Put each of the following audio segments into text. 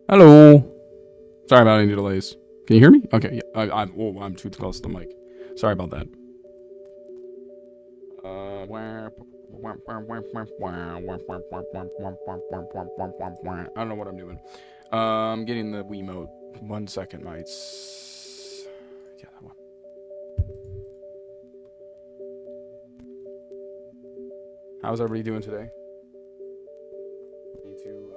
Hello. Sorry about any delays. Can you hear me? Okay, yeah. I'm too close to the mic. Sorry about that. I don't know what I'm doing. Getting the Wiimote. 1 second, mates. Yeah, that one. How's everybody doing today? Me too.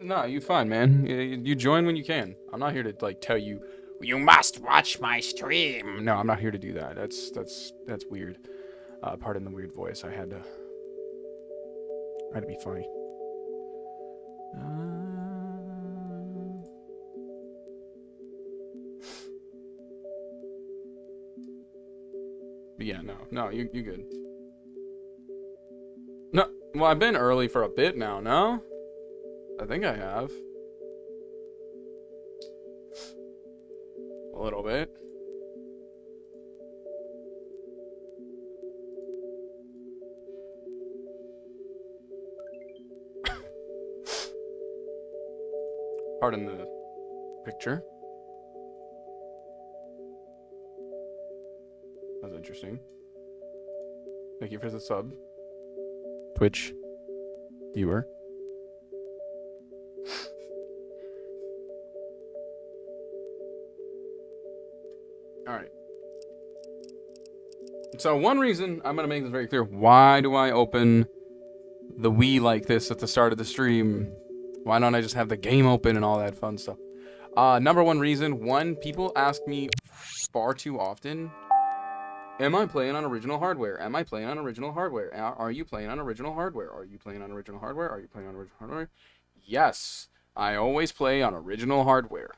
No, you fine, man. You join when you can. I'm not here to like tell you you must watch my stream. No, I'm not here to do that. That's weird. Pardon the weird voice. I had to be funny. But yeah, no, you good. No, well, I've been early for a bit now. No, I think I have a little bit. Pardon the picture. That's interesting. Thank you for the sub. Twitch viewer. Alright. So one reason, I'm going to make this very clear. Why do I open the Wii like this at the start of the stream? Why don't I just have the game open and all that fun stuff? Number one reason. One, people ask me far too often, am I playing on original hardware? Am I playing on original hardware? Are you playing on original hardware? Are you playing on original hardware? Are you playing on original hardware? Yes, I always play on original hardware.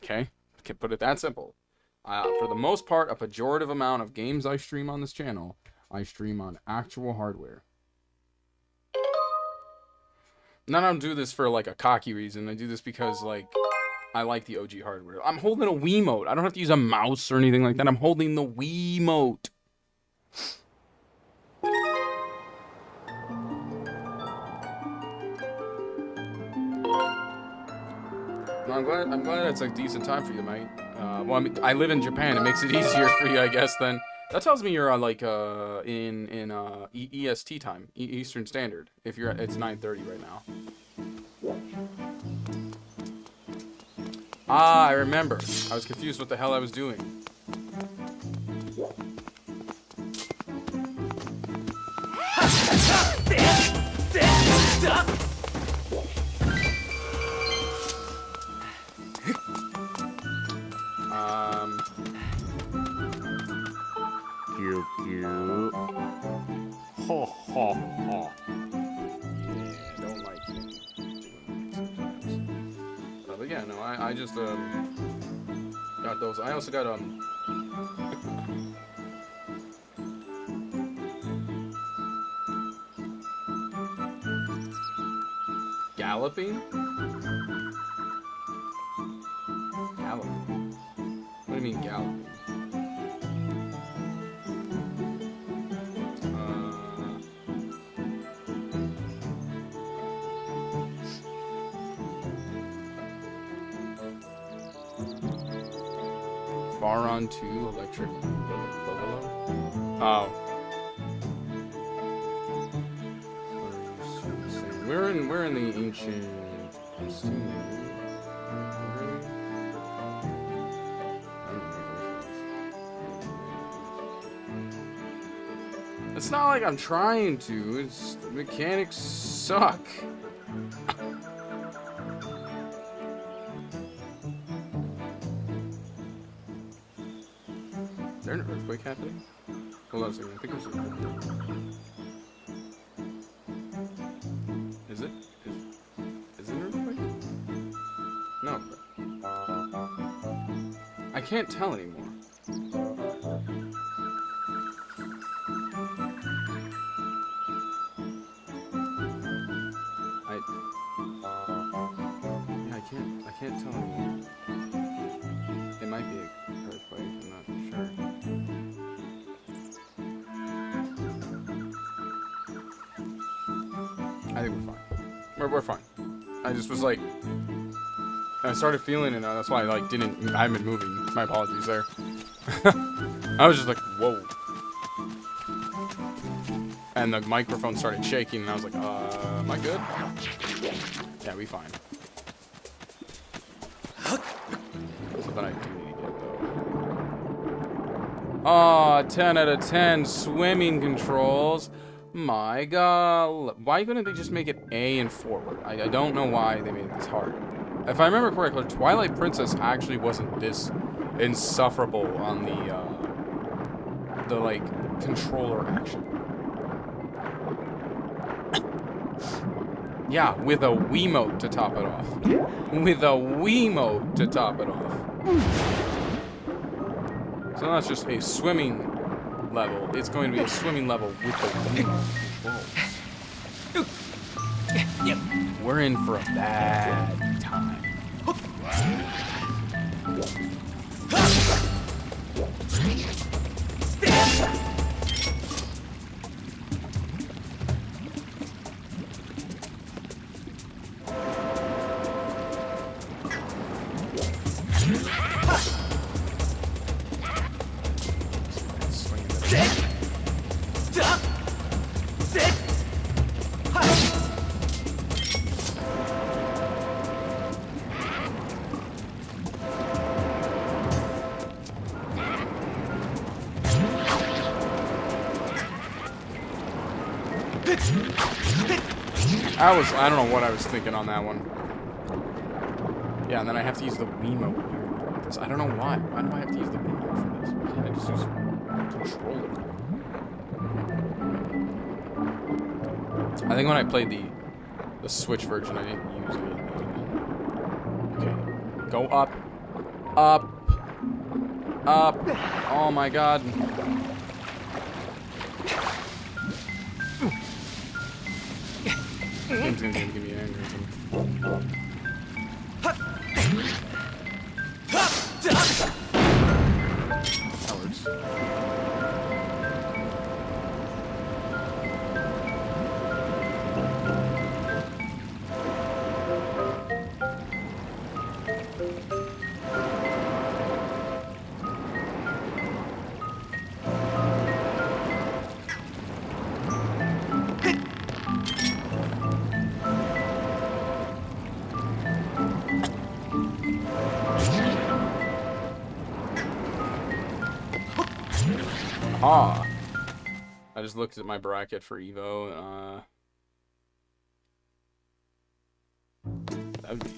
Okay, can put it that simple. For the most part, a pejorative amount of games I stream on this channel, I stream on actual hardware. And I don't do this for like a cocky reason. I do this because like I like the OG hardware. I'm holding a Wiimote. I don't have to use a mouse or anything like that. I'm holding the Wiimote. No, I'm glad it's a decent time for you, mate. Well, I mean, I live in Japan. It makes it easier for you, I guess. Then that tells me you're like in EST time, Eastern Standard. If you're, it's 9:30 right now. Ah, I remember. I was confused what the hell I was doing. Cute. Ho ho ho. Yeah, don't like it. But yeah, no, I just got those. I also got galloping. Galloping. What do you mean galloping? Baron 2 Electric Boogaloo? Oh. We're in the ancient. It's not like I'm trying to. It's the mechanics suck. Is there an earthquake happening? Hold on a second. I think there's an earthquake. Is it? Is it an earthquake? No. I can't tell anymore. I can't tell anymore. It might be an earthquake. I'm not sure. I think we're fine. We're fine. I just was like, I started feeling it. That's why I like I haven't been moving. My apologies there. I was just like, whoa. And the microphone started shaking, and I was like, am I good? Yeah, we fine. Something I do need to get, though. Aw, 10 out of 10 swimming controls. My God. Why couldn't they just make it A and forward? I don't know why they made it this hard. If I remember correctly, Twilight Princess actually wasn't this insufferable on the like, controller action. Yeah, with a Wiimote to top it off. With a Wiimote to top it off. So that's just a swimming level. It's going to be a swimming level with the Wiimote controls. We're in for a bad time. I don't know what I was thinking on that one. Yeah, and then I have to use the Wiimote like this. I don't know why. Why do I have to use the Wiimote for this? Why can't I just use controller? I think when I played the Switch version, I didn't use any of that. Okay. Go up. Up. Up. Oh my God. Game's gonna give me an aneurysm. That works. Ah, I just looked at my bracket for Evo. That would be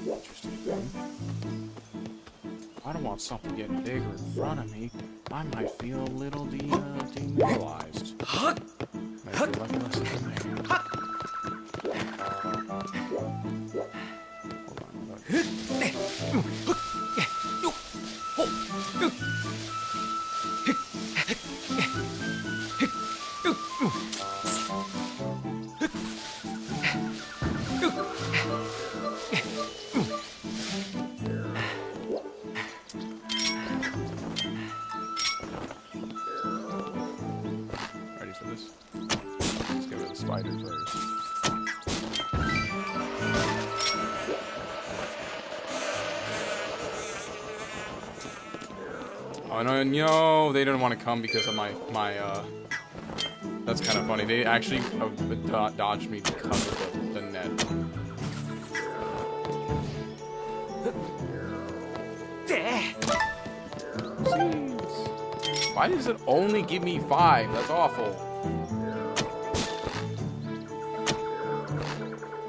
interesting. I don't want something getting bigger in front of me. I might feel a little demoralized. Might feel like less than I am. Oh no, they didn't want to come because of my that's kind of funny. They actually dodged me because of the net. Jeez. Why does it only give me 5? That's awful.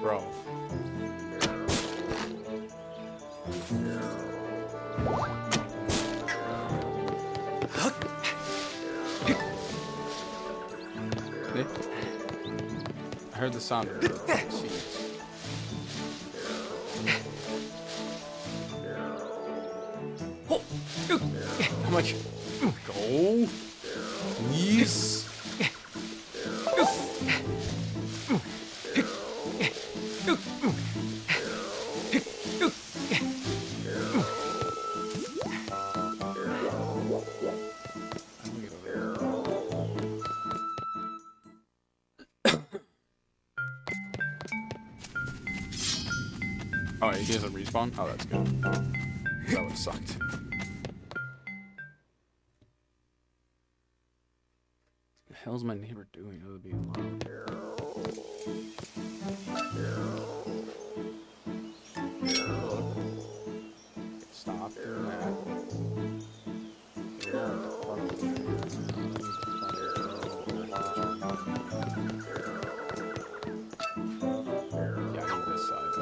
Bro. I heard the sound of seeds. I'm like, go. Yes. Oh, he doesn't respawn? Oh, that's good. That would have sucked. What the hell's my neighbor doing? That would be loud. Stop doing that. Yeah, I need this side.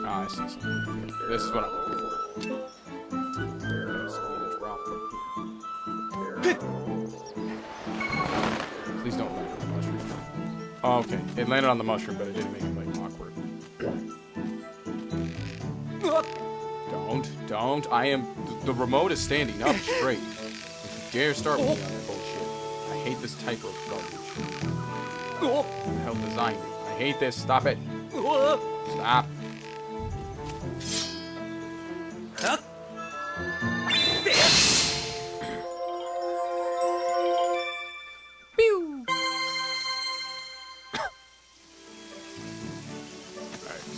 Ah, I see something. This is what I'm looking for. Please don't land on the mushroom. Oh, okay. It landed on the mushroom, but it didn't make it like awkward. Don't. I am. The remote is standing up straight. If you dare start with me on that bullshit. I hate this type of garbage. Who the hell designed it? I hate this. Stop it. Stop.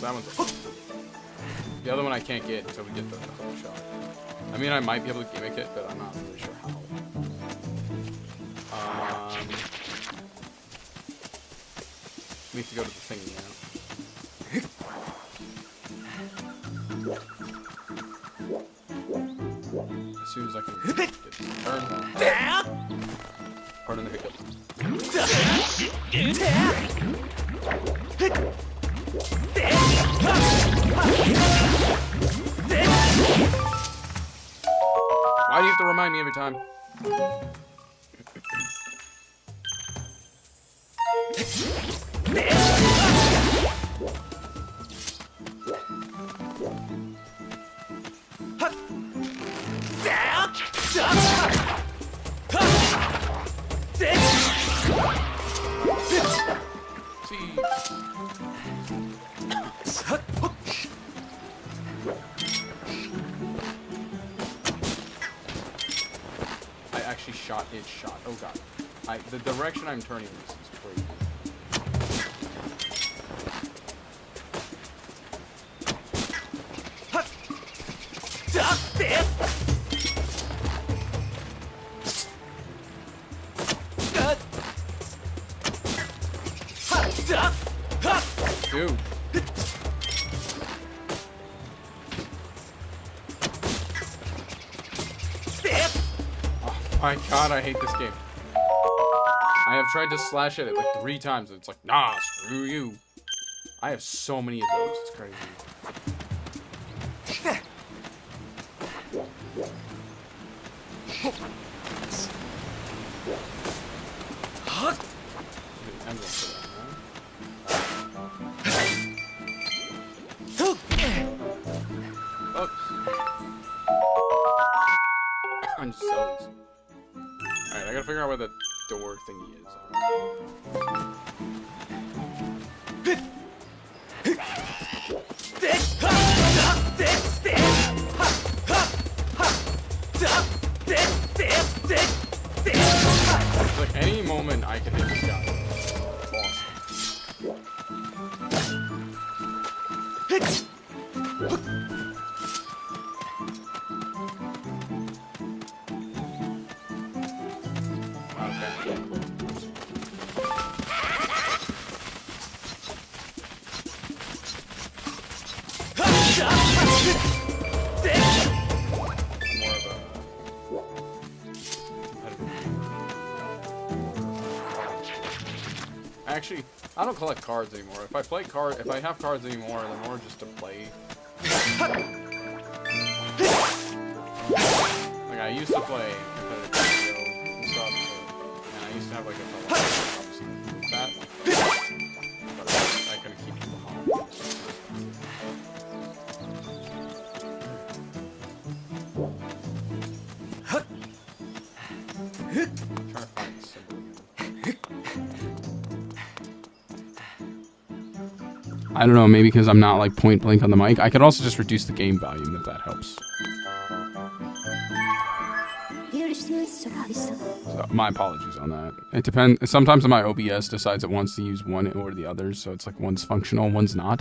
That one's the other one I can't get until we get the hook shot. I mean, I might be able to gimmick it, but I'm not really sure how. We have to go to the thingy now. As soon as I can get this turn. Pardon the hiccup. Why do you have to remind me every time? I actually shot its shot. Oh god. The direction I'm turning this is crazy. Dude. Oh my god, I hate this game. I have tried to slash at it like 3 times and it's like, nah, screw you. I have so many of those, it's crazy. I'm just selling these. Alright, I gotta figure out where the door thingy is. It's like any moment I can hit this guy. Actually, I don't collect cards anymore. If I have cards anymore, they're more just to play. Like I used to play competitive video and stuff, and I used to have like a obviously that, but I couldn't keep people home. I don't know, maybe because I'm not like point blank on the mic. I could also just reduce the game volume if that helps. So my apologies on that. It depends. Sometimes my OBS decides it wants to use one or the other, so it's like one's functional, one's not.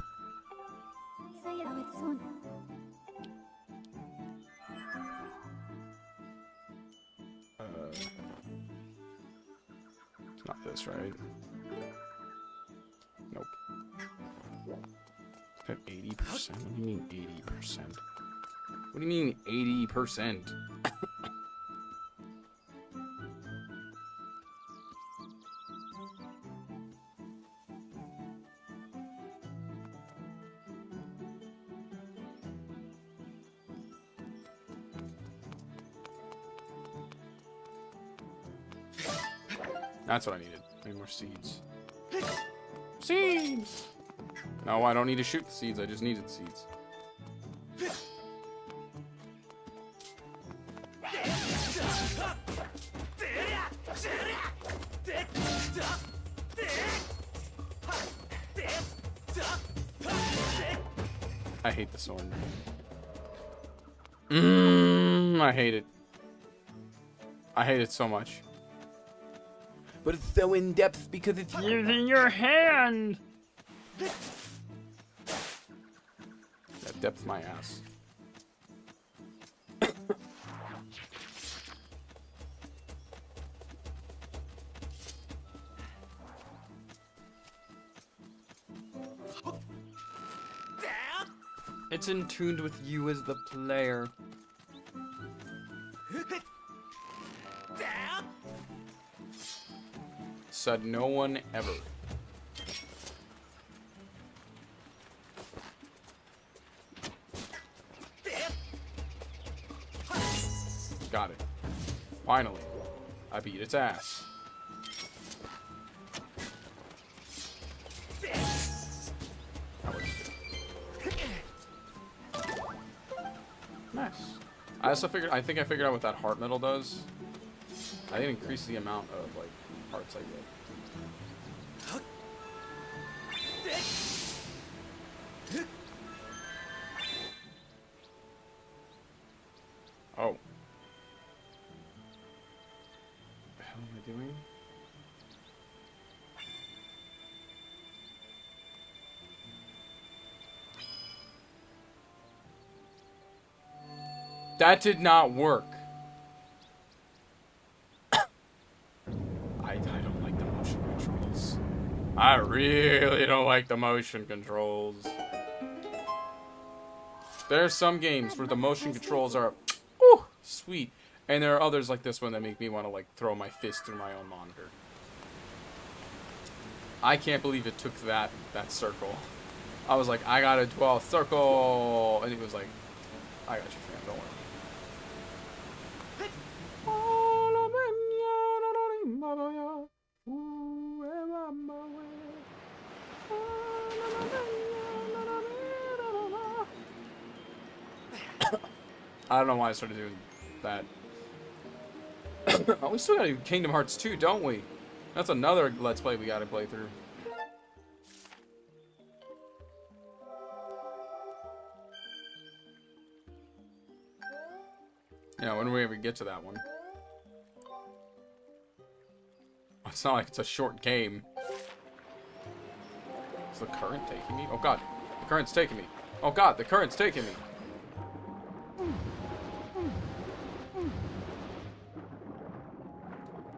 It's not this, right? Nope. 80%? What do you mean 80%? What do you mean 80%? That's what I needed. I need more seeds. Seeds! No, I don't need to shoot the seeds. I just needed seeds. I hate the sword. I hate it. I hate it so much. But it's so in depth because it's using your hand. That depth my ass. It's in tune with you as the player. Said no one ever. Got it. Finally. I beat its ass. Nice. I think I figured out what that heart metal does. I think it increases the amount of like hearts I get. Oh. What the hell am I doing? That did not work. I don't like the motion controls. I really don't like the motion controls. There are some games where the motion controls are ooh, sweet. And there are others like this one that make me want to like throw my fist through my own monitor. I can't believe it took that circle. I was like, I gotta draw a circle. And it was like, I got you, fam, don't worry. I don't know why I started doing that. Oh, we still gotta do Kingdom Hearts 2, don't we? That's another Let's Play we gotta play through. You know, when do we ever get to that one? It's not like it's a short game. Is the current taking me? Oh god, the current's taking me. Oh god, the current's taking me.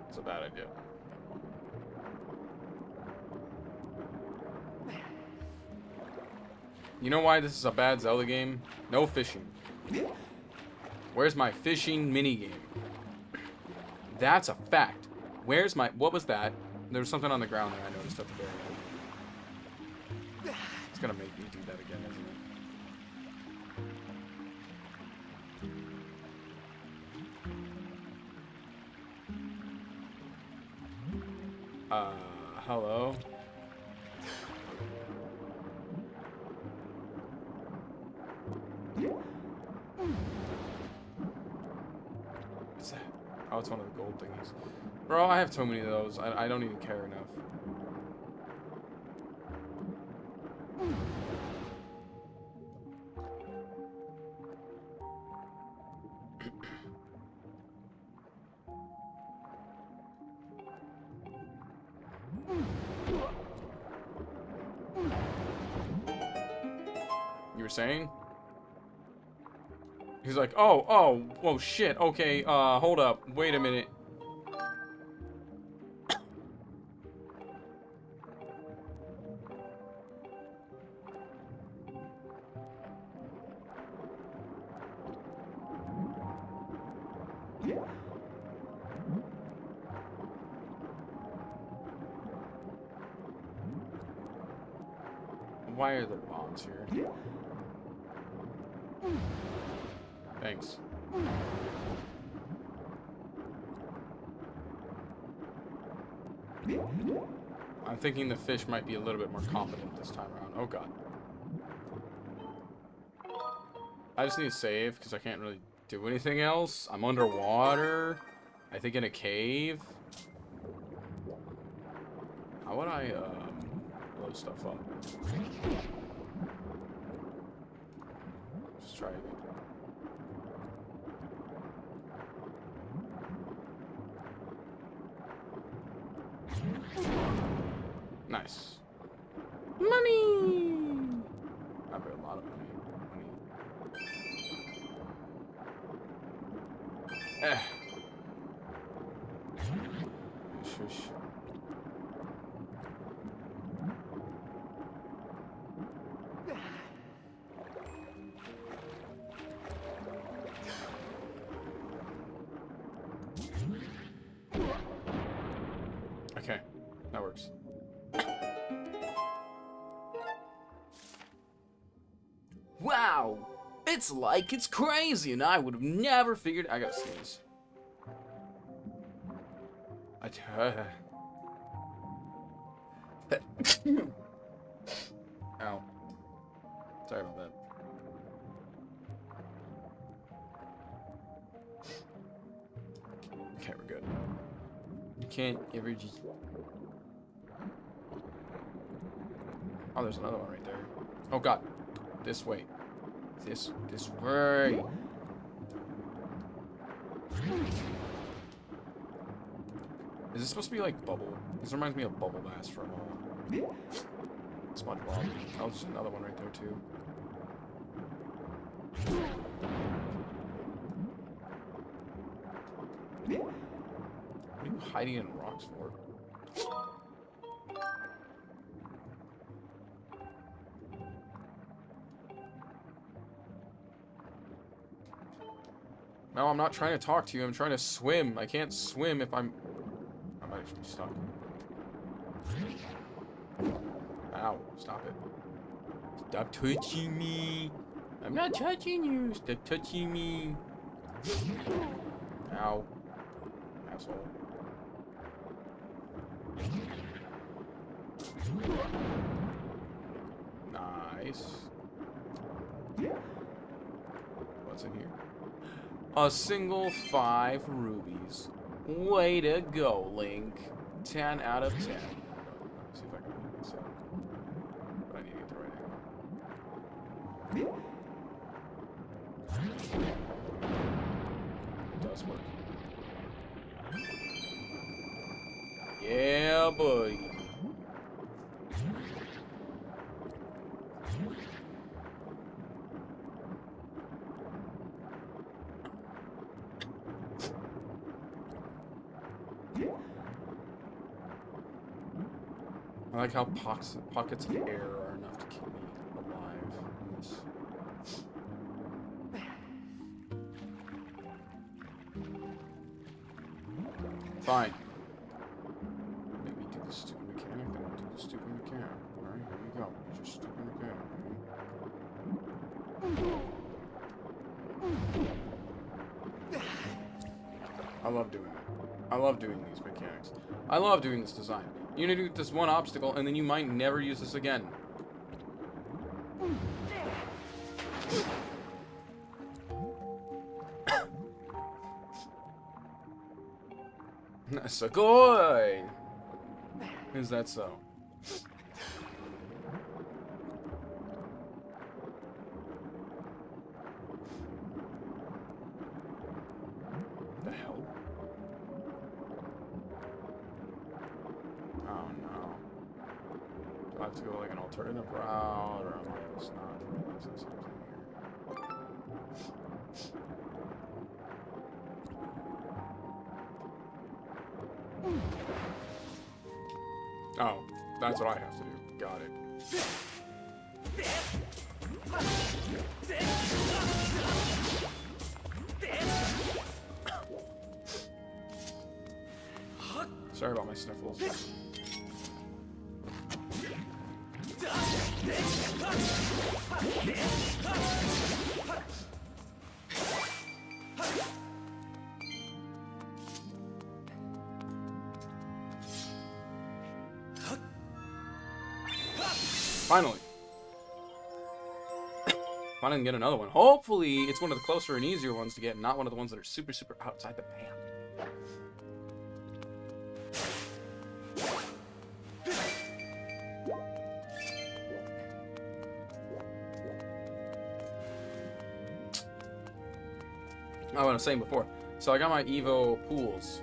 It's a bad idea. You know why this is a bad Zelda game? No fishing. Where's my fishing minigame? That's a fact. Where's my... What was that? There was something on the ground there I noticed at the very end. It's gonna make me do that again, isn't it? Hello? What's that? Oh, it's one of the gold thingies. Bro, I have so many of those. I don't even care enough. saying? He's like, oh, shit. Okay, hold up. Wait a minute. Why are there bombs here? Thanks. I'm thinking the fish might be a little bit more competent this time around. Oh god. I just need to save because I can't really do anything else. I'm underwater. I think in a cave. How would I blow stuff up? Just try again. Nice. Money! I have a lot of money. Shush. Okay, that works. Wow! It's like it's crazy, and I would have never figured. I gotta sneeze. Ow. Sorry about that. Okay, we're good. You can't ever just. Oh, there's another one right there. Oh god. This way. This way. Is this supposed to be like bubble? This reminds me of Bubble Bass from SpongeBob. Oh, there's another one right there too. What are you hiding in rocks for? No, I'm not trying to talk to you. I'm trying to swim. I can't swim if I might actually be stuck. Ow. Stop it. Stop touching me. I'm not touching you. Stop touching me. Ow. Asshole. Nice. What's in here? A single 5 rubies. Way to go, Link. 10 out of 10. Let me see if I can move this up. But I need to get the right angle. It does work. Yeah, buddy. I like how pockets of air are enough to keep me alive in this. Fine. Make me do the stupid mechanic, then I'll do the stupid mechanic. Alright, here you go. Here's your stupid mechanic. I love doing it. I love doing these mechanics. I love doing this design. You're gonna do this one obstacle, and then you might never use this again. Sugoi! Is that so? The hell? Oh no. Do I have to go like an alternative route, or am I just not realizing something? Oh, that's what I have to do. Got it. Sorry about my sniffles. Finally. Finally can get another one. Hopefully, it's one of the closer and easier ones to get, not one of the ones that are super, super outside the band. Oh, what I was saying before. So I got my Evo pools.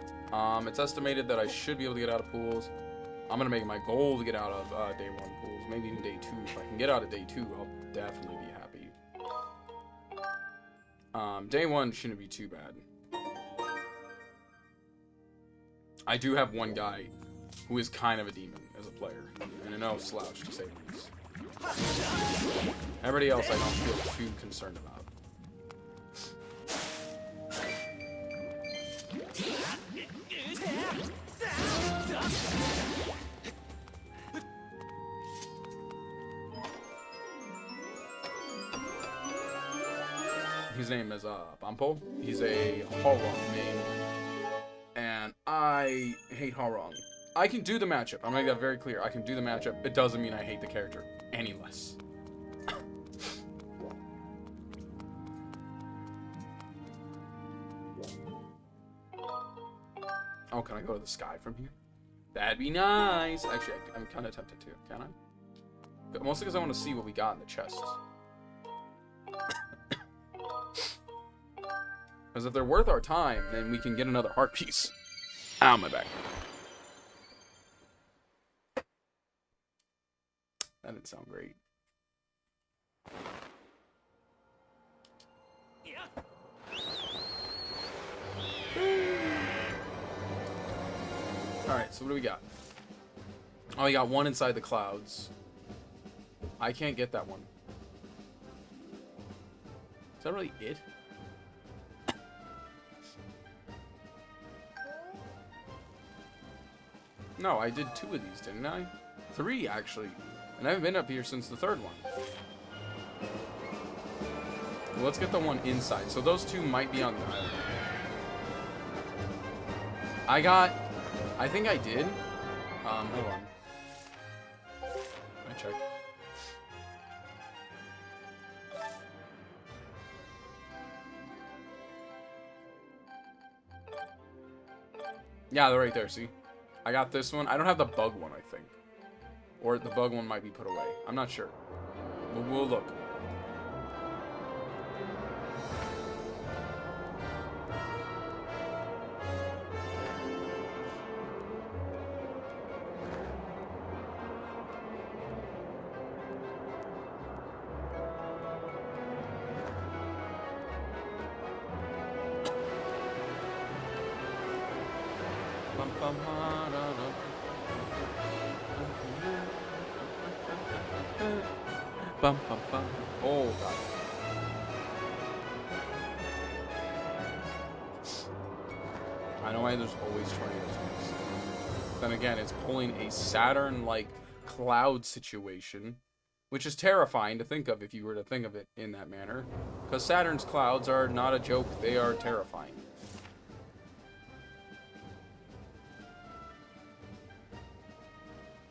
It's estimated that I should be able to get out of pools. I'm gonna make it my goal to get out of day 1 pools, maybe even day 2. If I can get out of day 2, I'll definitely be happy. Day 1 shouldn't be too bad. I do have one guy who is kind of a demon as a player, and a no slouch to say the least. Everybody else I don't feel too concerned about. His name is Bampo. He's a Horong main, and I hate Horong. I can do the matchup. I'm gonna make that very clear. I can do the matchup. It doesn't mean I hate the character any less. Oh, can I go to the sky from here? That'd be nice. Actually, I'm kind of tempted to. Can I? Mostly because I want to see what we got in the chests. Because if they're worth our time, then we can get another heart piece. Ow, my back. That didn't sound great. Alright, so what do we got? Oh, we got one inside the clouds. I can't get that one. Is that really it? No, I did 2 of these, didn't I? 3, actually. And I haven't been up here since the 3rd one. Well, let's get the one inside. So those 2 might be on the island. I think I did. Hold on. Let me check. Yeah, they're right there, see? I got this one. I don't have the bug one, I think. Or the bug one might be put away. I'm not sure. We'll look. Oh, God. I know why there's always tornadoes. Then again, it's pulling a Saturn-like cloud situation, which is terrifying to think of if you were to think of it in that manner. Because Saturn's clouds are not a joke, they are terrifying.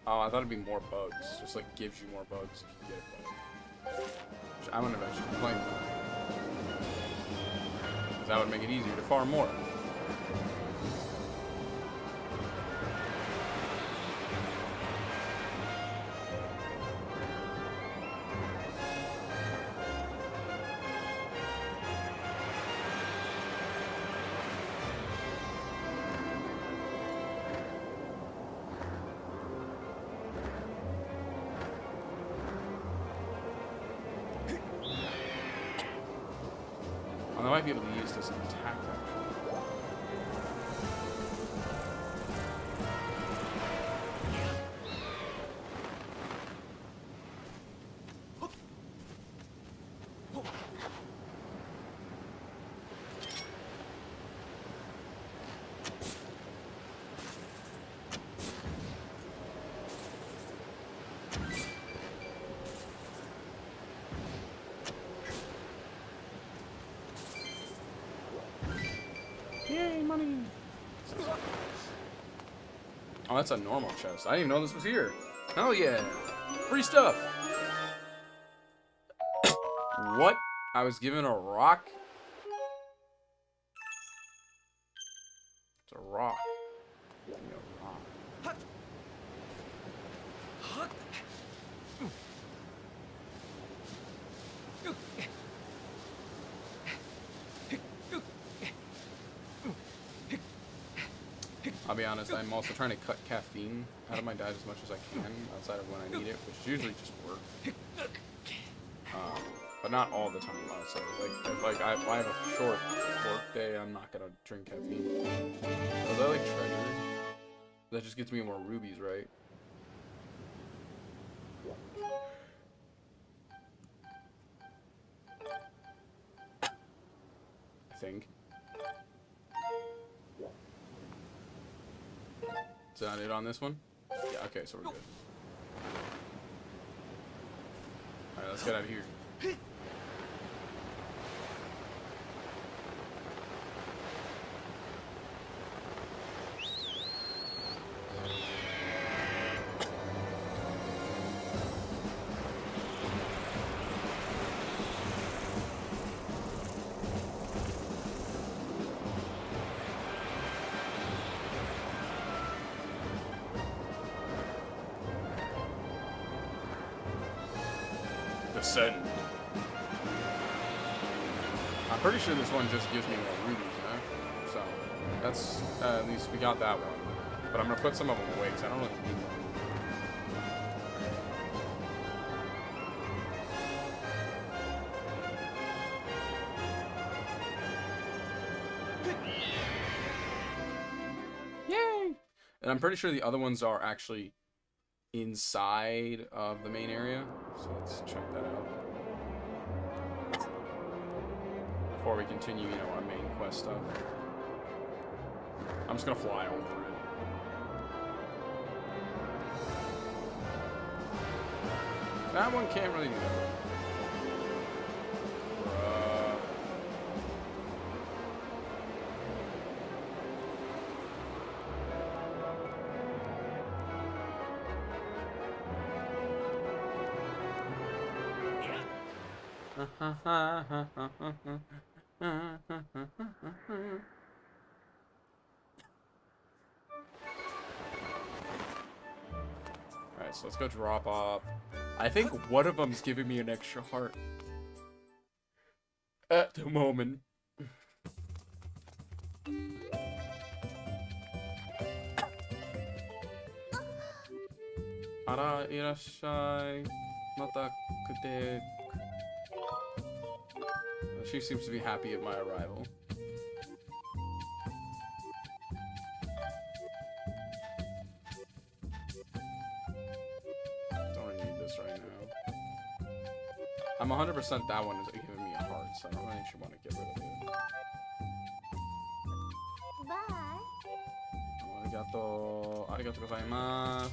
Oh, I thought it'd be more bugs. Just like gives you more bugs if you get a bug. Which I'm gonna eventually complain about. Because that would make it easier to farm more. I might be able to use this attack, actually. money. Oh, that's a normal chest. I didn't even know this was here. Hell yeah. Free stuff. What? I was given a rock? It's a rock. Give me a rock. I'll be honest, I'm also trying to cut caffeine out of my diet as much as I can outside of when I need it, which is usually just work. But not all the time, honestly. Like, if I have a short work day, I'm not gonna drink caffeine. Was that like treasure? That just gets me more rubies, right? I think. Is that it on this one? Yeah, okay, so we're good. Alright, let's get out of here. Descend. I'm pretty sure this one just gives me more rubies, huh? So, that's, at least we got that one. But I'm gonna put some of them away, because I don't really need them. Yay! And I'm pretty sure the other ones are actually inside of the main area, so let's check that out before we continue, our main quest stuff. I'm just gonna fly over it. That one can't really do that. Alright, so let's go drop off. I think one of them's giving me an extra heart at the moment. Ara irashai mata kute. She seems to be happy at my arrival. Don't really need this right now. I'm 100% that one is giving me a heart, so I don't really actually want to get rid of it. Bye. Arigato. Arigato gozaimasu.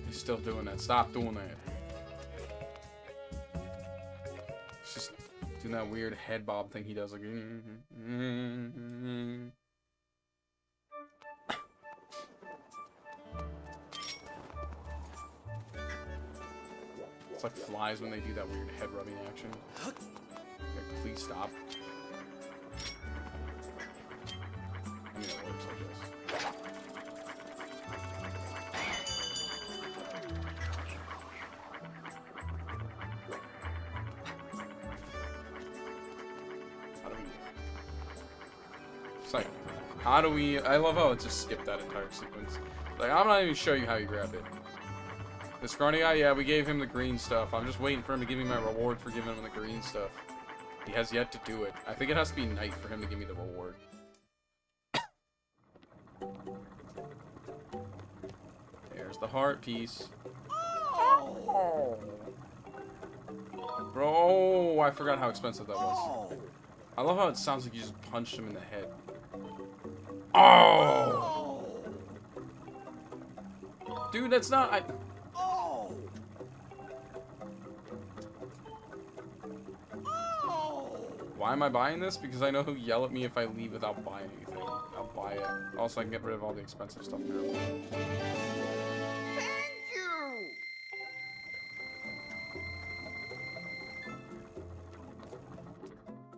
He's still doing that. Stop doing that. Just doing that weird head bob thing he does, like. It's like flies when they do that weird head rubbing action. Like, please stop. I mean, it works, I guess. Like, how do we... I love how it just skipped that entire sequence. Like, I'm not even show you how you grab it. The scrawny guy, yeah, we gave him the green stuff. I'm just waiting for him to give me my reward for giving him the green stuff. He has yet to do it. I think it has to be night for him to give me the reward. There's the heart piece. Oh. Bro, oh, I forgot how expensive that was. I love how it sounds like you just punched him in the head. Oh! Dude, that's not... Why am I buying this? Because I know he'll yell at me if I leave without buying anything. I'll buy it. Also, I can get rid of all the expensive stuff now. Thank you!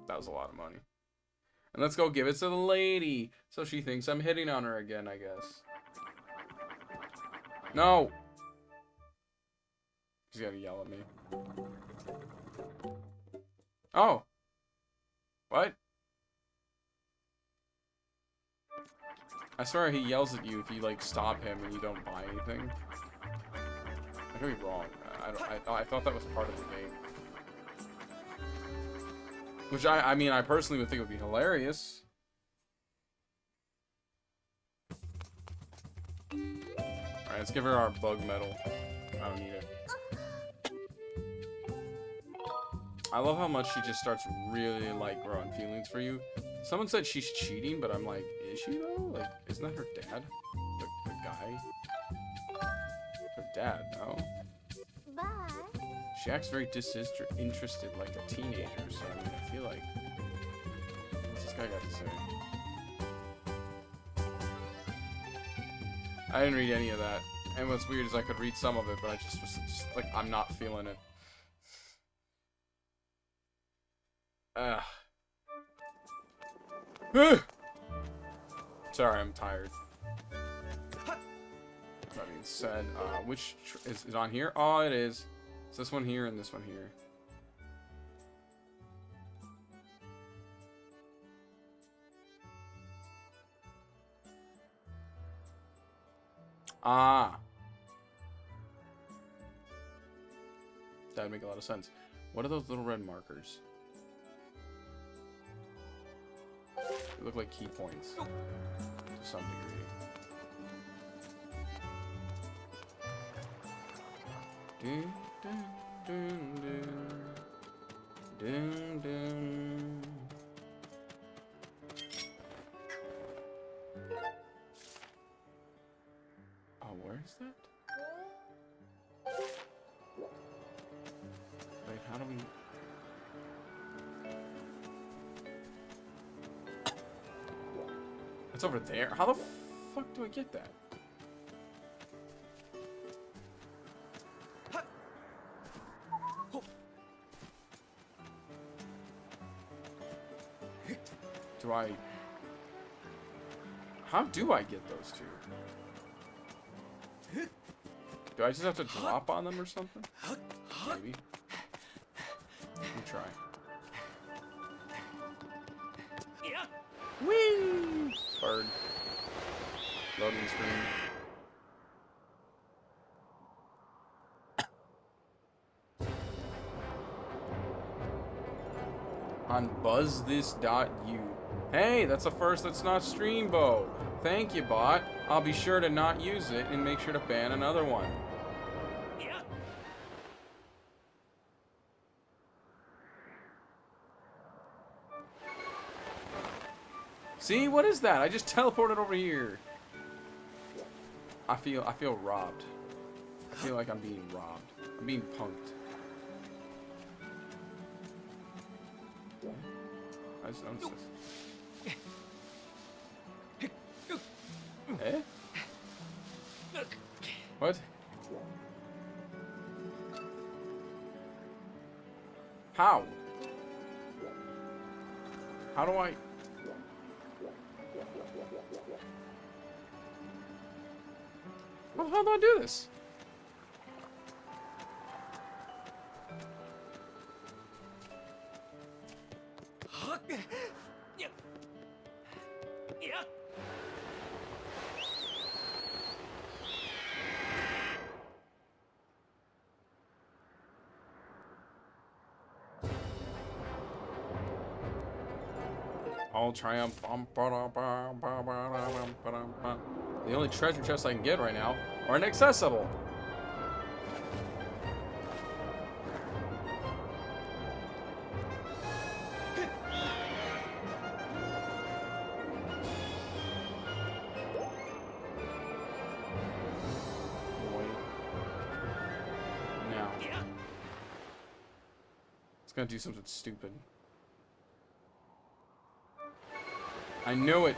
That was a lot of money. And let's go give it to the lady. So she thinks I'm hitting on her again, I guess. No! She's gotta yell at me. Oh! What? I swear he yells at you if you, like, stop him and you don't buy anything. I could be wrong. I thought that was part of the game. Which, I mean, I personally would think would be hilarious. Alright, let's give her our bug medal. I don't need it. I love how much she just starts really, like, growing feelings for you. Someone said she's cheating, but I'm like, is she, though? Like, isn't that her dad? The guy? Her dad, no? Bye. She acts very disinterested, like a teenager, so I mean, I feel like... What's this guy got to say? I didn't read any of that. And what's weird is I could read some of it, but I just was just like, I'm not feeling it. Sorry, I'm tired. That being said, which is on here? Oh, it is. It's this one here and this one here. Ah. That would make a lot of sense. What are those little red markers? They look like key points. To some degree. Dun, dun, dun, dun. Dun, dun. Oh, where is that? Wait, how do we... It's over there. How the fuck do I get that? Do I... How do I get those two? Do I just have to drop on them or something? Maybe. Let me try. Whee! Bird. Loading screen. On buzzthis.u. Hey, that's a first that's not Streambo. Thank you, bot. I'll be sure to not use it and make sure to ban another one. See, what is that? I just teleported over here. I feel robbed. I feel like I'm being robbed. I'm being punked. I just noticed this. Eh? What? How? How do I... How do I do this? All triumph. The only treasure chests I can get right now are inaccessible. Now. It's gonna do something stupid. I knew it.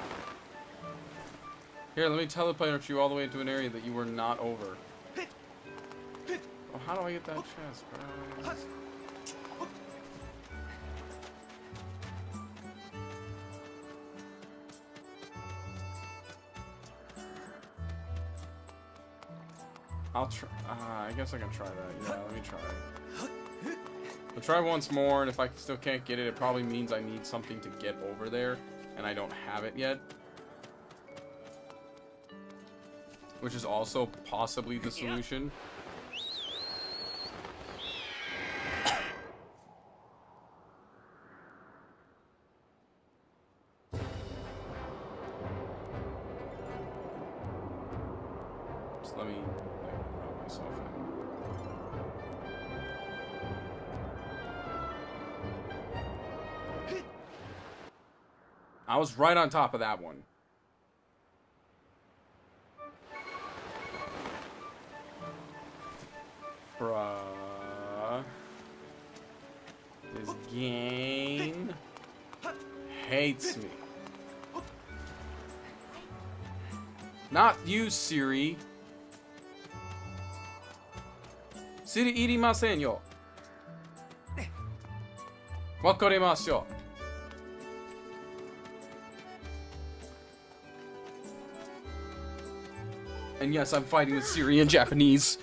Here, let me teleport you all the way into an area that you were not over. Oh, how do I get that chest, bro? I'll try. I guess I can try that. Yeah, let me try. I'll try once more, and if I still can't get it, it probably means I need something to get over there, and I don't have it yet. Which is also possibly the solution. Just let me rub myself in. I was right on top of that one. Bruh. This game hates me. Not you, Siri. Siri, irimasen yo. Wakarimasu yo. And yes, I'm fighting with Siri in Japanese.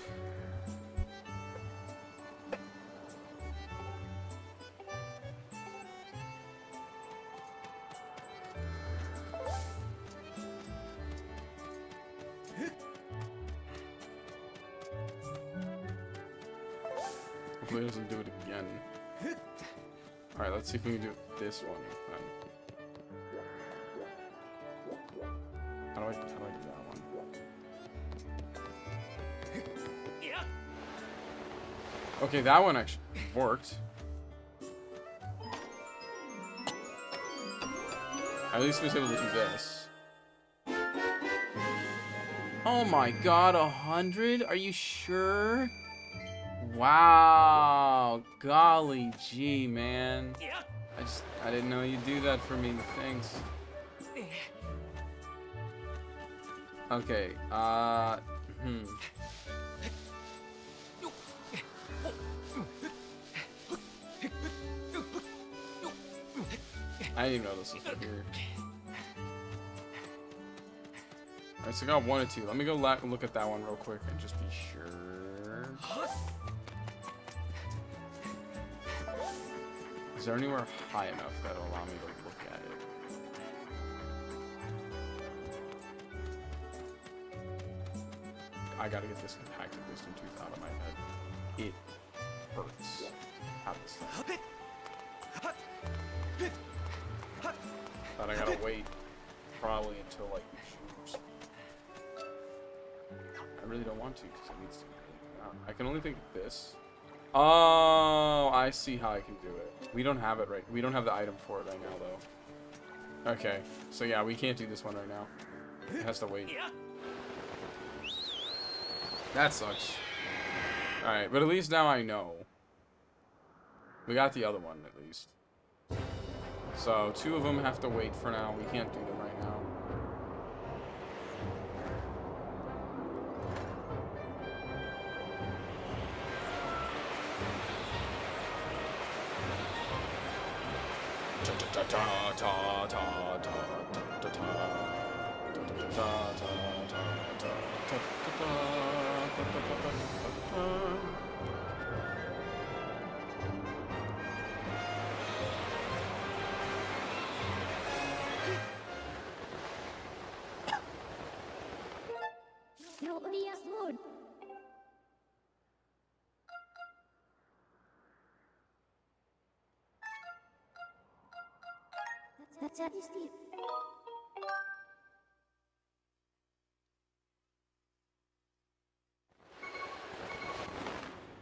Hopefully it doesn't do it again. Alright, let's see if we can do it this one. How do I do that one? Okay, that one actually worked. At least we was able to do this. Oh my god, 100? Are you sure? Wow, golly gee, man. I didn't know you'd do that for me. Thanks. Okay, I didn't even know this was here. Alright, so I got 1 and 2. Let me go look at that one real quick and just be sure. Is there anywhere high enough that'll allow me to look at it? I gotta get this impacted wisdom tooth out of my head. It hurts. Have this thing. But I gotta wait probably until like you choose. I really don't want to because it needs to be. I can only think of this. Oh, I see how I can do it. We don't have it right. We don't have the item for it right now though. Okay, so yeah, we can't do this one right now. It has to wait. That sucks. Alright, but at least now I know. We got the other one at least. So 2 of them have to wait for now. We can't do them right now.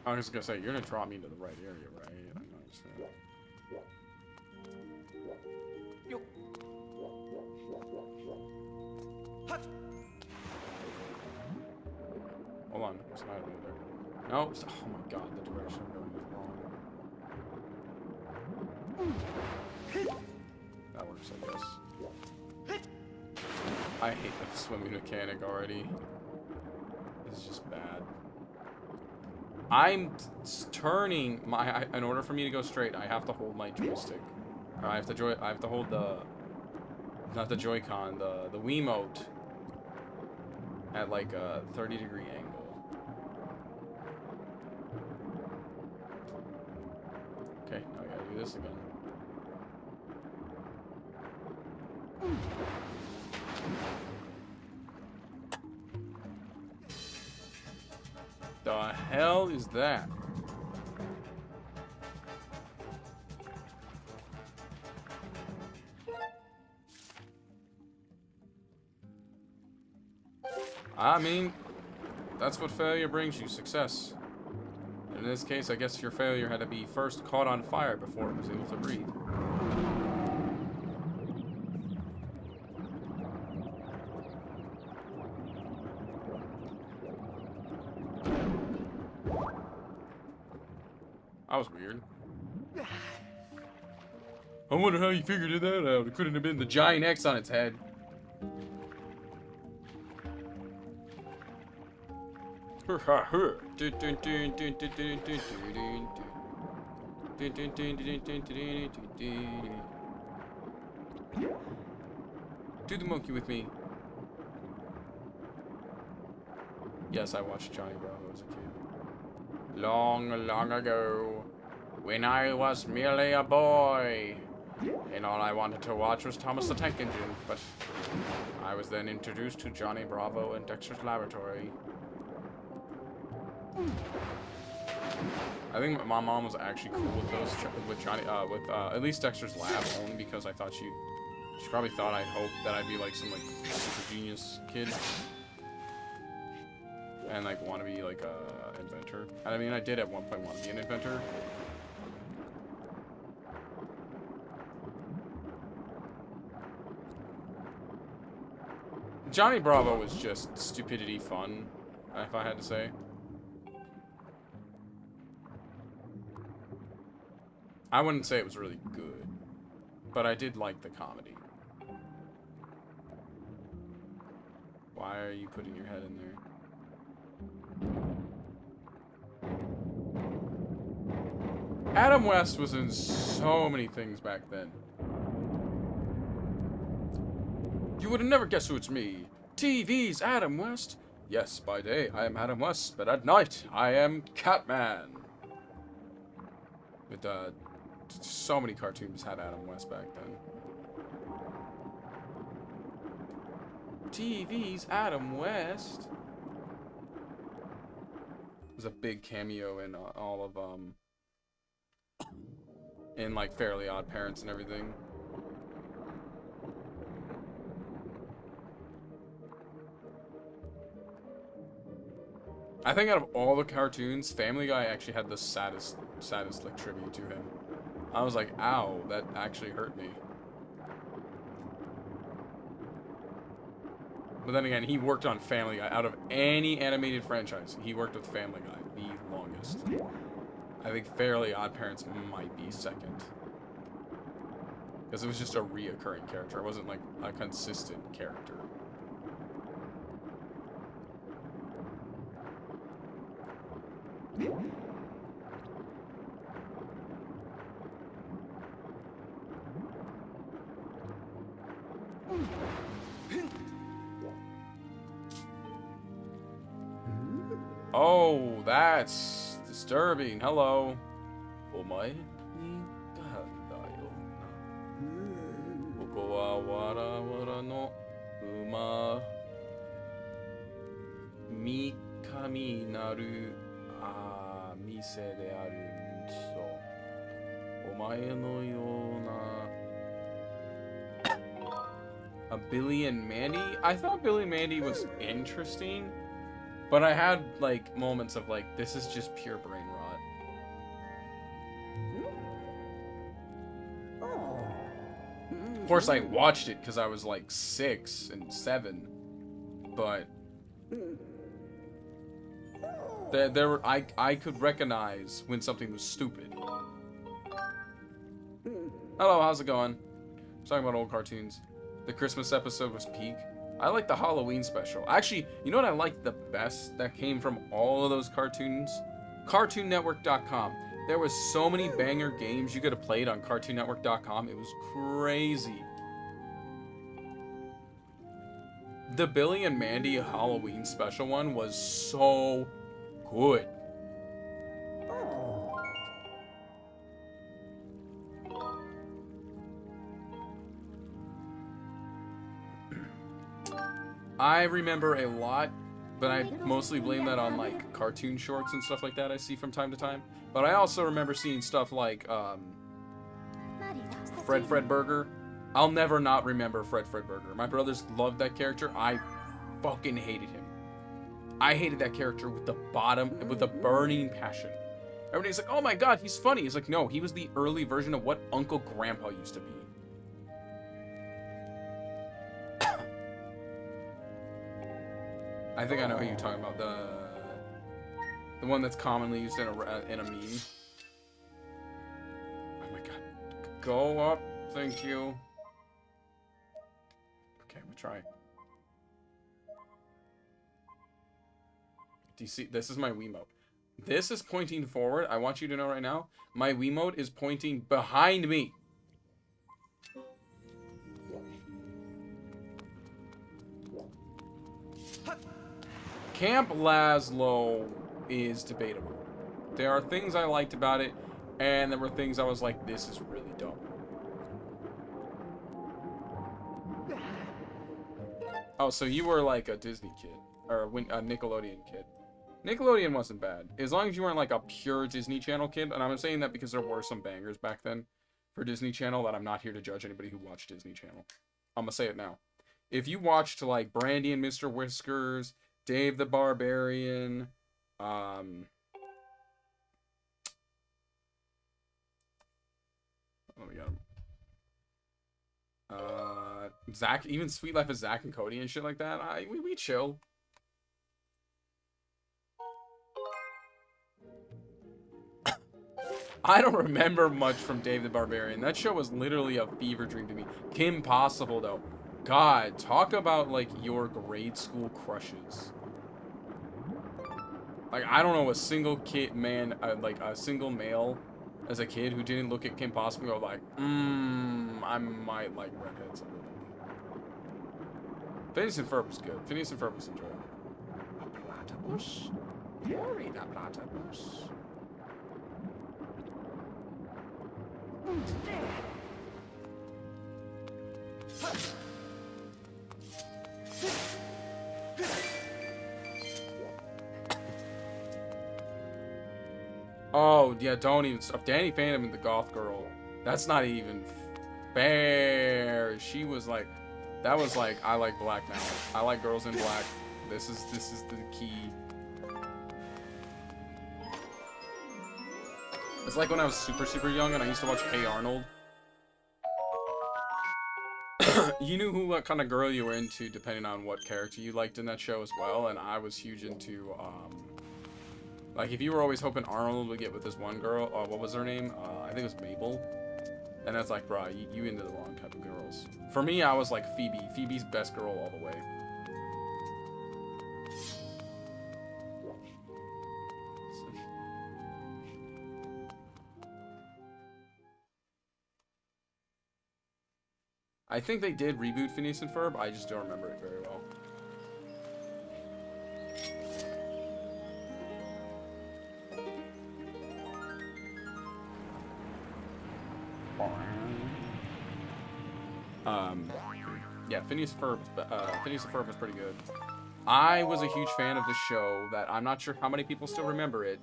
I was gonna say, you're gonna drop me into the right area, right? I don't understand. Hold on, there's not over there. No, oh my god, the direction I'm going is wrong. That works, I guess. I hate the swimming mechanic already. This is just bad. I'm turning my... in order for me to go straight, I have to hold my joystick. Or I have to hold the... not the Joy-Con, the Wiimote at like a 30-degree angle. Okay, now I gotta do this again. The hell is that? I mean, that's what failure brings you, success. In this case, I guess your failure had to be first caught on fire before it was able to breathe. That was weird. I wonder how you figured that out. It couldn't have been the giant X on its head. Do the monkey with me. Yes, I watched Johnny Bravo as a kid. Long, long ago, when I was merely a boy, and all I wanted to watch was Thomas the Tank Engine, but I was then introduced to Johnny Bravo and Dexter's Laboratory. I think my mom was actually cool with those, with Johnny, at least Dexter's Lab, only because I thought she probably thought I'd hope that I'd be like some like super genius kid. And like want to be like a inventor. I mean, I did at one point want to be an inventor. Johnny Bravo was just stupidity fun, if I had to say. I wouldn't say it was really good, but I did like the comedy. Why are you putting your head in there? Adam West was in so many things back then. You would have never guessed who it's me. TV's Adam West. Yes, by day I am Adam West, but at night I am Catman. With so many cartoons had Adam West back then. TV's Adam West. There's a big cameo in all of in like Fairly Odd Parents and everything. I think out of all the cartoons, Family Guy actually had the saddest like tribute to him. I was like, ow, that actually hurt me. But then again, he worked on Family Guy. Out of any animated franchise, he worked with Family Guy the longest. I think Fairly Odd Parents might be second. Because it was just a reoccurring character. It wasn't like a consistent character. Oh, that's disturbing. Hello. Omae ni kahanda yo na. Koko wa wara wara no uma mikami naru mise de aru so. Omae no yo na. A Billy and Mandy? I thought Billy and Mandy was interesting. But I had, like, moments of, like, this is just pure brain rot. Of course, I watched it because I was, like, 6 and 7. But... I could recognize when something was stupid. Hello, how's it going? I'm talking about old cartoons. The Christmas episode was peak. I like the Halloween special. Actually, you know what I liked the best that came from all of those cartoons? CartoonNetwork.com. There was so many banger games you could have played on CartoonNetwork.com. It was crazy. The Billy and Mandy Halloween special one was so good. I remember a lot, but I mostly blame that on like cartoon shorts and stuff like that I see from time to time. But I also remember seeing stuff like Fred Burger. I'll never not remember Fred Burger. My brothers loved that character. I fucking hated him. I hated that character with a burning passion. Everybody's like, oh my god, he's funny. He's like, no, he was the early version of what Uncle Grandpa used to be. I think I know who you're talking about. The one that's commonly used in a meme. Oh my god. Go up. Thank you. Okay, we'll try. Do you see? This is my Wiimote. This is pointing forward. I want you to know right now, my Wiimote is pointing behind me. Camp Lazlo is debatable. There are things I liked about it, and there were things I was like, this is really dumb. Oh, so you were like a Disney kid, or a Nickelodeon kid. Nickelodeon wasn't bad, as long as you weren't like a pure Disney Channel kid, and I'm saying that because there were some bangers back then for Disney Channel that I'm not here to judge anybody who watched Disney Channel. I'm gonna say it now. If you watched like Brandy and Mr. Whiskers, Dave the Barbarian, let me get him. Zach, even Sweet Life of Zach and Cody and shit like that. We chill. I don't remember much from Dave the Barbarian. That show was literally a fever dream to me. Kim Possible though. God, talk about like your grade school crushes. Like, I don't know a single kid, man, like a single male as a kid who didn't look at Kim Possible and go like, I might like redheads a little bit. Phineas and Ferb was good. Phineas and Ferb was enjoyable. A platypus? You're in a platypus. Oh, yeah, don't even stop. Danny Phantom and the Goth Girl. That's not even fair. She was like, that was like, I like black now. I like girls in black. This is the key. It's like when I was super young and I used to watch Hey Arnold. You knew what kind of girl you were into depending on what character you liked in that show as well, and I was huge into, like, if you were always hoping Arnold would get with this one girl, what was her name? I think it was Mabel. And that's like, bruh, you into the wrong type of girls. For me, I was like Phoebe. Phoebe's best girl all the way. I think they did reboot Phineas and Ferb. I just don't remember it very well. Yeah, Phineas and Ferb was pretty good. I was a huge fan of the show that I'm not sure how many people still remember it.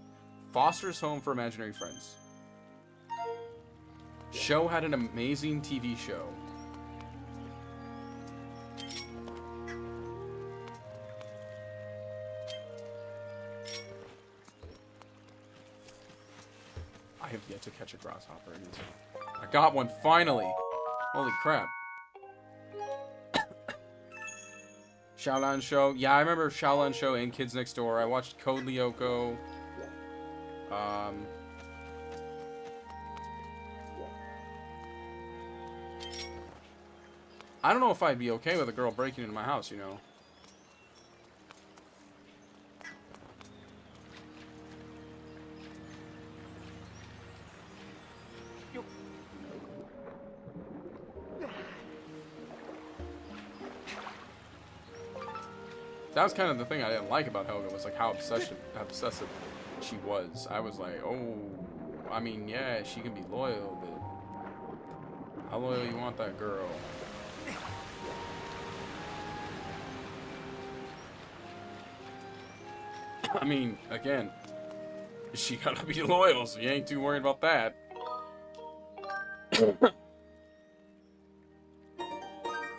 Foster's Home for Imaginary Friends. Show had an amazing TV show. I have yet to catch a grasshopper in this. I got one finally. Holy crap. Xiaolan Show. Yeah, I remember Xiaolan Show and Kids Next Door. I watched Code Lyoko. I don't know if I'd be okay with a girl breaking into my house, you know. That was kind of the thing I didn't like about Helga, was like how obsessive she was. I was like, oh, I mean, yeah, she can be loyal, but how loyal you want that girl? I mean, again, she gotta be loyal, so you ain't too worried about that.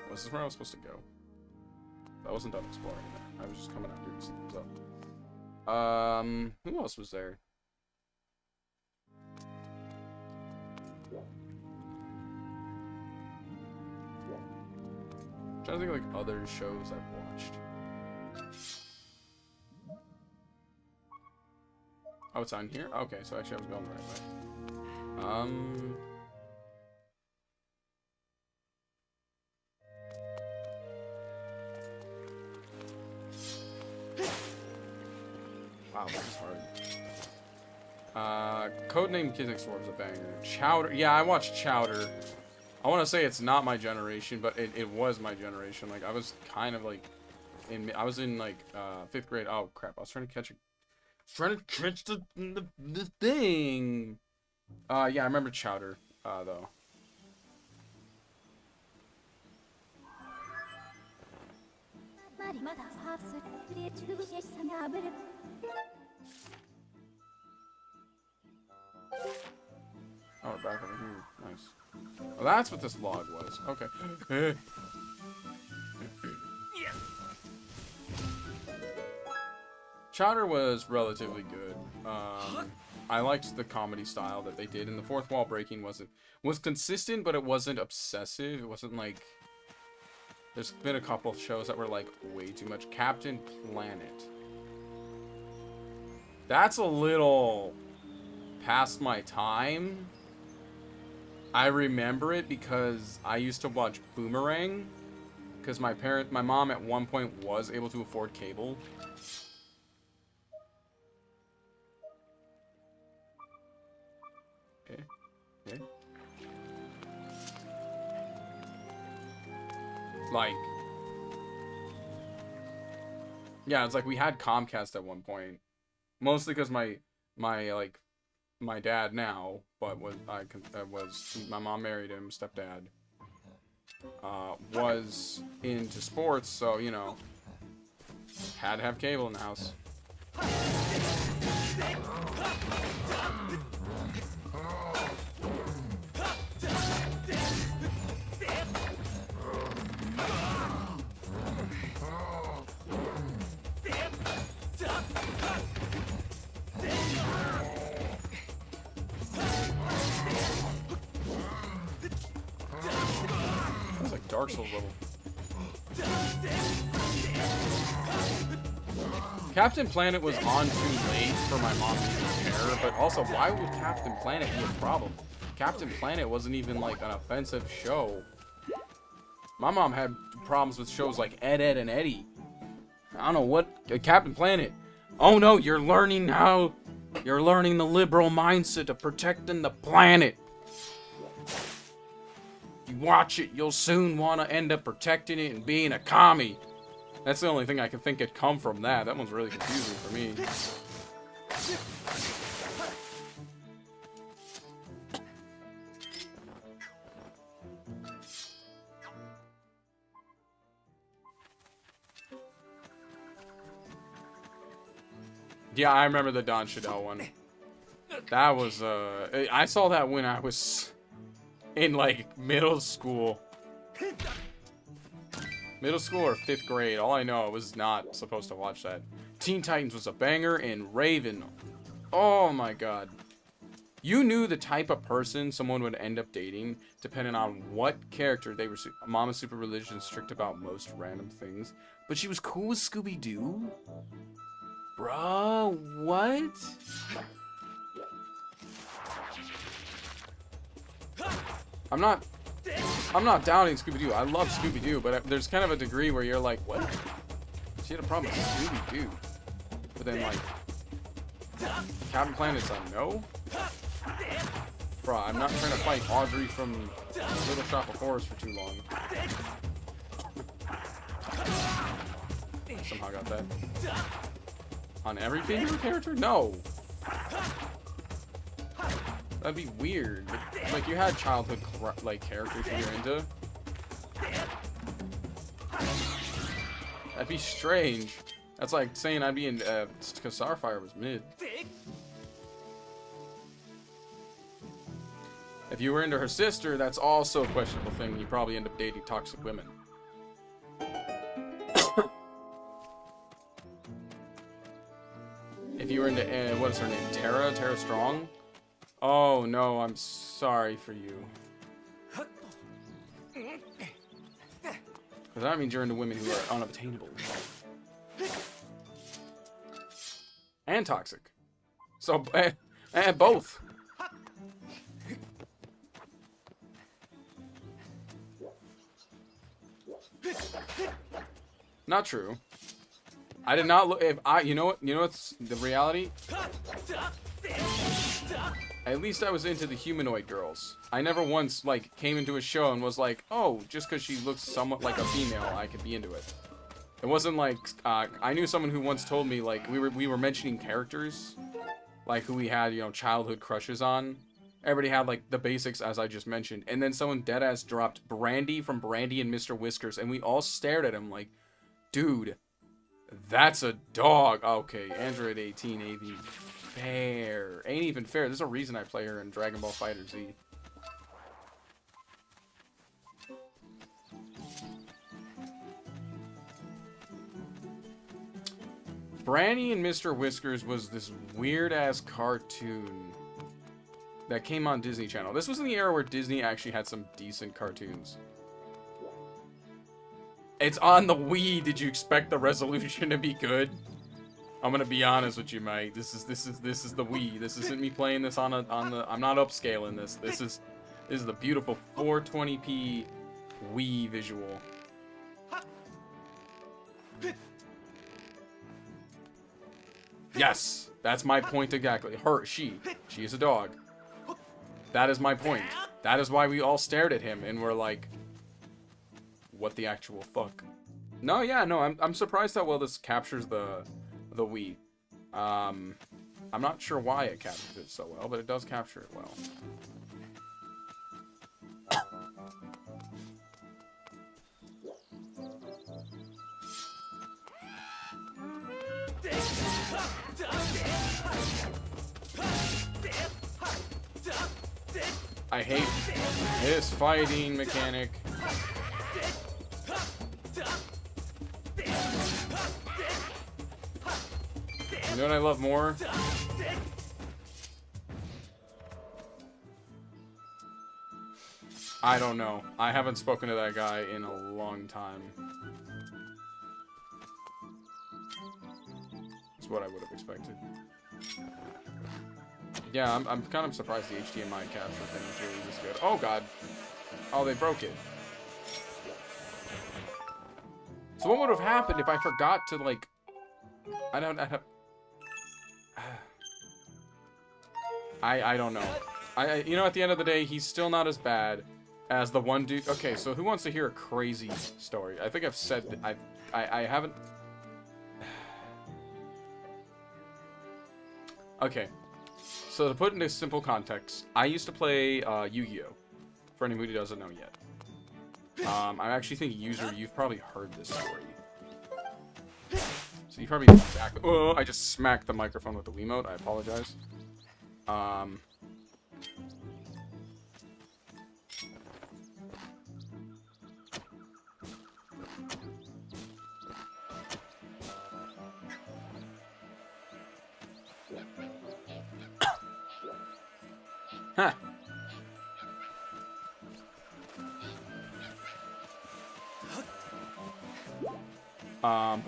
Was this where I was supposed to go? I wasn't done exploring there. I was just coming out here to see what's up. Who else was there? I'm trying to think of like other shows I've watched. Oh, it's on here? Okay, so actually I was going the right way. Wow, this is hard. Codename Kids Next Door was a banger. Chowder. Yeah, I watched Chowder. I want to say it's not my generation, but it was my generation. Like, I was kind of like, I was in like 5th grade. Oh, crap. I was trying to catch the thing. Yeah, I remember Chowder, though. Oh, we're back over here. Nice. Well, that's what this log was. Okay. Chowder was relatively good. I liked the comedy style that they did, and the fourth wall breaking was consistent, but it wasn't obsessive. It wasn't like, there's been a couple shows that were like way too much. Captain Planet. That's a little past my time. I remember it because I used to watch Boomerang, because my mom at one point was able to afford cable. Okay. Like, yeah, it's like we had Comcast at one point, mostly because my dad now, but my mom married him, stepdad, was into sports, so you know, had to have cable in the house. It's like Dark Souls level. Captain Planet was on too late for my mom to even care, but also, why would Captain Planet be a problem? Captain Planet wasn't even like an offensive show. My mom had problems with shows like Ed, Edd and Eddy. I don't know what, Captain Planet. Oh no, you're learning the liberal mindset of protecting the planet. You watch it, you'll soon want to end up protecting it and being a commie. That's the only thing I can think could come from that. That one's really confusing for me. Yeah, I remember the Don Cheadle one. That was, I saw that when I was in, like, middle school. Middle school or 5th grade. All I know, I was not supposed to watch that. Teen Titans was a banger, and Raven. Oh my god. You knew the type of person someone would end up dating, depending on what character they were. Mom is super religious and strict about most random things, but she was cool with Scooby-Doo? Bruh, what? I'm not I'm not doubting Scooby-Doo. I love Scooby-Doo, but there's kind of a degree where you're like, what? She had a problem with Scooby-Doo. But then, like, Captain Planet's a no? Bruh, I'm not trying to fight Audrey from Little Shop of Horrors for too long. Somehow got that. On every female character? No! That'd be weird. Like, you had childhood, like, characters you were into. That'd be strange. That's like saying I'd be in, because Starfire was mid. If you were into her sister, that's also a questionable thing. You probably end up dating toxic women. If you were into, what is her name? Tara? Tara Strong? Oh no, I'm sorry for you. Because that means you're into women who are unobtainable. And toxic. So, and both. Not true. I did not look. If I, you know what's the reality? At least I was into the humanoid girls. I never once like came into a show and was like, oh, just because she looks somewhat like a female, I could be into it. It wasn't like I knew someone who once told me like we were mentioning characters, like who we had childhood crushes on. Everybody had like the basics as I just mentioned, and then someone deadass dropped Brandy from Brandy and Mr. Whiskers, and we all stared at him like, dude, that's a dog. Okay, Android 18 ain't even fair. Ain't even fair. There's a reason I play her in Dragon Ball FighterZ. Brandy and Mr. Whiskers was this weird-ass cartoon that came on Disney Channel. This was in the era where Disney actually had some decent cartoons. It's on the Wii. Did you expect the resolution to be good? I'm gonna be honest with you, Mike. This is the Wii. This isn't me playing this on the. I'm not upscaling this. This is the beautiful 420p Wii visual. Yes, that's my point exactly. She is a dog. That is my point. That is why we all stared at him and were like, what the actual fuck? No, yeah, no, I'm surprised how well this captures the Wii. I'm not sure why it captures it so well, but it does capture it well. I hate this fighting mechanic. You know what I love more? I don't know. I haven't spoken to that guy in a long time. That's what I would have expected. Yeah, I'm kind of surprised the HDMI capture thing is really this good. Oh god. Oh, they broke it. So what would have happened if I forgot to, like... I don't know. You know, at the end of the day, he's still not as bad as the one dude... Okay, so who wants to hear a crazy story? I think I've said... I haven't... Okay. So to put into simple context, I used to play Yu-Gi-Oh! For anyone who doesn't know yet. I actually think, user, you've probably heard this story. So you probably exactly... Oh, I just smacked the microphone with the Wiimote. I apologize. Huh.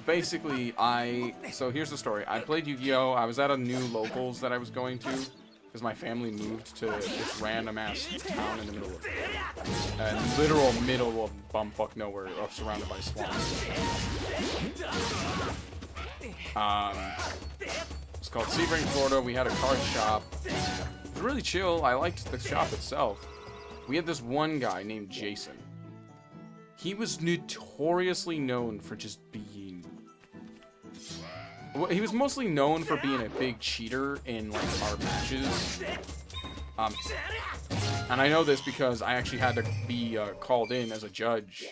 Basically, so here's the story. I played Yu-Gi-Oh! I was at a new locals that I was going to. because my family moved to this random ass town in the middle of literal middle of bumfuck nowhere, surrounded by swamps. It's called Sebring, Florida. We had a card shop. It was really chill. I liked the shop itself. We had this one guy named Jason. He was notoriously known for just being... Well, he was mostly known for being a big cheater in, like, our matches. And I know this because I actually had to be called in as a judge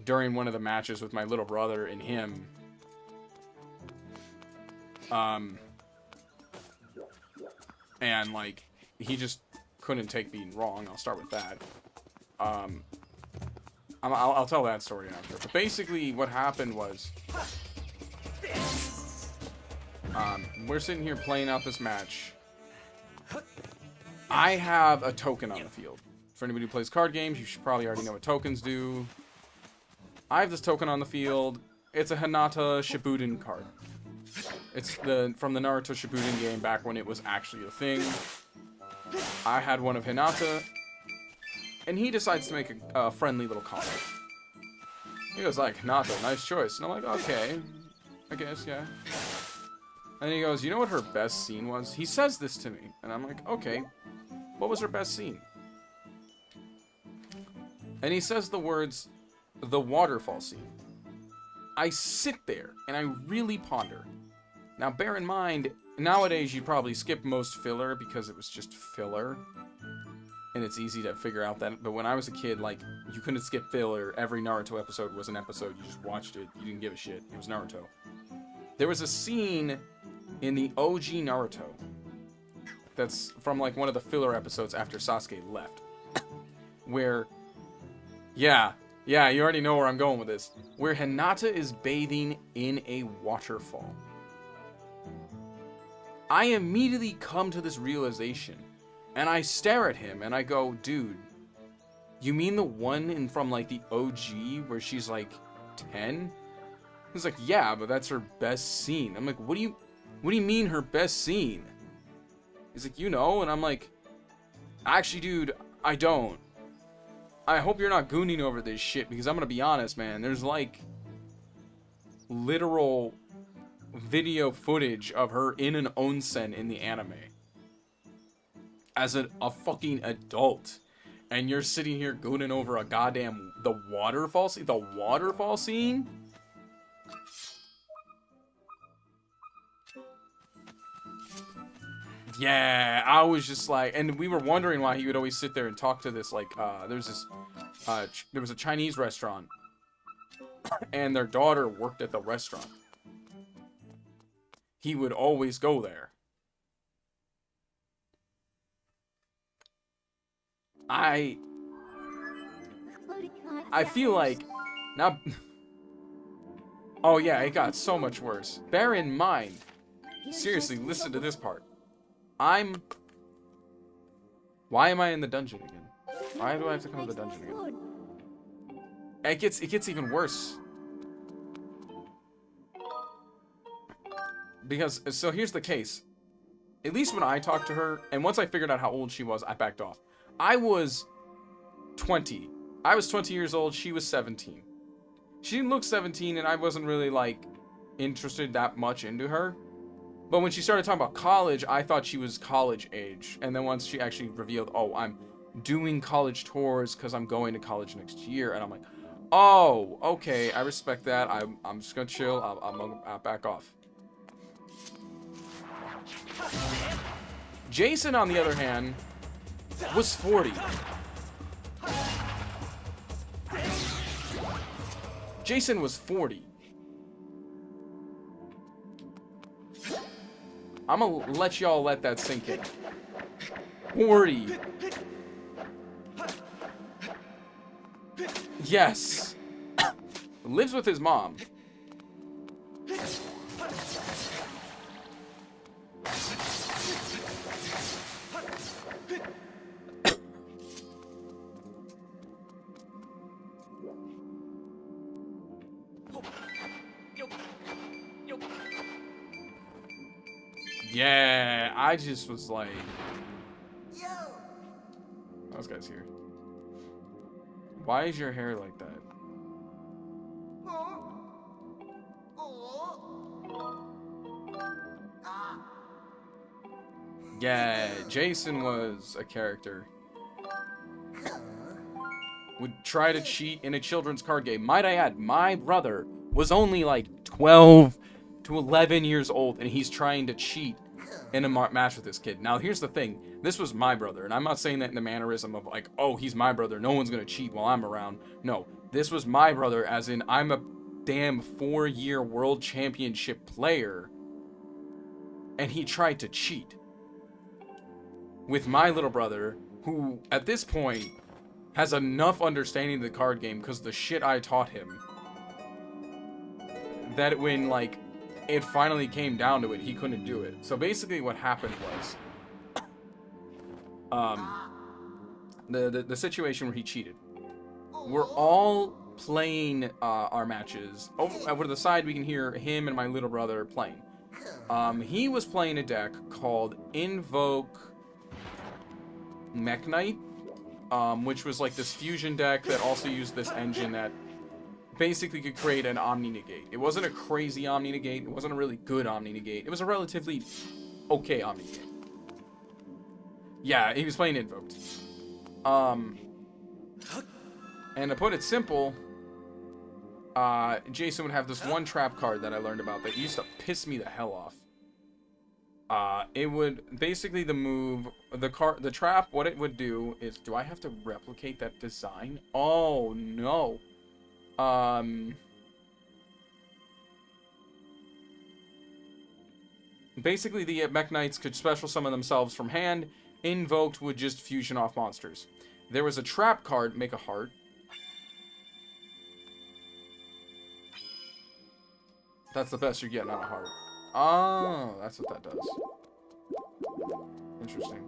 during one of the matches with my little brother and him. And, like, he just couldn't take being wrong. I'll start with that. I'll tell that story after. But basically, what happened was... we're sitting here playing out this match. I have a token on the field. For anybody who plays card games, you should probably already know what tokens do. I have this token on the field. It's a Hinata Shippuden card. It's from the Naruto Shippuden game back when it was actually a thing. I had one of Hinata, and he decides to make a friendly little comment. He goes like, "Hinata, nice choice." And I'm like, okay, I guess, yeah. And he goes, "You know what her best scene was?" He says this to me, and I'm like, okay, what was her best scene? And he says the words, "the waterfall scene." I sit there, and I really ponder. Now, bear in mind, nowadays you'd probably skip most filler because it was just filler. And it's easy to figure out that. But when I was a kid, like, you couldn't skip filler. Every Naruto episode was an episode. You just watched it. You didn't give a shit. It was Naruto. There was a scene in the OG Naruto that's from, like, one of the filler episodes after Sasuke left. Where, yeah, you already know where I'm going with this. Where Hinata is bathing in a waterfall. I immediately come to this realization. And I stare at him, and I go, "Dude, you mean the one from, like, the OG where she's, like, 10? He's like, "Yeah, but that's her best scene." I'm like, what do you mean her best scene? He's like, "You know," and I'm like, "Actually, dude, I don't. I hope you're not gooning over this shit, because I'm gonna be honest, man, there's, like, literal video footage of her in an onsen in the anime. As a fucking adult, and you're sitting here gooning over a goddamn the waterfall scene. The waterfall scene. Yeah, I was just like, and we were wondering why he would always sit there and talk to this. Like, there was a Chinese restaurant, and their daughter worked at the restaurant. He would always go there. I feel like now. Oh yeah, it got so much worse. Bear in mind, seriously, listen to this part. Why am I in the dungeon again? Why do I have to come to the dungeon again? It gets even worse. Because, so here's the case. At least when I talked to her, and once I figured out how old she was, I backed off. I was 20. I was 20 years old. She was 17. She didn't look 17, and I wasn't really, like, interested that much into her. But when she started talking about college, I thought she was college age. And then once she actually revealed, "Oh, I'm doing college tours because I'm going to college next year," and I'm like, "Oh, okay, I respect that. I'm just gonna chill. I'll back off." Jason, on the other hand, was 40. Jason was 40. I'm gonna let y'all let that sink in. 40. Yes. Lives with his mom. Yeah, I just was like, those guys here. Why is your hair like that? Yeah, Jason was a character. Would try to cheat in a children's card game. Might I add, my brother was only like 12 to 11 years old, and he's trying to cheat in a match with this kid. Now, here's the thing. This was my brother, and I'm not saying that in the mannerism of like, oh, he's my brother, no one's gonna cheat while I'm around. No, this was my brother, as in I'm a damn 4-year world championship player, and he tried to cheat with my little brother, who, at this point, has enough understanding of the card game because the shit I taught him, that when, like, it finally came down to it, he couldn't do it. So basically what happened was, the situation where he cheated. We're all playing our matches. Over to the side, we can hear him and my little brother playing. He was playing a deck called Invoke Mech Knight, which was like this fusion deck that also used this engine that basically could create an Omni Negate. It wasn't a crazy Omni Negate. It wasn't a really good Omni Negate. It was a relatively okay Omni Negate. Yeah, he was playing Invoked. And to put it simple, Jason would have this one trap card that I learned about that used to piss me the hell off. It would basically the trap, what it would do is, do I have to replicate that design? Oh no. Basically the Mech Knights could special summon themselves from hand. Invoked would just fusion off monsters. There was a trap card, make a heart. That's the best you're getting on a heart. Oh, that's what that does. Interesting.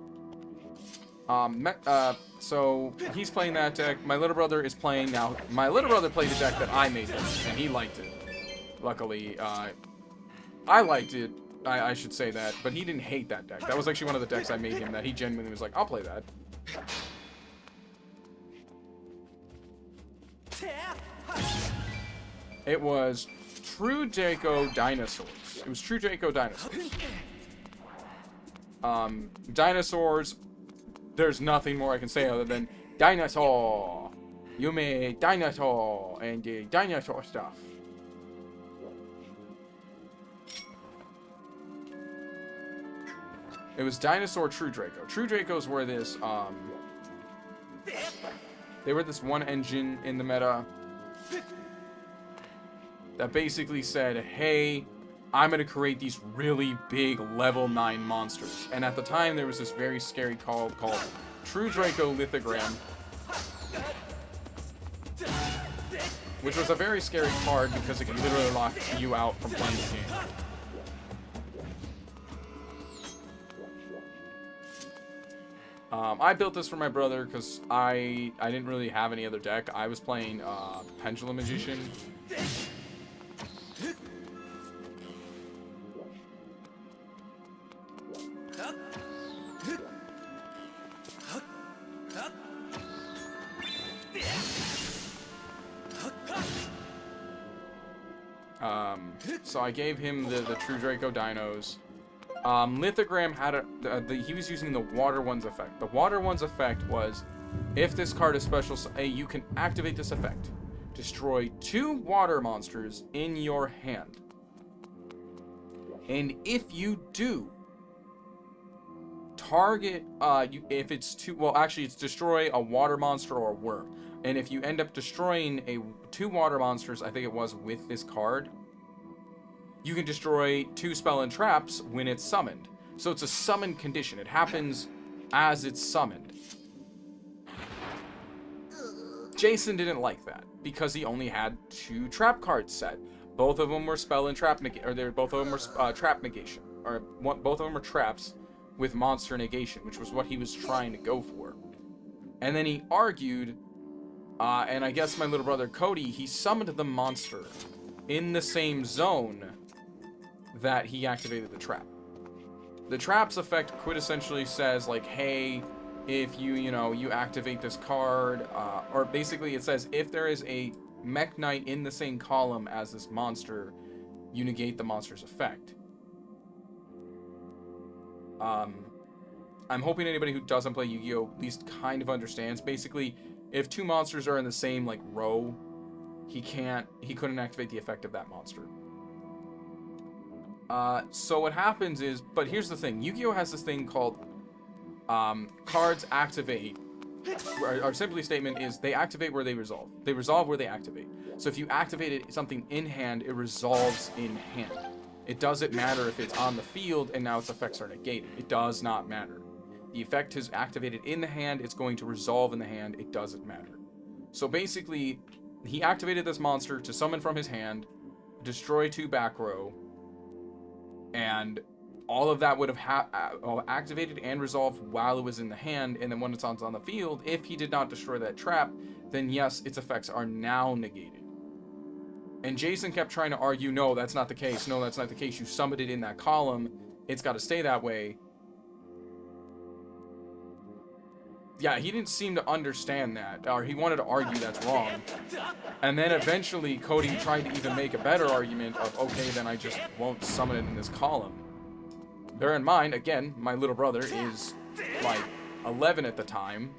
So he's playing that deck. My little brother is playing now. My little brother played a deck that I made him, and he liked it. Luckily, I liked it. I should say that, but he didn't hate that deck. That was actually one of the decks I made him that he genuinely was like, I'll play that. It was True Draco Dinosaurs. It was True Draco Dinosaurs. Dinosaurs, there's nothing more I can say other than dinosaur. You made dinosaur and the dinosaur stuff. It was Dinosaur True Draco. True Dracos were this, they were this one engine in the meta that basically said, hey, I'm going to create these really big level 9 monsters. And at the time, there was this very scary card called True Draco Lithogram, which was a very scary card because it could literally lock you out from playing the game. I built this for my brother because I didn't really have any other deck. I was playing Pendulum Magician. So I gave him the True Draco Dinos. Lithogram had he was using the Water One's effect. The Water One's effect was, if this card is special, you can activate this effect. Destroy 2 water monsters in your hand. And if you do, target, if it's it's destroy a water monster or a worm. And if you end up destroying 2 water monsters, I think it was, with this card, you can destroy 2 spell and traps when it's summoned. So it's a summoned condition. It happens as it's summoned. Jason didn't like that because he only had 2 trap cards set. Both of them were spell and trap both of them were trap negation, or both of them were traps with monster negation, which was what he was trying to go for. And then he argued, and I guess my little brother Cody, he summoned the monster in the same zone that he activated the trap. The traps effect quintessentially says, like, hey, if you activate this card, or basically it says if there is a Mech Knight in the same column as this monster, you negate the monster's effect. I'm hoping anybody who doesn't play Yu-Gi-Oh! At least kind of understands. Basically, if two monsters are in the same, like, row, he couldn't activate the effect of that monster. So what happens is, but here's the thing, Yu-Gi-Oh! Has this thing called, cards activate. Our simply statement is they activate where they resolve. They resolve where they activate. So if you activated something in hand, it resolves in hand. It doesn't matter if it's on the field and now its effects are negated. It does not matter. The effect is activated in the hand, it's going to resolve in the hand, it doesn't matter. So basically, he activated this monster to summon from his hand, destroy 2 back row, and all of that would have activated and resolved while it was in the hand, and then when it's on the field, if he did not destroy that trap, then yes, its effects are now negated. And Jason kept trying to argue, no, that's not the case. No, that's not the case. You summoned it in that column. It's got to stay that way. Yeah, he didn't seem to understand that, or he wanted to argue that's wrong. And then eventually, Cody tried to even make a better argument of, okay, then I just won't summon it in this column. Bear in mind, again, my little brother is, like, 11 at the time.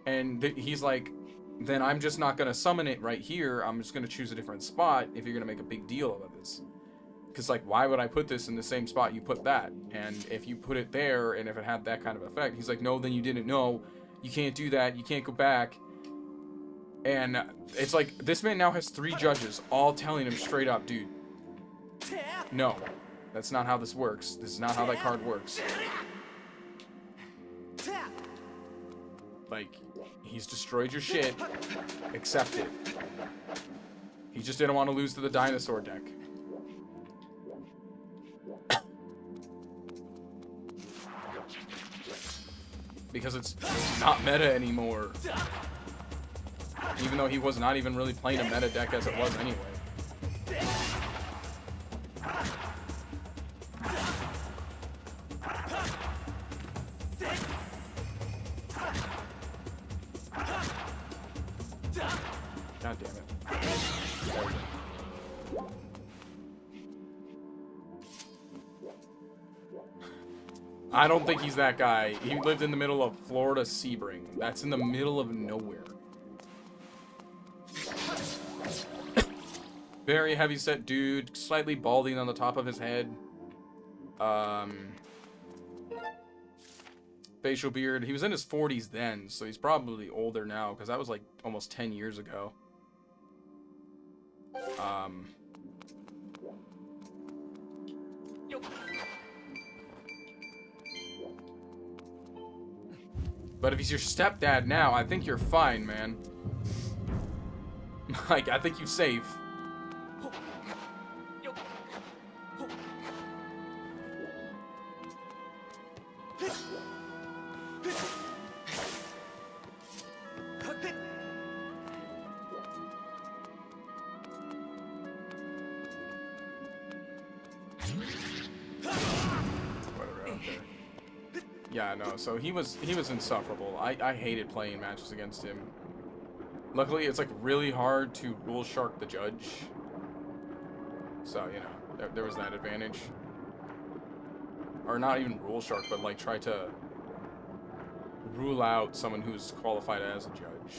And he's like, then I'm just not going to summon it right here. I'm just going to choose a different spot if you're going to make a big deal of this. Because, like, why would I put this in the same spot you put that? And if you put it there, and if it had that kind of effect, he's like, no, then you didn't know. You can't do that. You can't go back. And it's like, this man now has 3 judges, all telling him straight up, dude, no, that's not how this works. This is not how that card works. Like, he's destroyed your shit. Accept it. He just didn't want to lose to the dinosaur deck. Because it's not meta anymore. Even though he was not even really playing a meta deck as it was anyway. God damn it. I don't think he's that guy. He lived in the middle of Florida Sebring. That's in the middle of nowhere. Very heavy-set dude, slightly balding on the top of his head. Facial beard. He was in his 40s then, so he's probably older now, because that was like almost 10 years ago. But if he's your stepdad now, I think you're fine, man. Like, I think you're safe. Yeah, no, so he was insufferable. I hated playing matches against him. Luckily, it's like really hard to rule shark the judge. So, you know, there was that advantage. Or not even rule shark, but like try to rule out someone who's qualified as a judge.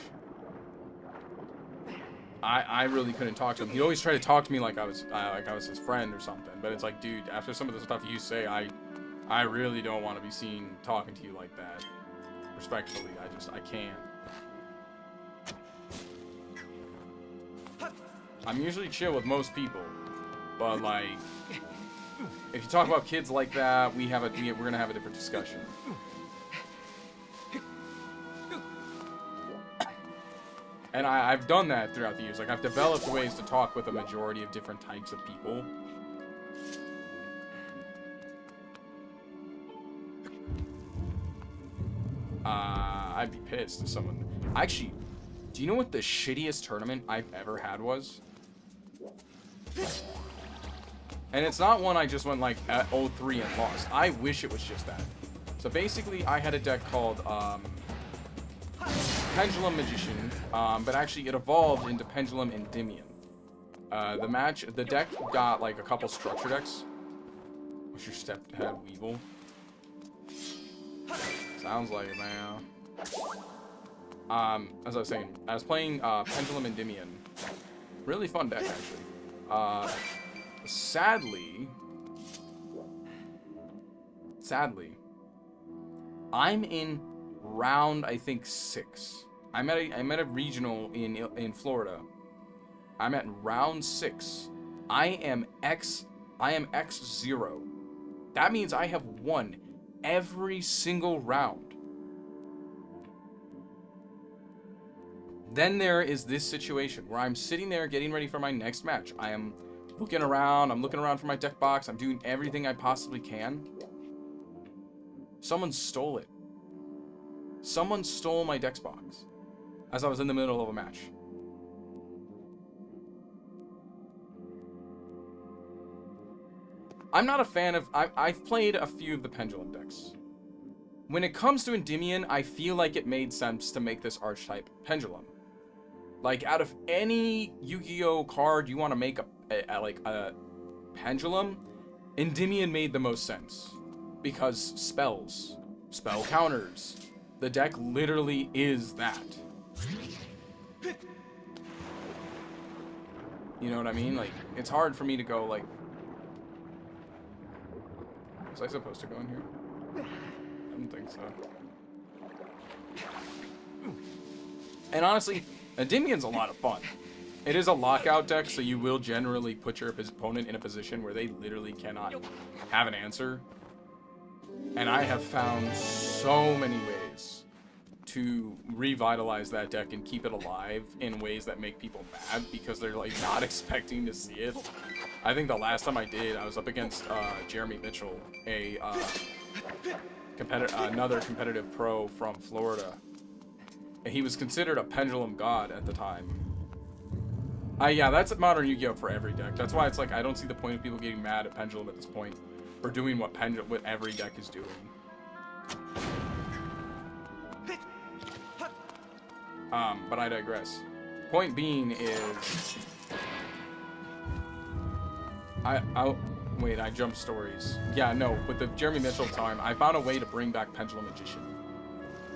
I really couldn't talk to him. He'd always try to talk to me like I was his friend or something. But it's like, dude, after some of the stuff you say, I really don't want to be seen talking to you like that. Respectfully, I can't. I'm usually chill with most people, but like, if you talk about kids like that, we're gonna have a different discussion. And I've done that throughout the years. Like, I've developed ways to talk with a majority of different types of people. I'd be pissed if someone... Actually, do you know what the shittiest tournament I've ever had was? And it's not one I just went like at 03 and lost. I wish it was just that. So basically, I had a deck called Pendulum Magician, but actually it evolved into Pendulum Endymion. The deck got like a couple structure decks. What's your stepdad, Weevil? Sounds like it, man. As I was saying, I was playing Pendulum Endymion. Really fun deck, actually. Sadly, I'm in round, I think, 6. I'm at a regional in Florida. I'm at round 6. I am X0. That means I have won every single round. Then there is this situation where I'm sitting there getting ready for my next match. I am looking around. I'm looking around for my deck box. I'm doing everything I possibly can. Someone stole it. Someone stole my deck box as I was in the middle of a match. I'm not a fan of... I've played a few of the Pendulum decks. When it comes to Endymion, I feel like it made sense to make this archetype Pendulum. Like, out of any Yu-Gi-Oh card you want to make a Pendulum, Endymion made the most sense. Because spells, spell counters, the deck literally is that. You know what I mean? Like, it's hard for me to go, like... Was I supposed to go in here? I don't think so. And honestly, Endymion's a lot of fun. It is a lockout deck, so you will generally put your opponent in a position where they literally cannot have an answer. And I have found so many ways to revitalize that deck and keep it alive in ways that make people mad because they're like not expecting to see it. I think the last time I did, I was up against Jeremy Mitchell, another competitive pro from Florida. And he was considered a Pendulum god at the time. Yeah, that's modern Yu-Gi-Oh for every deck. That's why it's like I don't see the point of people getting mad at Pendulum at this point for doing what every deck is doing. But I digress. Point being is, wait, I jumped stories. Yeah, no, with the Jeremy Mitchell time, I found a way to bring back Pendulum Magician.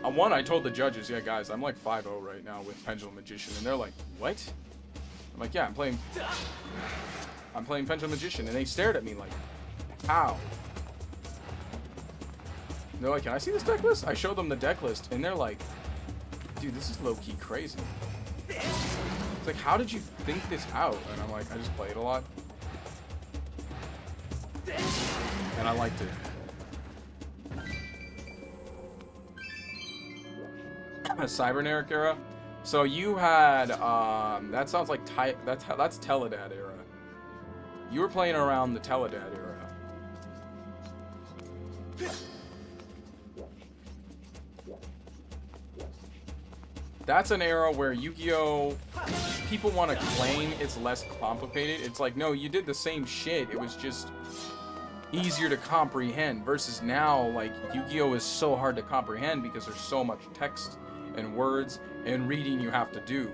I told the judges, yeah, guys, I'm like 5-0 right now with Pendulum Magician, and they're like, what? I'm like, yeah, I'm playing Pendulum Magician, and they stared at me like, how? And they're like, can I see this deck list? I showed them the deck list, and they're like, dude, this is low-key crazy. It's like, how did you think this out? And I'm like, I just play it a lot. And I liked it. A Cyberneric era? So you had, that sounds like, that's Teledad era. You were playing around the Teledad era. That's an era where Yu-Gi-Oh! People want to claim it's less complicated. It's like, no, you did the same shit. It was just easier to comprehend. Versus now, like, Yu-Gi-Oh! Is so hard to comprehend because there's so much text and words and reading you have to do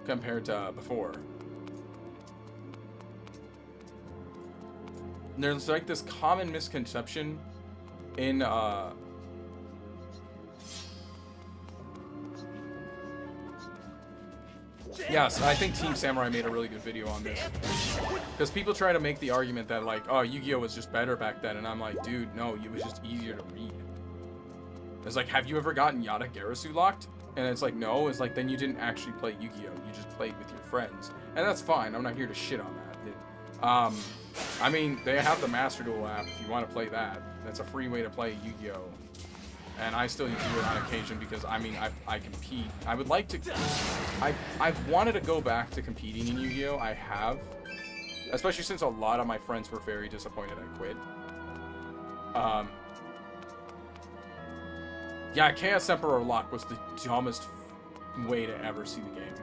compared to before. There's like this common misconception in yes, I think Team Samurai made a really good video on this. Because people try to make the argument that, like, oh, Yu-Gi-Oh! Was just better back then. And I'm like, dude, no, it was just easier to read. It's like, have you ever gotten Yata Garasu locked? And it's like, no. It's like, then you didn't actually play Yu-Gi-Oh! You just played with your friends. And that's fine. I'm not here to shit on that. I mean, they have the Master Duel app if you want to play that. That's a free way to play Yu-Gi-Oh! And I still do it on occasion because, I mean, I compete. I would like to... I've wanted to go back to competing in Yu-Gi-Oh! I have. Especially since a lot of my friends were very disappointed I quit. Yeah, Chaos Emperor Lock was the dumbest way to ever see the game.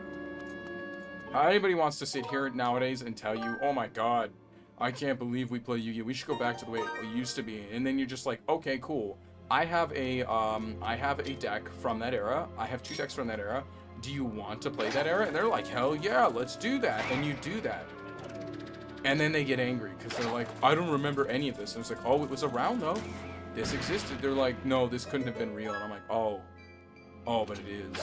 Anybody wants to sit here nowadays and tell you, oh my god, I can't believe we play Yu-Gi-Oh! We should go back to the way it used to be. And then you're just like, okay, cool. I have a deck from that era. I have 2 decks from that era. Do you want to play that era? And they're like, hell yeah, let's do that. And you do that. And then they get angry because they're like, I don't remember any of this. And it's like, oh, it was around though. This existed. They're like, no, this couldn't have been real. And I'm like, oh, but it is.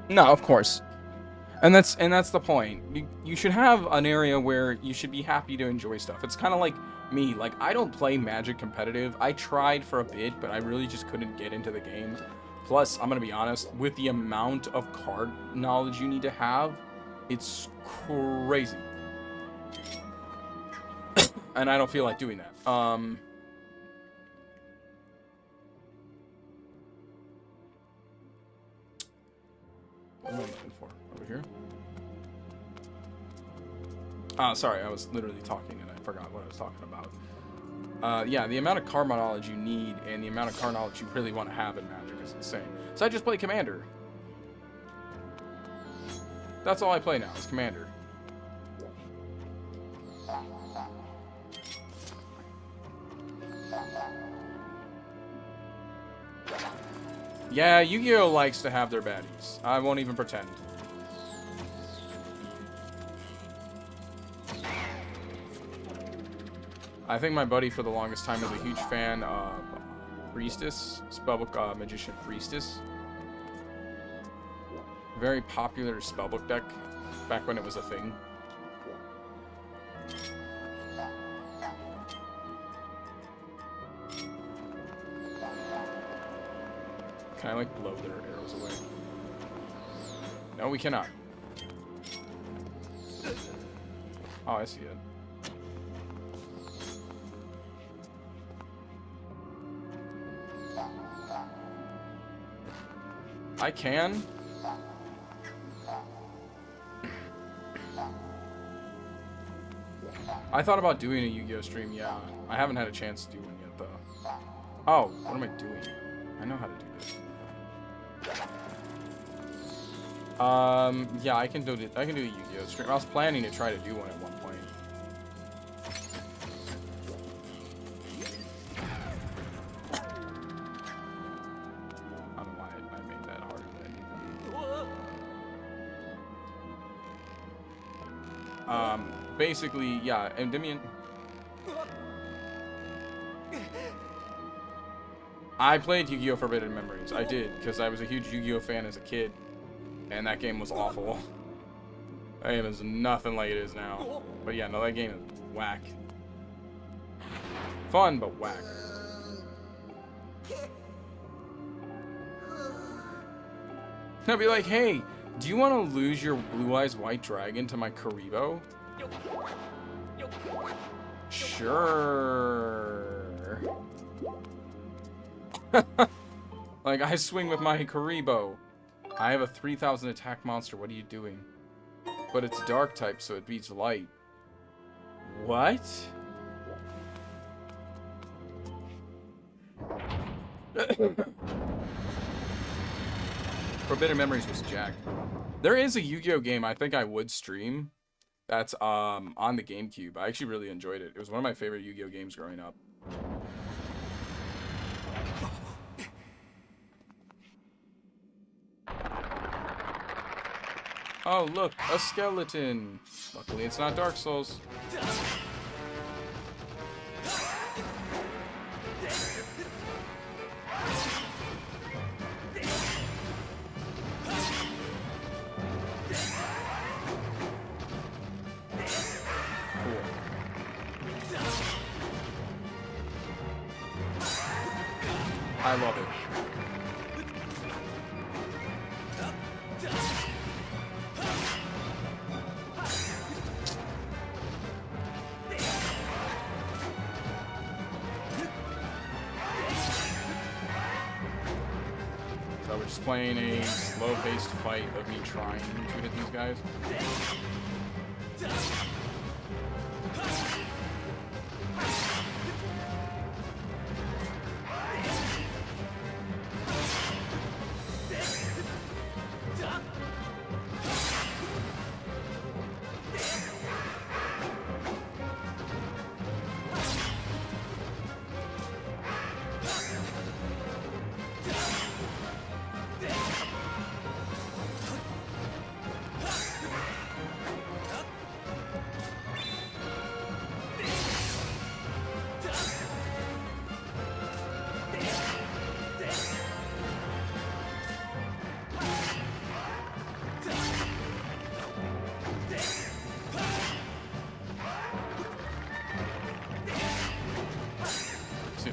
No, of course. And that's the point. You should have an area where you should be happy to enjoy stuff. It's kind of like me. Like, I don't play Magic competitive. I tried for a bit, but I really just couldn't get into the game. Plus, I'm going to be honest, with the amount of card knowledge you need to have, it's crazy. And I don't feel like doing that. What am I looking for? Over here? Sorry, I was literally talking and I forgot what I was talking about. Yeah, the amount of card knowledge you need and the amount of card knowledge you really want to have in Magic is insane. So I just play Commander. That's all I play now, is Commander. Yeah, Yu-Gi-Oh! Likes to have their baddies. I won't even pretend. I think my buddy for the longest time was a huge fan of Priestess, Spellbook Magician Priestess. Very popular Spellbook deck back when it was a thing. Can I, like, blow their arrows away? No, we cannot. Oh, I see it. I can. I thought about doing a Yu-Gi-Oh! Stream, yeah. I haven't had a chance to do one yet, though. Oh, what am I doing? I know how to do this. Yeah, I can do a Yu-Gi-Oh! Stream. I was planning to try to do one at one point. I don't know why I made that harder than I need. Basically, yeah, Endymion. I played Yu-Gi-Oh! Forbidden Memories. I did, because I was a huge Yu-Gi-Oh! Fan as a kid. And that game was awful. That game is nothing like it is now. But yeah, no, that game is whack. Fun, but whack. I'll be like, hey, do you want to lose your Blue Eyes White Dragon to my Karibo? Sure. Like, I swing with my Karibo. I have a 3000 attack monster. What are you doing? But it's dark type, so it beats light. What? Forbidden Memories was jacked. There is a Yu-Gi-Oh! Game I think I would stream. That's on the GameCube. I actually really enjoyed it. It was one of my favorite Yu-Gi-Oh! Games growing up. Oh, look, a skeleton. Luckily, it's not Dark Souls. Cool. I love it. Playing a slow-paced fight of me trying to hit these guys.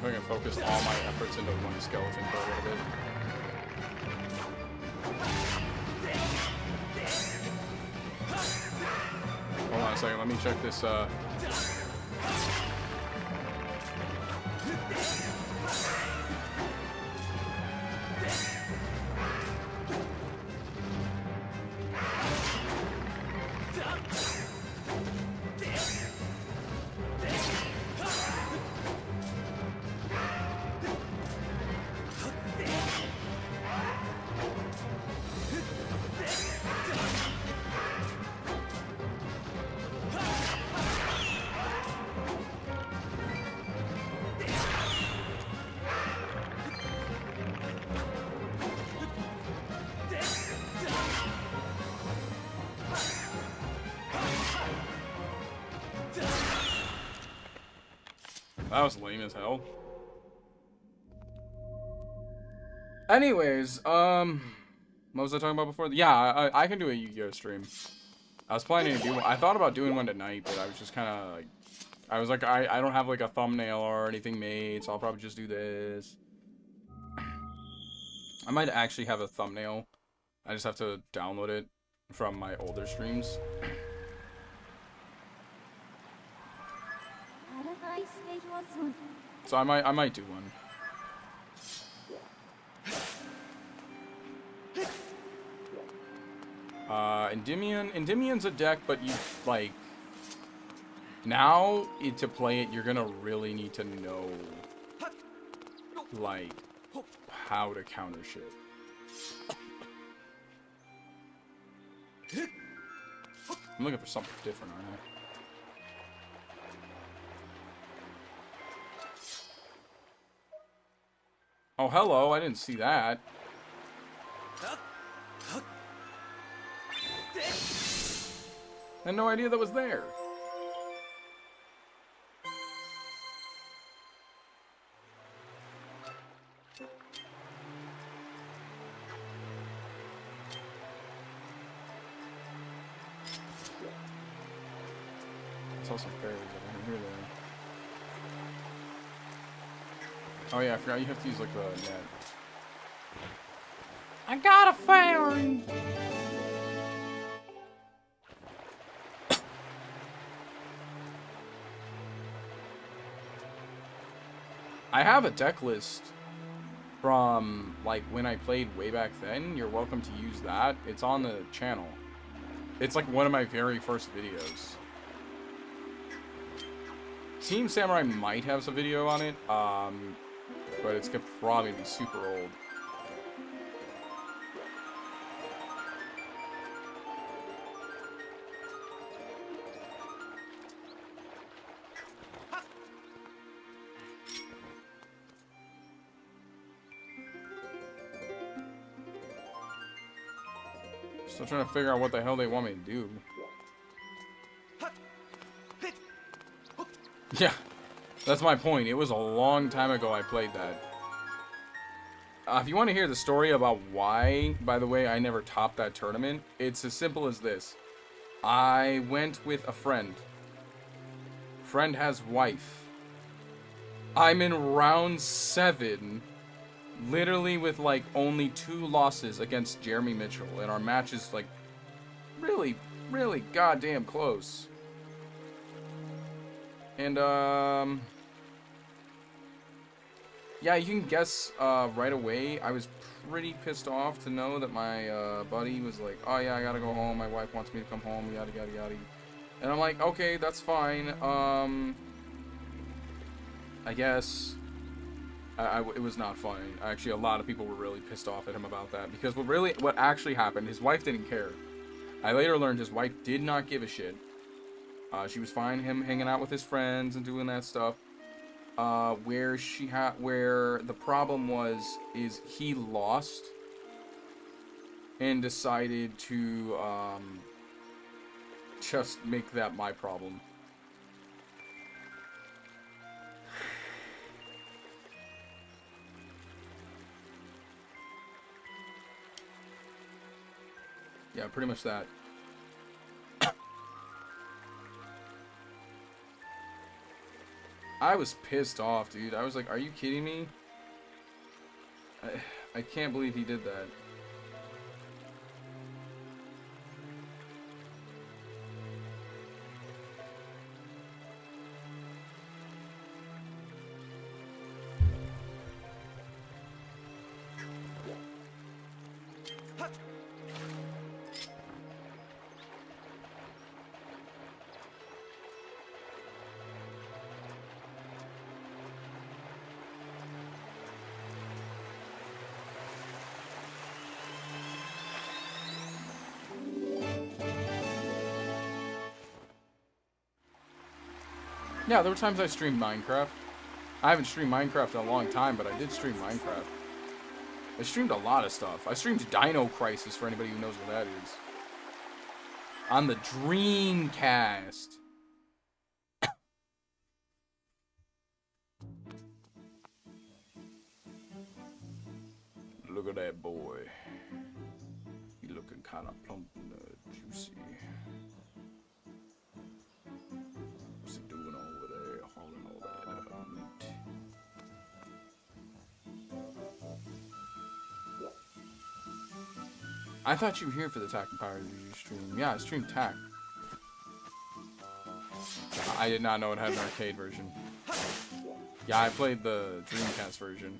if I can focus all my efforts into one skeleton for a little bit. Hold on a second, let me check this, that was lame as hell. Anyways, what was I talking about before? Yeah, I can do a Yu-Gi-Oh stream. I was planning to do one. I thought about doing one tonight, but I was just kind of like, I was like, I don't have like a thumbnail or anything made, so I'll probably just do this. I might actually have a thumbnail. I just have to download it from my older streams. So I might do one. Endymion's a deck, but you like now to play it, you're gonna really need to know like how to counter shit. I'm looking for something different, aren't I? Oh, hello, I didn't see that. I had no idea that was there. I saw some fairies over here, though. Oh yeah, I forgot you have to use like the net. I got a fairy! I have a deck list from like when I played way back then. You're welcome to use that. It's on the channel. It's like one of my very first videos. Team Samurai might have some video on it, but it's gonna probably be super old. Still trying to figure out what the hell they want me to do. Yeah, that's my point. It was a long time ago I played that. If you want to hear the story about why, by the way, I never topped that tournament, it's as simple as this. I went with a friend. Friend has wife. I'm in round 7, literally with like only 2 losses against Jeremy Mitchell, and our match is like really, really goddamn close. And, yeah, you can guess, right away, I was pretty pissed off to know that my, buddy was like, oh yeah, I gotta go home, my wife wants me to come home, yada yada yada. And I'm like, okay, that's fine, I guess, it was not funny. Actually, a lot of people were really pissed off at him about that, because what actually happened, his wife didn't care. I later learned his wife did not give a shit. She was fine him hanging out with his friends and doing that stuff. Where the problem is he lost and decided to just make that my problem. Yeah, pretty much that. I was pissed off, dude. I was like, are you kidding me? I can't believe he did that. Yeah, there were times I streamed Minecraft. I haven't streamed Minecraft in a long time, but I did stream Minecraft. I streamed a lot of stuff. I streamed Dino Crisis, for anybody who knows what that is. On the Dreamcast. Look at that boy. He looking kind of plump and juicy. What's he doing over there, hauling all that meat? I thought you were here for the Tack and Power Review stream. Yeah, I streamed Tack. I did not know it had an arcade version. Yeah, I played the Dreamcast version.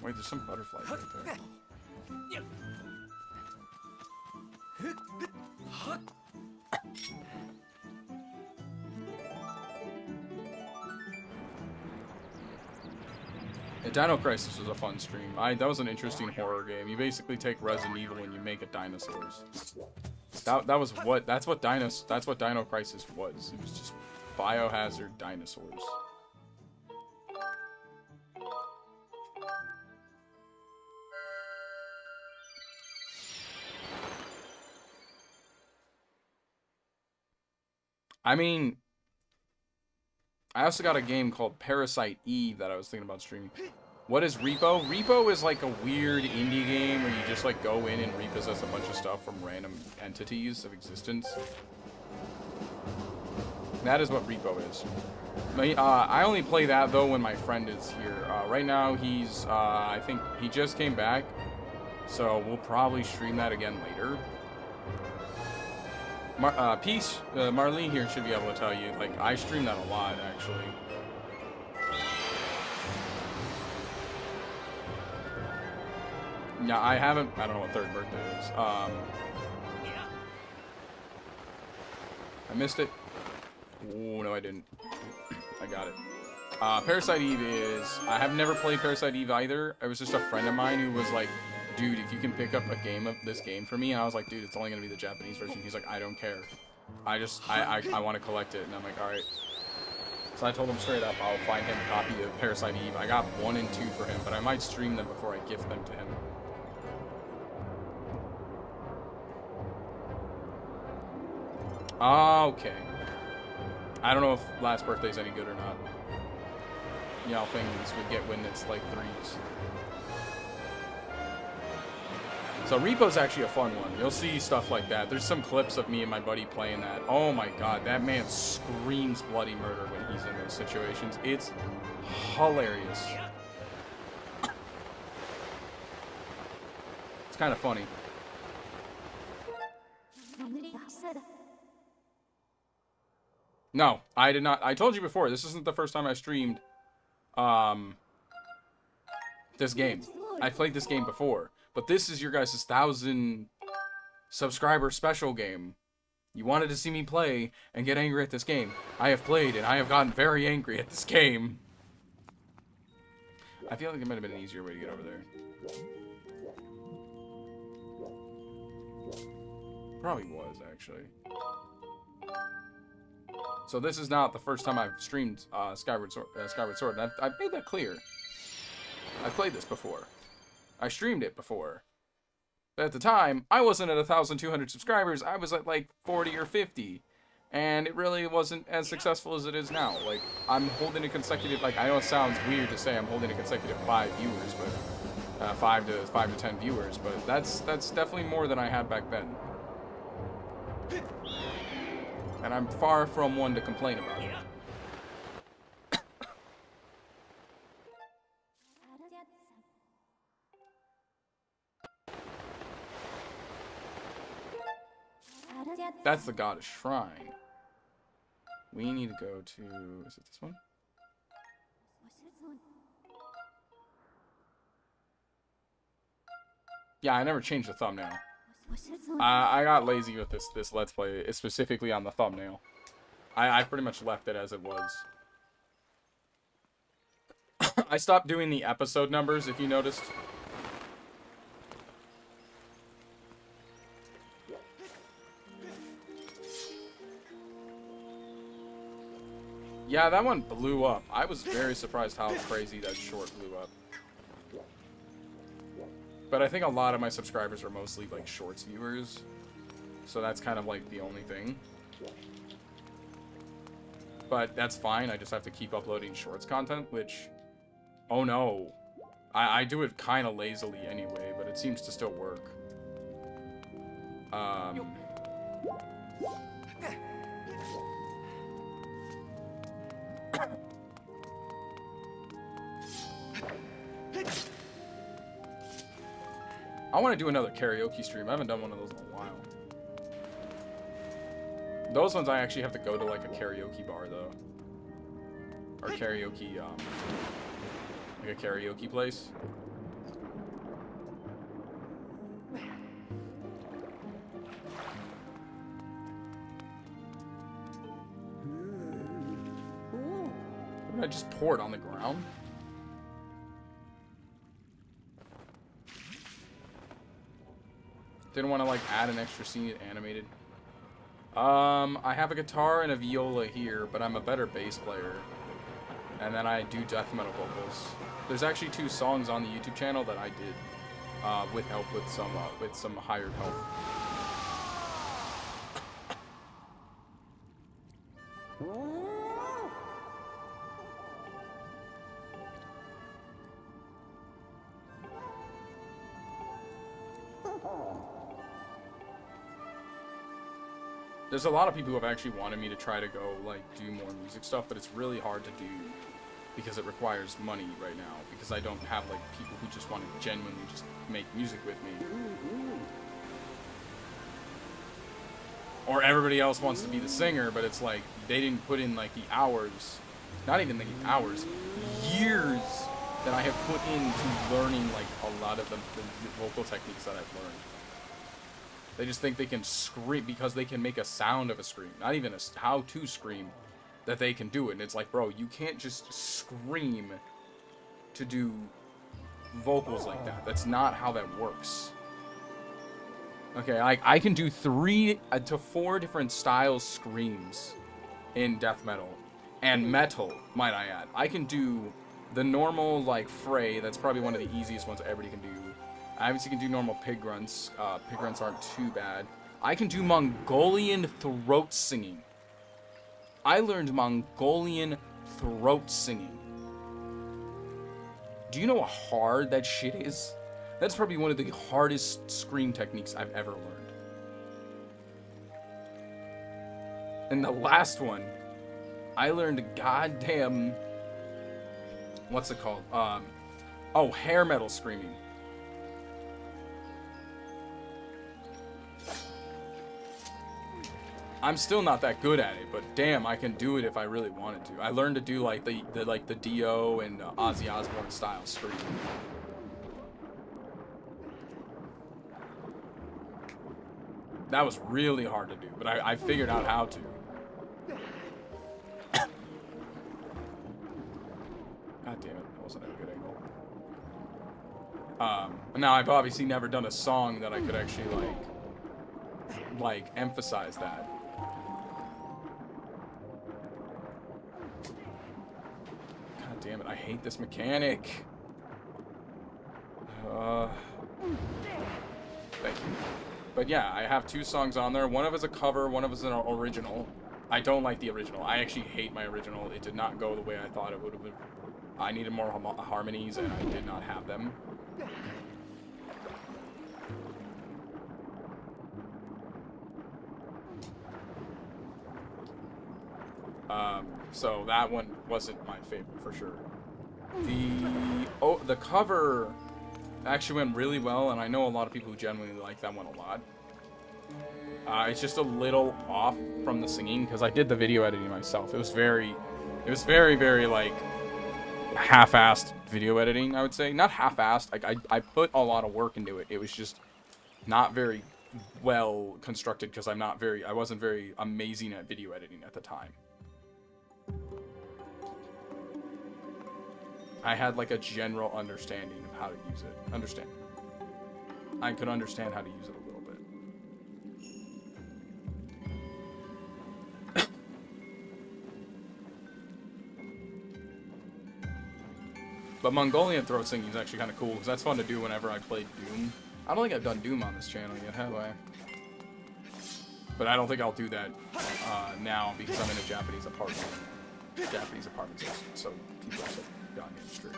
Wait, there's some butterflies right there. Yeah, Dino Crisis was a fun stream. That was an interesting horror game. You basically take Resident Evil and you make it dinosaurs. That's what Dino Crisis was. It was just biohazard dinosaurs. I mean, I also got a game called Parasite Eve that I was thinking about streaming. What is Repo? Repo is like a weird indie game where you just like go in and repossess a bunch of stuff from random entities of existence. That is what Repo is. I only play that though when my friend is here. Right now he's, I think he just came back, so we'll probably stream that again later. Marlene here should be able to tell you, like, I stream that a lot, actually. Yeah, I haven't, I don't know what third birthday is. I missed it. Oh, no, I didn't. I got it. Parasite Eve is, I have never played Parasite Eve either. It was just a friend of mine who was like, dude, if you can pick up a game of this game for me, and I was like, dude, it's only gonna be the Japanese version. He's like, I don't care. I want to collect it, and I'm like, all right. So I told him straight up, I'll find him a copy of Parasite Eve. I got 1 and 2 for him, but I might stream them before I gift them to him. Okay. I don't know if last birthday's any good or not. Y'all things would get when it's like 3s. So Repo's actually a fun one. You'll see stuff like that. There's some clips of me and my buddy playing that. Oh my god, that man screams bloody murder when he's in those situations. It's hilarious. It's kind of funny. No, I did not. I told you before, this isn't the first time I streamed this game. I played this game before. But this is your guys' 1,000 subscriber special game. You wanted to see me play and get angry at this game. I have played and I have gotten very angry at this game. I feel like it might have been an easier way to get over there. Probably was, actually. So this is not the first time I've streamed Skyward Sword. And I've made that clear. I've played this before. I streamed it before. But at the time, I wasn't at 1,200 subscribers. I was at like 40 or 50. and it really wasn't as successful as it is now. Like, I'm holding a consecutive, like, I know it sounds weird to say I'm holding a consecutive 5 viewers, but 5 to 10 viewers, but that's definitely more than I had back then. And I'm far from one to complain about it. That's the goddess shrine. We need to go to... Is it this one? Yeah, I never changed the thumbnail. I got lazy with this Let's Play, specifically on the thumbnail. I pretty much left it as it was. I stopped doing the episode numbers, if you noticed. Yeah, that one blew up. I was very surprised how crazy that short blew up. But I think a lot of my subscribers are mostly, like, shorts viewers. So that's kind of, like, the only thing. But that's fine. I just have to keep uploading shorts content, which... Oh, no. I do it kind of lazily anyway, but it seems to still work. I want to do another karaoke stream. I haven't done one of those in a while. Those ones I actually have to go to, like, a karaoke bar, though. Or karaoke, like a karaoke place. What did I just pour it on the ground? Didn't want to, like, add an extra scene animated. I have a guitar and a viola here, but I'm a better bass player. And then I do death metal vocals. There's actually 2 songs on the YouTube channel that I did, with help with some hired help. There's a lot of people who have actually wanted me to try to go, like, do more music stuff, but it's really hard to do because it requires money right now, because I don't have, like, people who just want to genuinely just make music with me. Or everybody else wants to be the singer, but it's like, they didn't put in, like, the hours, not even the hours, years that I have put into learning, like, a lot of the vocal techniques that I've learned. They just think they can scream because they can make a sound of a scream. Not even a how to scream, that they can do it. And it's like, bro, you can't just scream to do vocals like that. That's not how that works. Okay, I can do 3 to 4 different styles screams in death metal. And metal, might I add. I can do the normal, like, fray. That's probably one of the easiest ones everybody can do. I obviously can do normal pig grunts. Pig grunts aren't too bad. I can do Mongolian throat singing. I learned Mongolian throat singing. Do you know how hard that shit is? That's probably one of the hardest scream techniques I've ever learned. And the last one, I learned goddamn... What's it called? Oh, hair metal screaming. I'm still not that good at it, but damn, I can do it if I really wanted to. I learned to do like the Dio and Ozzy Osbourne style scream. That was really hard to do, but I figured out how to. God damn it, that wasn't a good angle. Now I've obviously never done a song that I could actually like emphasize that. God damn it, I hate this mechanic. Thank you. But yeah, I have 2 songs on there. One of is a cover, one of is an original. I don't like the original. I actually hate my original. It did not go the way I thought it would have. I needed more harmonies, and I did not have them. So that one wasn't my favorite for sure. The cover actually went really well, and I know a lot of people who genuinely like that one a lot. It's just a little off from the singing because I did the video editing myself. It was very, very like half-assed video editing. I would say not half-assed. Like I put a lot of work into it. It was just not very well constructed because I wasn't very amazing at video editing at the time. I had like a general understanding of how to use it. I could understand how to use it a little bit. But Mongolian throat singing is actually kind of cool because that's fun to do whenever I play Doom. I don't think I've done Doom on this channel yet, have I? But I don't think I'll do that now because I'm in a Japanese apartment. So people are so goddamn strict.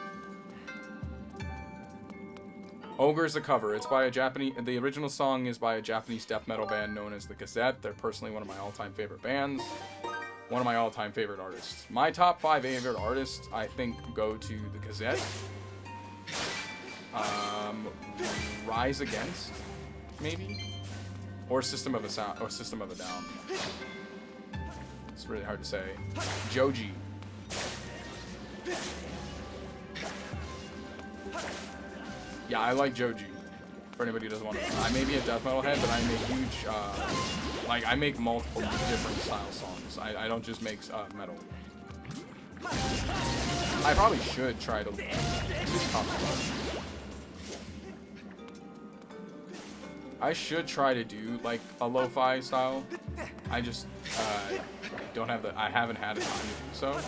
Ogre's the cover. It's by a Japanese. The original song is by a Japanese death metal band known as the Gazette. They're personally one of my all-time favorite bands. One of my all-time favorite artists. My top 5 favorite artists, I think, go to the Gazette. Rise Against, maybe, or System of a Down. It's really hard to say. Joji. Yeah, I like Joji. For anybody who doesn't want to know. I may be a death metal head, but I'm a huge, like, I make multiple different style songs. I don't just make metal. I probably should try to talk about it. I should try to do, like, a lo-fi style. I just, don't have I haven't had the time to do so.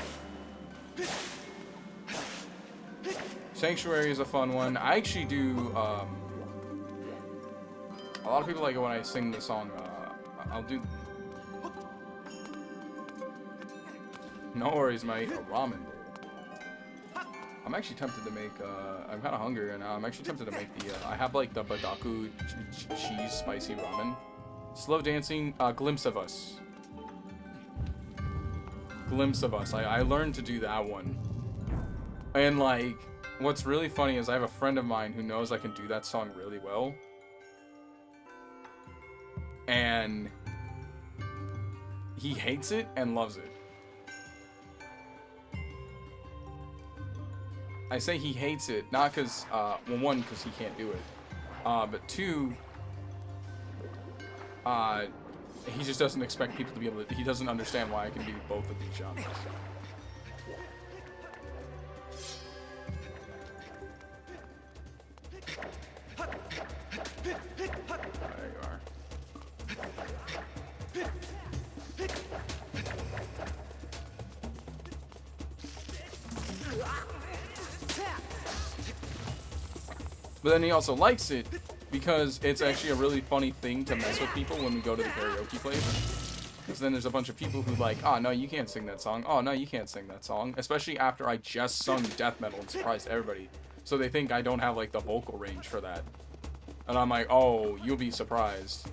Sanctuary is a fun one. I actually do, a lot of people like it when I sing the song, I'll do... No worries, mate. A ramen bowl. I'm actually tempted to make, I'm kind of hungry right now. I'm actually tempted to make the, I have, like, the Badaku cheese spicy ramen. Slow dancing, Glimpse of Us. Glimpse of Us. I learned to do that one. And, like, what's really funny is I have a friend of mine who knows I can do that song really well. And he hates it and loves it. I say he hates it, not because, well, one, because he can't do it. But two, he just doesn't expect people to be able to, he doesn't understand why I can do both of these genres. There you are. But then he also likes it because it's actually a really funny thing to mess with people when we go to the karaoke place. Because then there's a bunch of people who like, oh, no, you can't sing that song. Oh, no, you can't sing that song. Especially after I just sung death metal and surprised everybody. So they think I don't have, like, the vocal range for that. And I'm like, oh, you'll be surprised.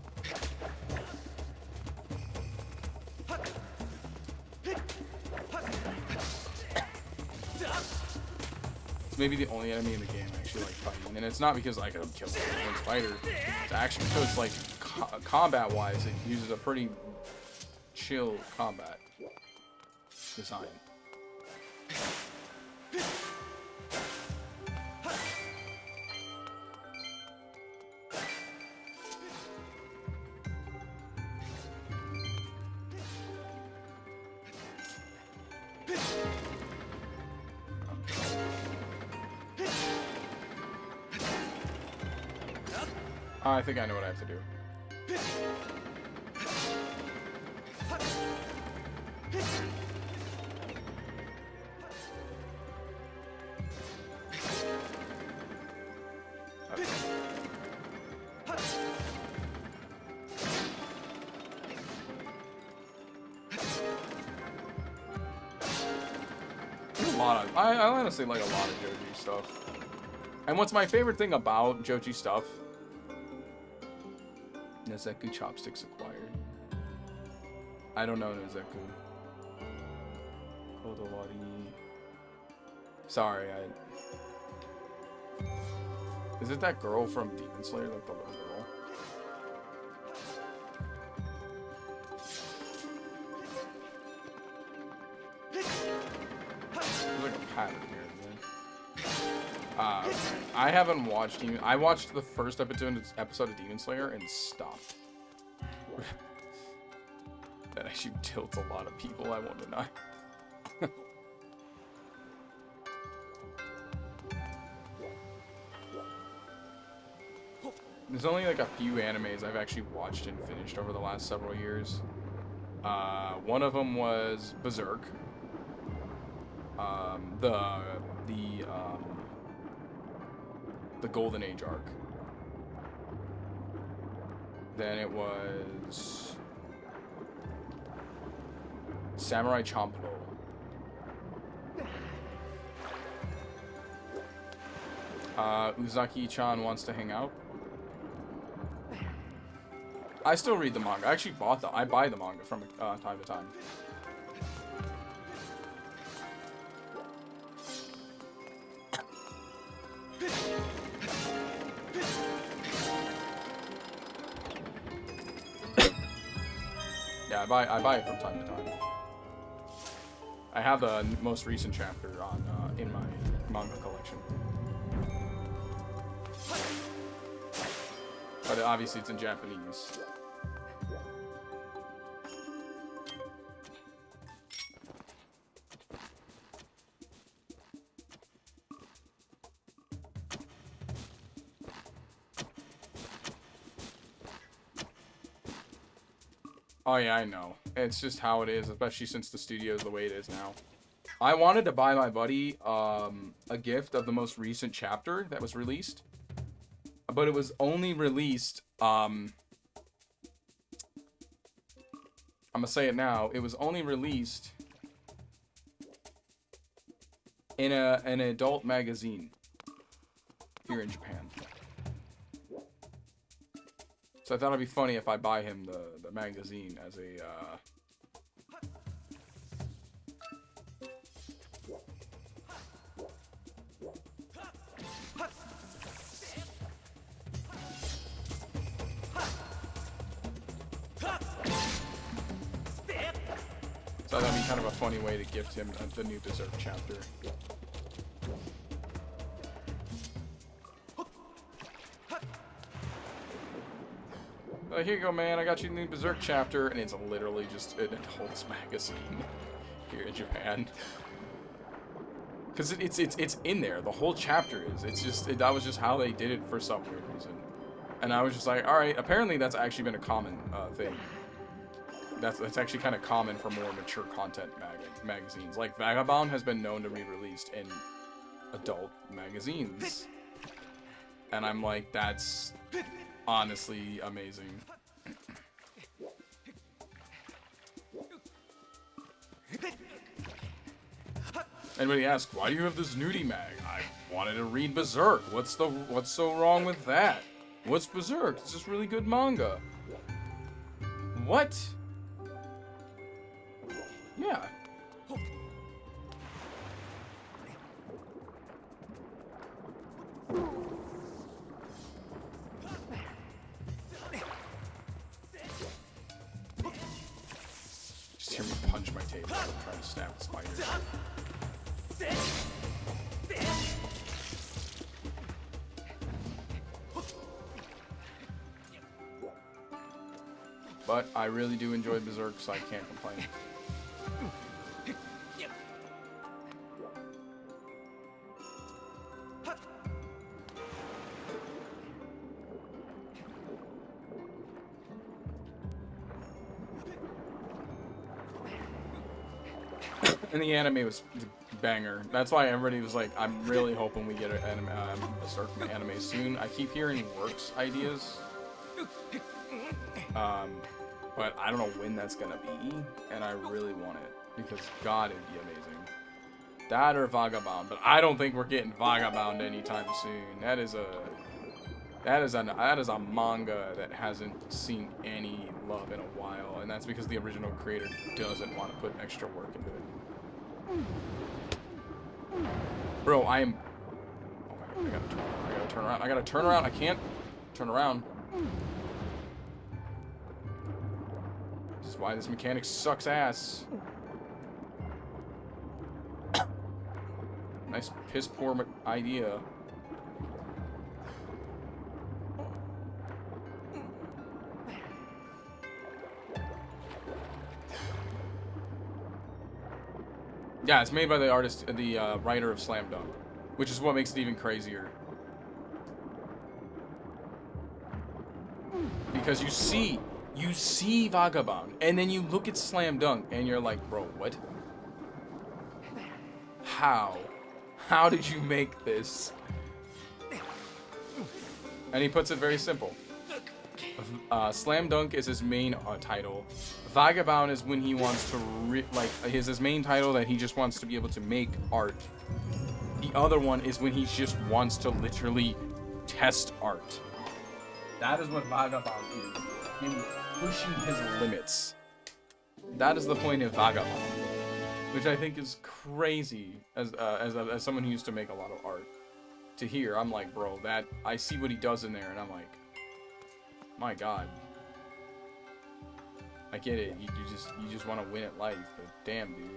It's maybe the only enemy in the game I actually like fighting. And it's not because I can kill one spider. It's actually because, like, combat-wise, it uses a pretty chill combat design. I think I know what I have to do. Okay. I honestly like a lot of Joji stuff. And what's my favorite thing about Joji stuff? Nezeku chopsticks acquired. I don't know Nezeku. Kodawari. Sorry, Is it that girl from Demon Slayer, like the little girl? There's like a pattern here, isn't there? I haven't watched I watched the first episode of Demon Slayer and stopped. That actually tilts a lot of people, I won't deny. There's only like a few animes I've actually watched and finished over the last several years. One of them was Berserk. The Golden Age arc. Then it was Samurai Champloo. Uzaki-chan wants to hang out. I still read the manga. I actually I buy the manga from time to time. Yeah, I buy it from time to time. I have the most recent chapter on in my manga collection. But obviously it's in Japanese. Oh yeah, I know. It's just how it is, especially since the studio is the way it is now. I wanted to buy my buddy a gift of the most recent chapter that was released. But it was only released, I'm gonna say it now, it was only released in an adult magazine here in Japan. So I thought it'd be funny if I buy him the magazine as a, So that'd be kind of a funny way to gift him the new Berserk chapter. Here you go, man. I got you the new Berserk chapter, and it's literally just an adult's magazine here in Japan. Because it's in there. The whole chapter is. It's just that was just how they did it for some weird reason. And I was just like, all right. Apparently, that's actually been a common thing. That's actually kind of common for more mature content magazines. Like Vagabond has been known to be released in adult magazines. And I'm like, that's honestly amazing. Anybody asks, why do you have this nudie mag? I wanted to read Berserk. What's so wrong with that? What's Berserk? It's just really good manga. What? Yeah. Just hear me punch my table and try to stab the spider. But I really do enjoy Berserk, so I can't complain. And the anime was a banger. That's why everybody was like, I'm really hoping we get an anime, Berserk anime soon. I keep hearing works ideas. But I don't know when that's gonna be, and I really want it, because God, it'd be amazing. That or Vagabond, but I don't think we're getting Vagabond anytime soon. That is a manga that hasn't seen any love in a while, and that's because the original creator doesn't want to put extra work into it. Bro, I am. Oh my god, I gotta turn around. I gotta turn around. I can't turn around. This is why this mechanic sucks ass. Nice piss poor idea. Yeah, it's made by the artist, the writer of Slam Dunk, which is what makes it even crazier. Because you see Vagabond, and then you look at Slam Dunk, and you're like, bro, what? How? How did you make this? And he puts it very simple. Slam Dunk is his main title. Vagabond is when he wants to his main title that he just wants to be able to make art. The other one is when he just wants to literally test art. That is what Vagabond is. Him pushing his limits. That is the point of Vagabond, which I think is crazy as someone who used to make a lot of art. To hear, I'm like, bro, that I see what he does in there, and I'm like, my God. I get it. You just want to win at life, but damn, dude.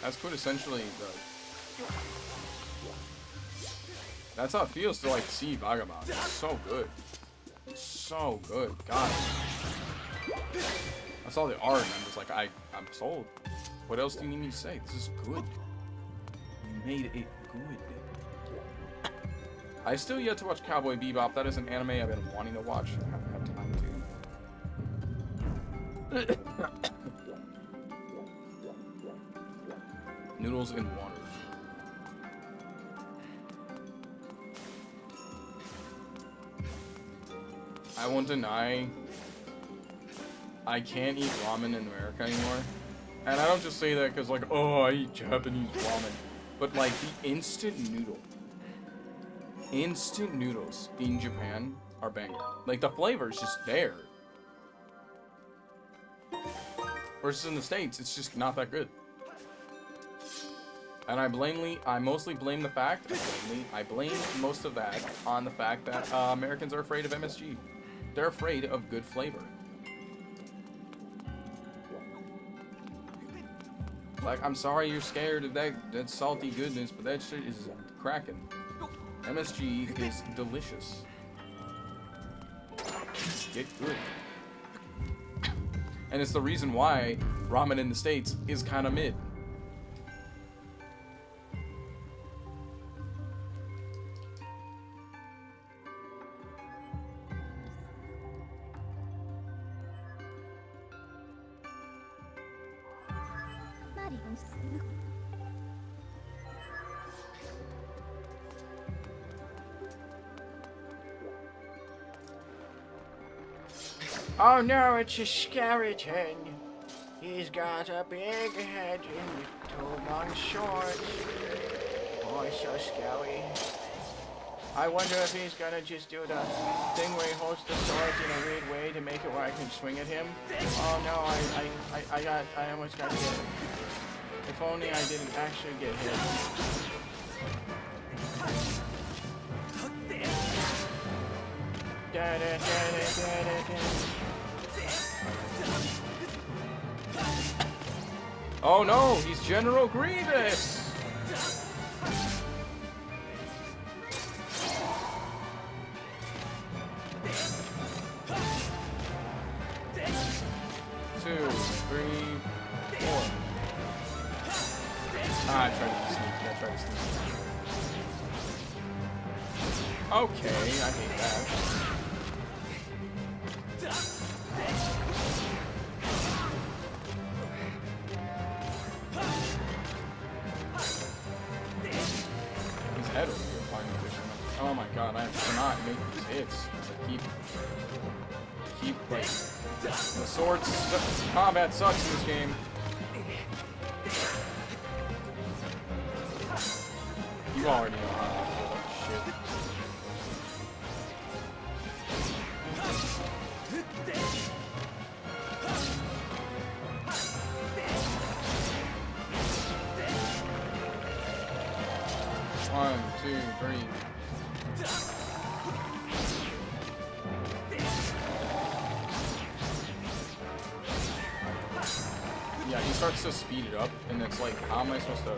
That's quintessentially that's how it feels to like see Vagabond. It's so good. It's so good. God. I saw the art and I'm just like, I'm sold. What else do you need me to say? This is good. You made it good. I still yet to watch Cowboy Bebop. That is an anime I've been wanting to watch. I haven't had time to. Noodles in water. I won't deny I can't eat ramen in America anymore. And I don't just say that because, like, oh, I eat Japanese ramen. But, like, the instant noodles in Japan are banger. Like, the flavor is just there. Versus in the States, it's just not that good. And I mostly blame the fact, I blame most of that on the fact that Americans are afraid of MSG. They're afraid of good flavor. Like, I'm sorry you're scared of that salty goodness, but that shit is cracking. MSG is delicious. Get good. And it's the reason why ramen in the States is kind of mid. Oh no, it's a skeleton. He's got a big head and 2 long shorts. Oh, he's so scary. I wonder if he's gonna just do the thing where he holds the swords in a weird way to make it where I can swing at him. Oh no, I almost got hit. If only I didn't actually get hit. Da, da, da, da, da, da. Oh no, he's General Grievous! Two, three, four. Ah, I tried to sneak. Okay, I hate that. His head over here. find the fisherman. Oh my god, I cannot make these hits. I keep like the swords. Combat sucks in this game. You already know how I feel about shit. 1, 2, 3. Yeah, he starts to speed it up, and it's like, how am I supposed to...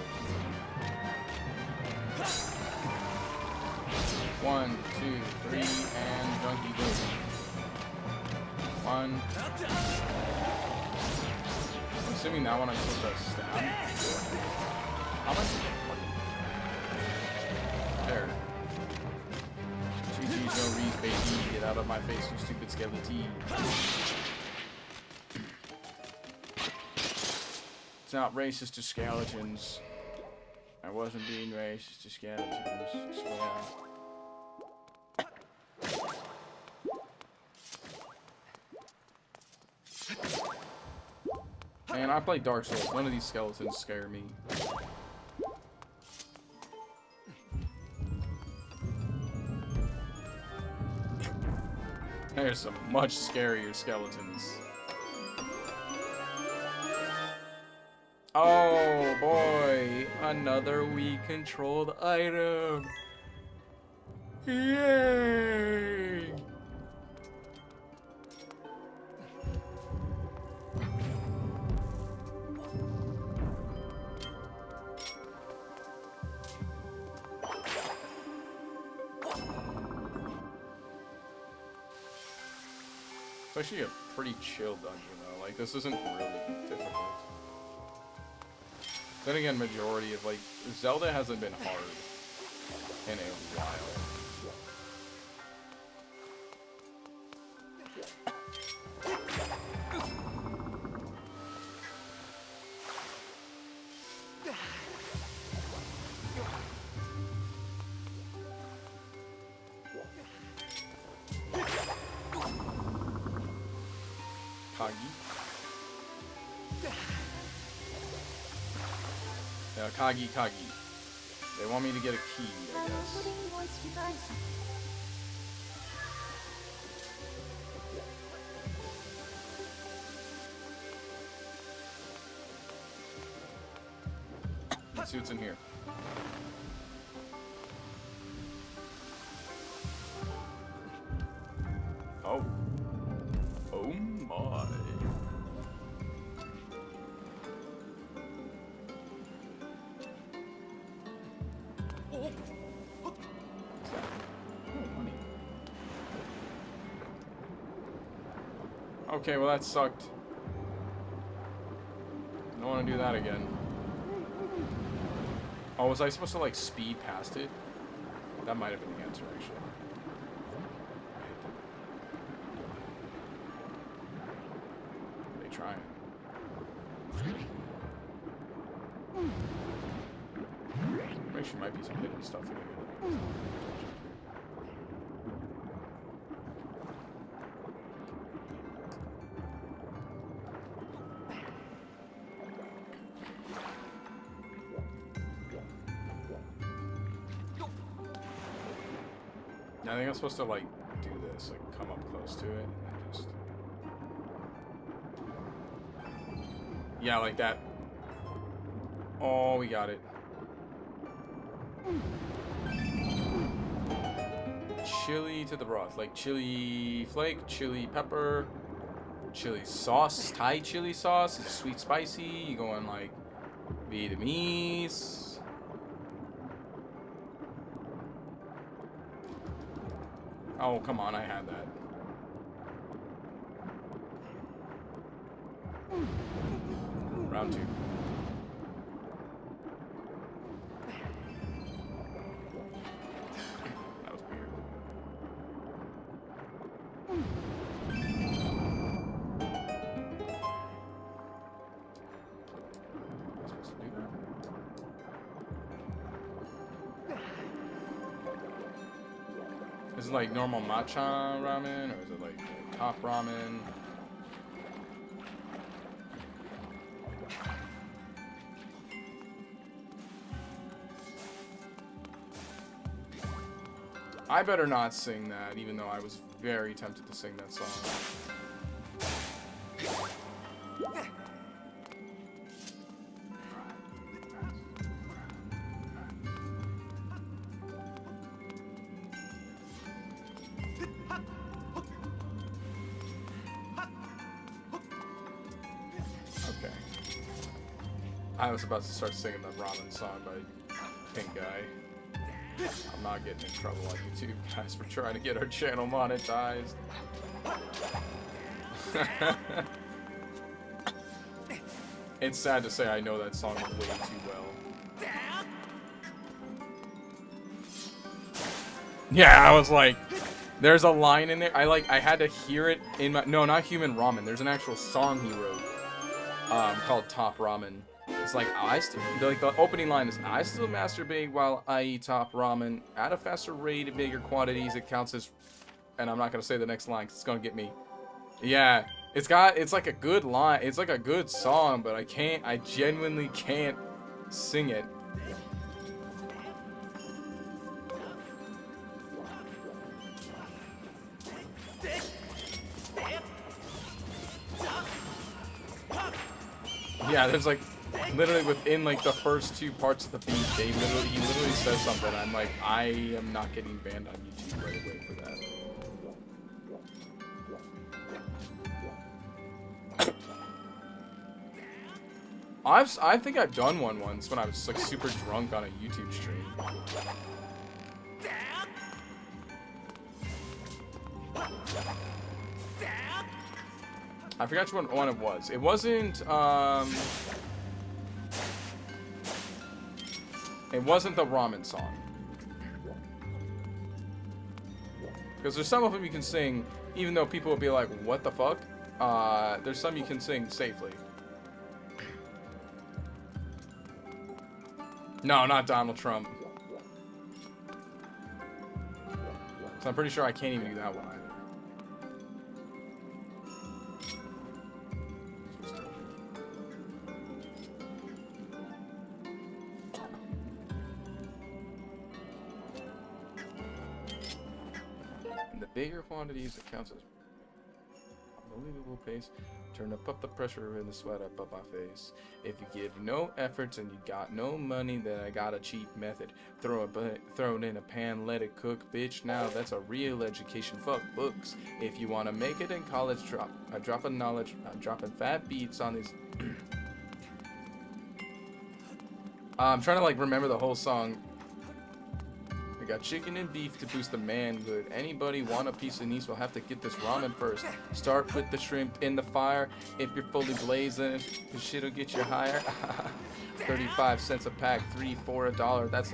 1, 2, 3, and junkie boom. 1. I'm assuming that one I'm supposed to stab. How am I supposed to fucking... There. GG's no reason, baby. Get out of my face, you stupid skeleton. It's not racist to skeletons. I wasn't being racist to skeletons, I swear. Man, I play Dark Souls. None of these skeletons scare me. There's some much scarier skeletons. Oh boy, another Wii controlled item. Yay! It's actually a pretty chill dungeon though, like this isn't really difficult. Then again, majority of like, Zelda hasn't been hard in a while. Kagi. They want me to get a key, I guess. Let's see what's in here. Oh. Oh my. Okay, well that sucked. Don't want to do that again. Oh, was I supposed to like speed past it? That might have been the answer, actually. They trying. There actually might be some hidden stuff in here. I think I'm supposed to like do this, like come up close to it and then just... Yeah, like that. Oh, we got it. Chili to the broth, like chili flake, chili pepper, chili sauce, Thai chili sauce. It's sweet spicy. You going like Vietnamese. Oh, come on, I had that. Round 2. That was weird. Am I supposed to do that? Is it like normal matcha ramen, or is it like top ramen? I better not sing that, even though I was very tempted to sing that song. Okay. I was about to start singing the ramen song by Pink Guy. I'm not getting in trouble on YouTube, guys, for trying to get our channel monetized. It's sad to say I know that song way too well. Yeah, I was like, there's a line in there. I had to hear it in my, no, not Human Ramen. There's an actual song he wrote, called Top Ramen. It's like, the opening line is, I still masturbate while I eat top ramen. At a faster rate, in bigger quantities, it counts as... And I'm not going to say the next line, because it's going to get me. Yeah, it's like a good line. It's like a good song, but I genuinely can't sing it. Yeah, there's like... Literally within like the first 2 parts of the beat, he literally says something. I'm like, I am not getting banned on YouTube right away for that. I think I've done one once when I was like super drunk on a YouTube stream. I forgot which one it was. It wasn't It wasn't the ramen song. Because there's some of them you can sing, even though people will be like, what the fuck? There's some you can sing safely. No, not Donald Trump. So I'm pretty sure I can't even do that one either. Bigger quantities, it counts as unbelievable pace. Turn up the pressure and the sweat up my face. If you give no efforts and you got no money, then I got a cheap method. Throw it in a pan, let it cook, bitch. Now that's a real education. Fuck books. If you wanna make it in college, dropping knowledge. I'm dropping fat beats on these. I'm trying to like remember the whole song. We got chicken and beef to boost the manhood. Anybody want a piece of niece will have to get this ramen first. Start with the shrimp in the fire. If you're fully blazing, the shit'll get you higher. 35 cents a pack, 3 for $1. That's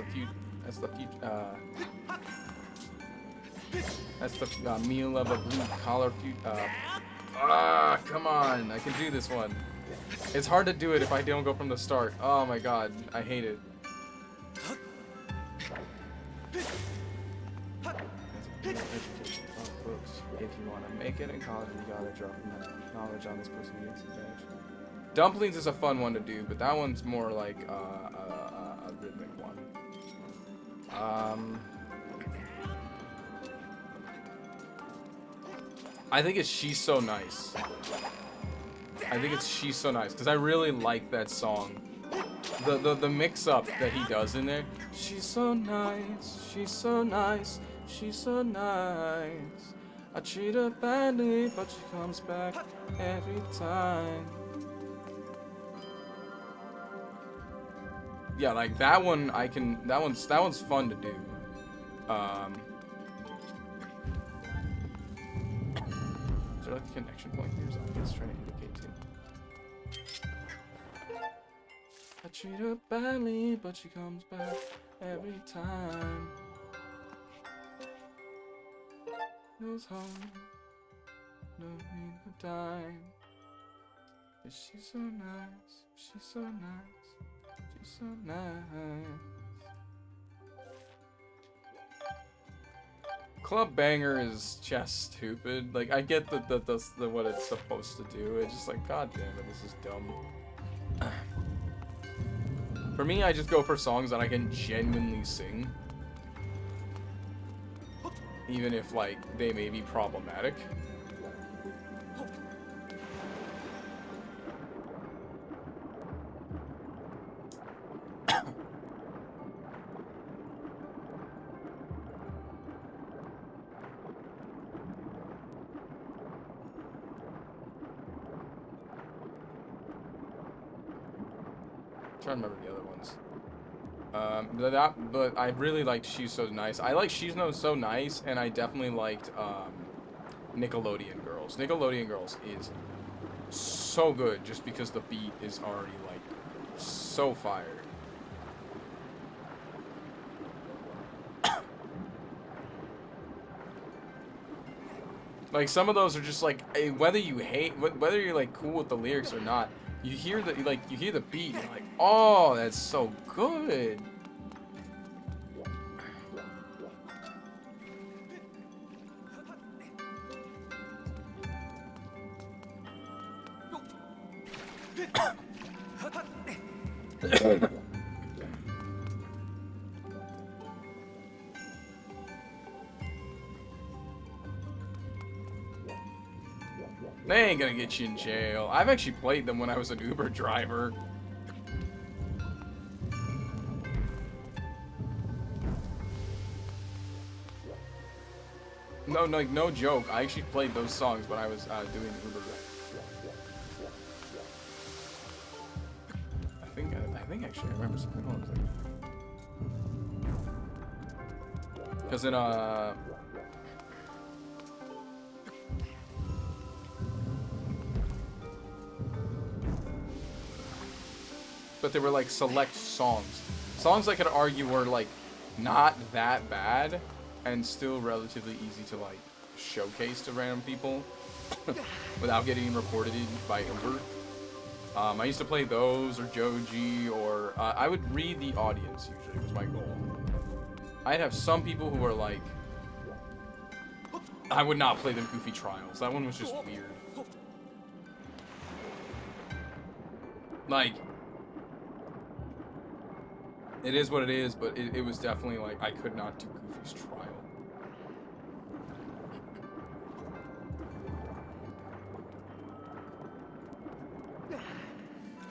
the meal of a blue collar come on, I can do this one. It's hard to do it if I don't go from the start. Oh my god, I hate it. Education, books. If you want to make it in college, you gotta drop knowledge on this person who gets badge. Dumplings is a fun one to do, but that one's more like a rhythmic one. I think it's She's So Nice. I think it's She's So Nice because I really like that song. The mix up that he does in there. She's so nice, she's so nice, she's so nice. I treat her badly, but she comes back every time. Yeah, like that one that one's fun to do. Is there like a connection point here? Something it's trying to indicate too. I treat her badly, but she comes back every time. Goes home, no need a dime. But she's so nice, she's so nice, she's so nice. Club Banger is just stupid. Like, I get the what it's supposed to do. It's just like, god damn it, this is dumb. For me, I just go for songs that I can genuinely sing. Even if, like, they may be problematic. Trying to remember the other ones. But I really liked She's So Nice. I like She's So Nice, and I definitely liked Nickelodeon Girls. Nickelodeon Girls is so good just because the beat is already like so fire. Like some of those are just like whether you're like cool with the lyrics or not, you hear the beat, and you're like, oh, that's so good. They ain't gonna get you in jail. I've actually played them when I was an Uber driver. No, like no joke. I actually played those songs when I was doing Uber driver. I think actually I remember something. Hold on a second. Because in but they were like select songs. Songs I could argue were like not that bad and still relatively easy to like showcase to random people without getting reported by Uber. I used to play those or Joji, or I would read the audience usually was my goal. I'd have some people who were like, I would not play them Goofy Trials. That one was just weird. Like, it is what it is, but it was definitely like, I could not do Goofy's Trial.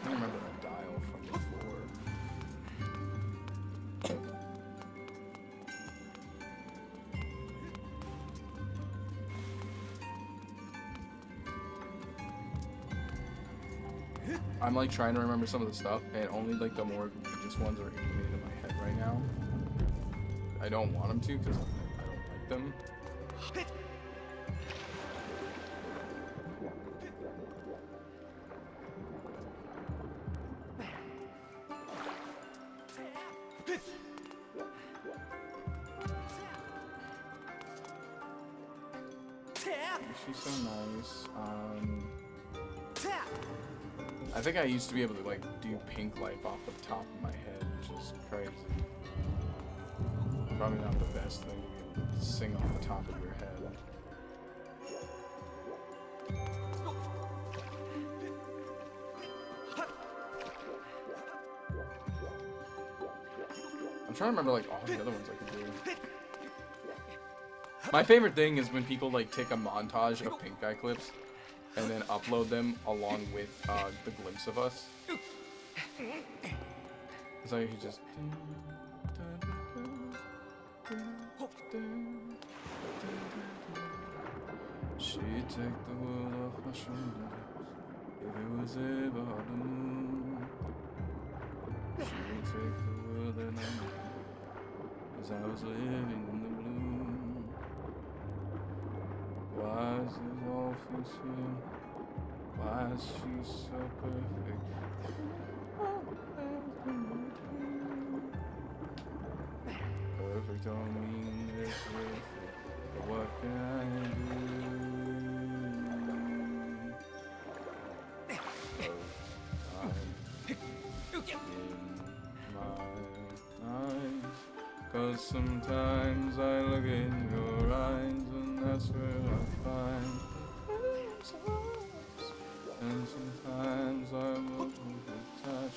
I don't remember that dial from before. I'm like trying to remember some of the stuff, and only like the more egregious ones are ingrained in my head right now. I don't want them to because I don't like them. She's so nice. I think I used to be able to like do Pink Life off the top of my head, which is crazy. Probably not the best thing to be able to sing off the top of your head. I'm trying to remember like all the other ones I could do. My favorite thing is when people like take a montage of Pink Guy clips and then upload them along with the glimpse of us. It's like you just. She'd take the world off my shoulders if it was ever the moon. She'd take the world that I knew as I was living in the bloom. Why is it all fixing? Why is she so perfect? Perfect don't mean it's perfect, but what can I do? 'Cause sometimes I look in your eyes and that's where I find the arms. And sometimes I look with touch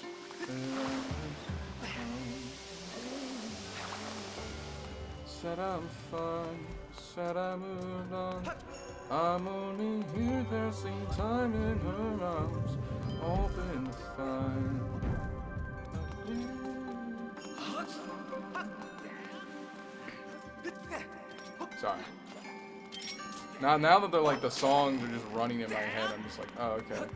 said I'm fine, said I moved on. I'm only here passing time in her arms, open fine. Sorry. Now that they're like the songs are just running in my head, I'm just like, oh okay.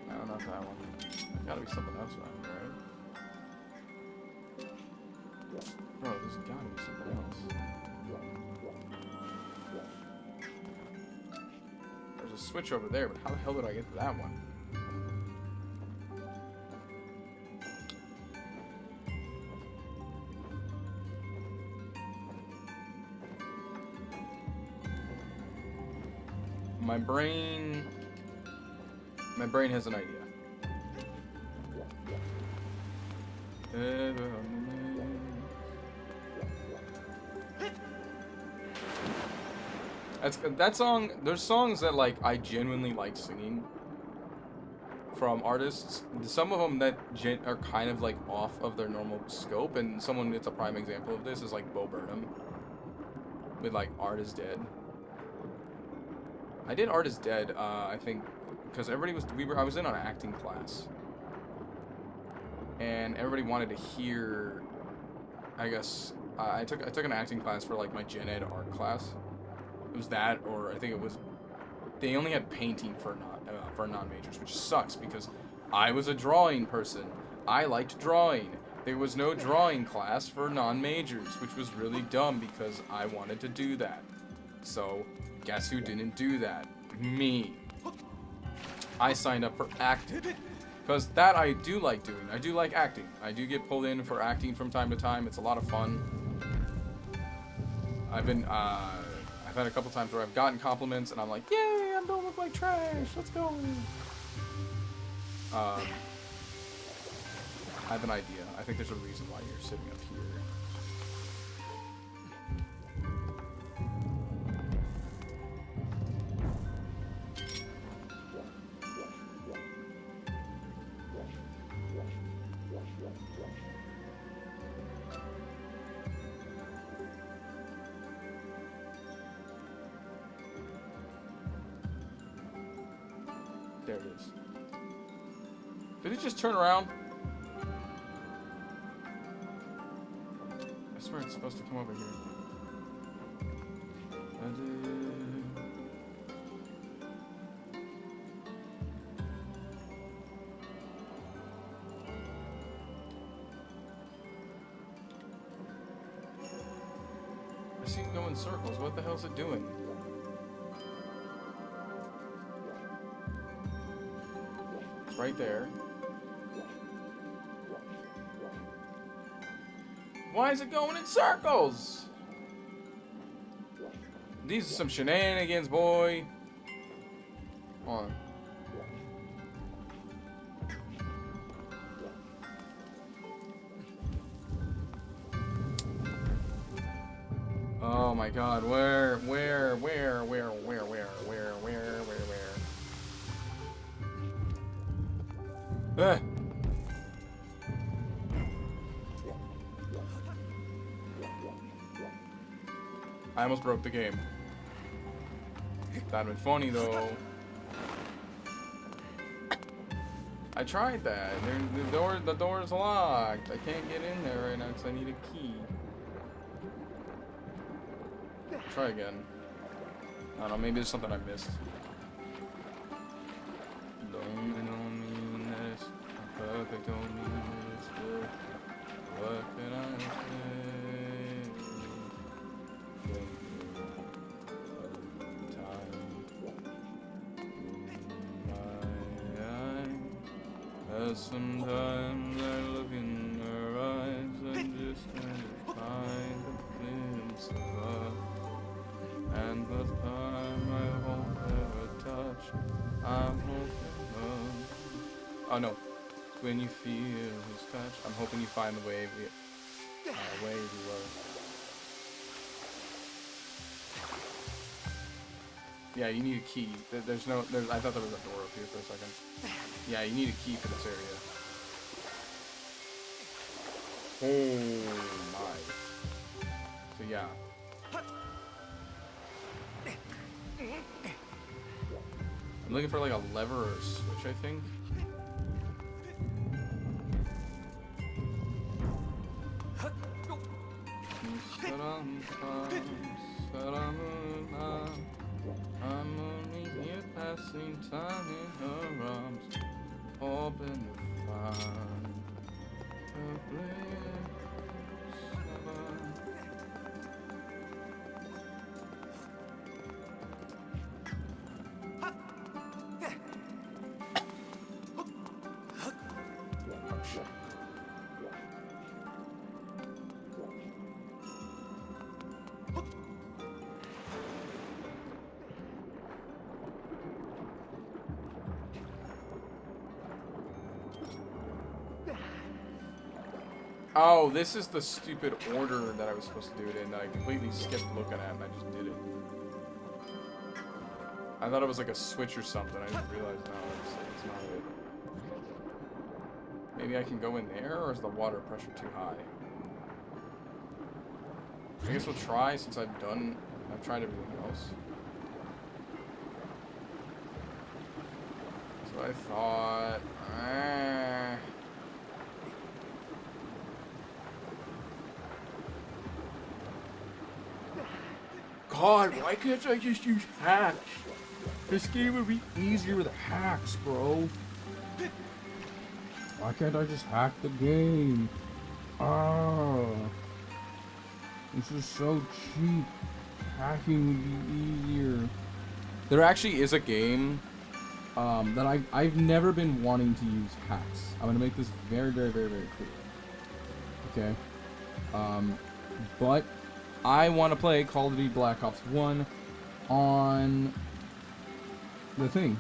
No, not that one. Gotta be something else around here, right? Bro, there's gotta be something else. There's a switch over there, but how the hell did I get to that one? My brain has an idea. That song, there's songs that like I genuinely like singing from artists. Some of them that are kind of like off of their normal scope, and someone that's a prime example of this is like Bo Burnham with like Art is Dead. I did Art is Dead, I think, because everybody was, I was in an acting class, and everybody wanted to hear, I guess, I took an acting class for like my gen ed art class. It was that, or I think it was, they only had painting for non-majors, which sucks because I was a drawing person. I liked drawing. There was no drawing class for non-majors, which was really dumb because I wanted to do that. So, guess who didn't do that? Me. I signed up for acting. Because that I do like doing. I do like acting. I do get pulled in for acting from time to time. It's a lot of fun. I've had a couple times where I've gotten compliments and I'm like, yay, I don't look like trash. Let's go. I have an idea. I think there's a reason why you're sitting up here. There it is. Did it just turn around? I swear it's supposed to come over here. I see it go in circles. What the hell is it doing? Right there. Why is it going in circles? These are some shenanigans, boy. Hold on. Oh my god, where? Ah. I almost broke the game. That'd been funny though. I tried that. The door is locked. I can't get in there right now because I need a key. Try again. I don't know. Maybe there's something I missed. Don't mean that it's perfect. Don't mean it's good. What can I say? Sometimes I look in her eyes and just kind of find a glimpse of love. And the time I won't ever touch, I'm hoping love. Oh no, when you feel his touch. I'm hoping you find the wave. Wave you love. Yeah, you need a key. There's no. I thought there was a door up here for a second. Yeah, you need a key for this area. Oh my. So yeah. I'm looking for like a lever or a switch, I think. I'm only here passing time in her arms, hoping to find a glimpse of her. Oh, this is the stupid order that I was supposed to do it in that I completely skipped looking at and I just did it. I thought it was like a switch or something. I didn't realize, no, it's not it. Maybe I can go in there, or is the water pressure too high? I guess we'll try since I've tried everything else. That's what I thought. God, why can't I just use hacks? This game would be easier with hacks, bro. Why can't I just hack the game? Oh, this is so cheap. Hacking would be easier. There actually is a game that I've never been wanting to use hacks. I'm gonna make this very, very, very, very clear. Okay. But I want to play Call of Duty Black Ops 1 on the thing.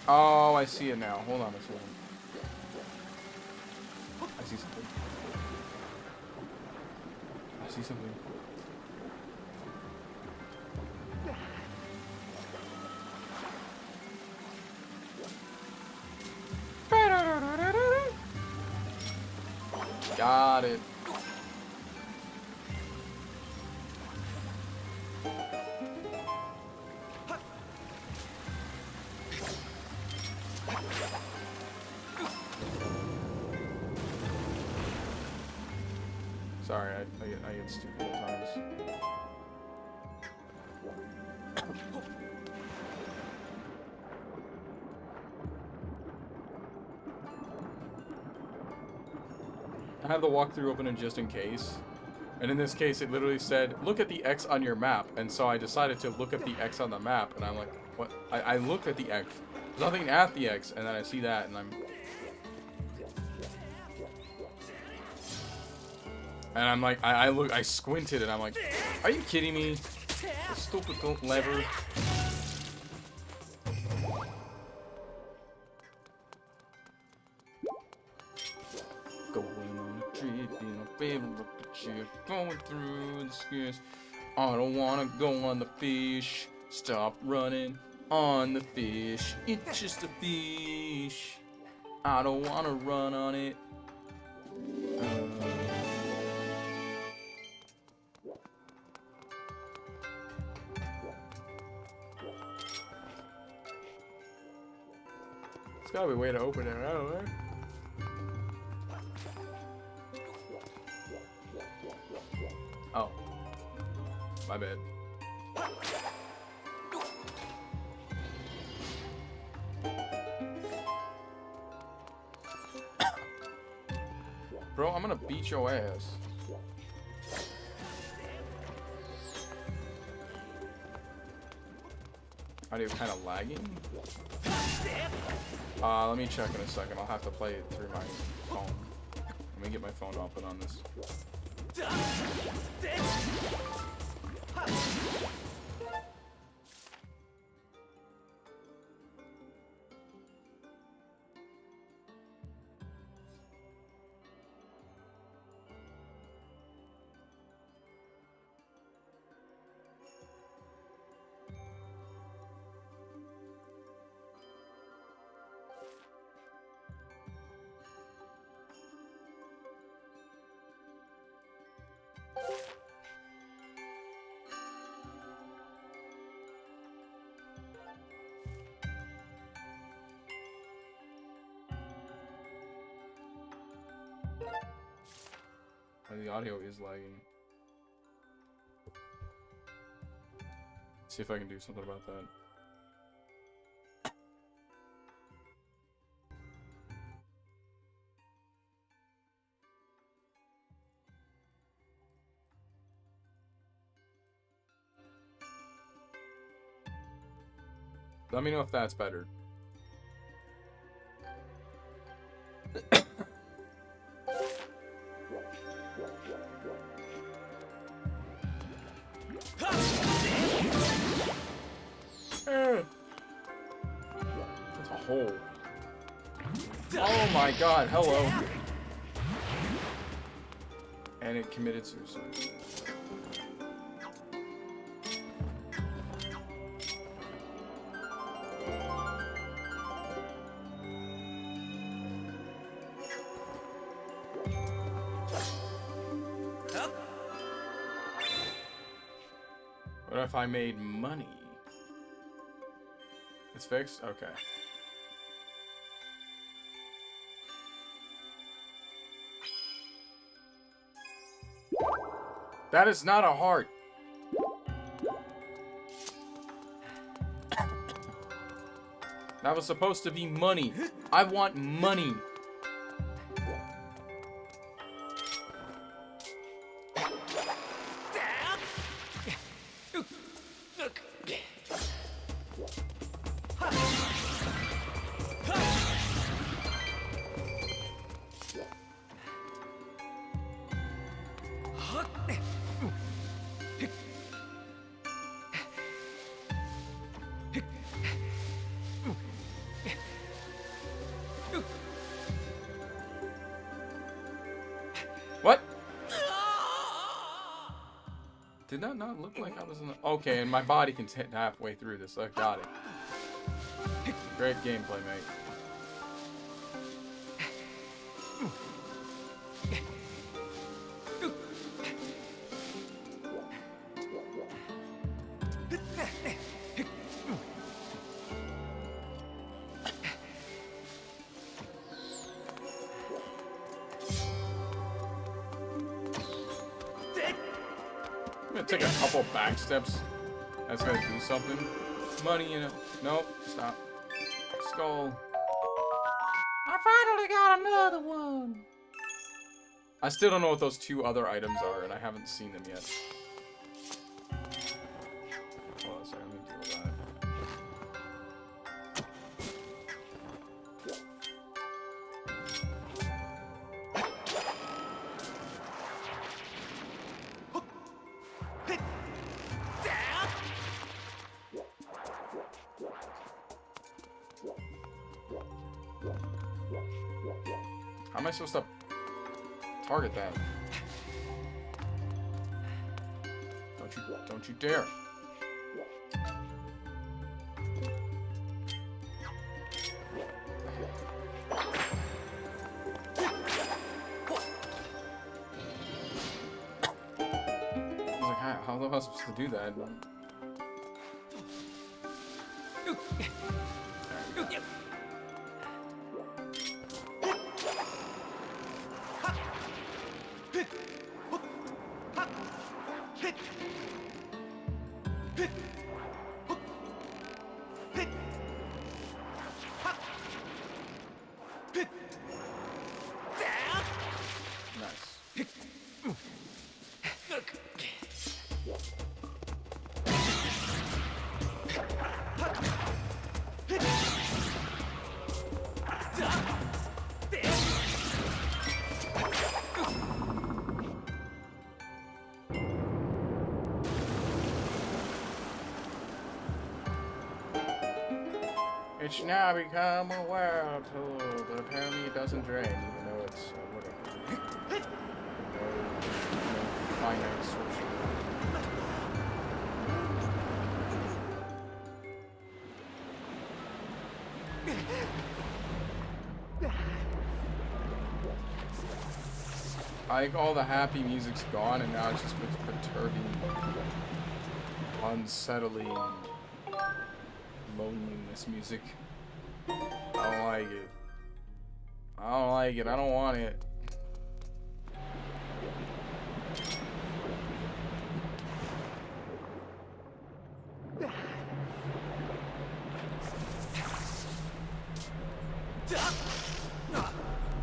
Oh, I see it now. Hold on a second. I see something. I see something. Got it. Sorry, I get stupid at times. I have the walkthrough open just in case. And in this case, it literally said, look at the X on your map. And so I decided to look at the X on the map. And I'm like, what? I looked at the X. There's nothing at the X. And then I see that and I'm... And I'm like, I squinted and I'm like, are you kidding me? The stupid lever. Going on a trip in a favorite ship, going through the skies. I don't wanna go on the fish. Stop running on the fish. It's just a fish. I don't wanna run on it. There's gotta be a way to open it. I don't know. Oh. My bad. Bro, I'm gonna beat your ass. Audio kind of lagging. Let me check in a second. I'll have to play it through my phone. Let me get my phone open on this. The audio is lagging. See if I can do something about that. Let me know if that's better. That's a hole. Oh my god, hello. And it committed suicide. What if I made money? It's fixed? Okay. That is not a heart. That was supposed to be money. I want money. What? Did that not look like I was in the... Okay, and my body can hit halfway through this. I got it. Great gameplay, mate. I'm gonna take a couple back steps. That's gonna do something. Money in it. Nope. Stop. Skull. I finally got another one. I still don't know what those two other items are, and I haven't seen them yet. Hold on a second. Let me deal with that. How am I supposed to target that? Don't you dare. I was like, how am I supposed to do that? Nice. It's now become a whirlpool, but apparently it doesn't drain, even though it's whatever. No finite source. Like all the happy music's gone, and now it's just perturbing, unsettling, loneliness music. I don't like it. I don't like it. I don't want it.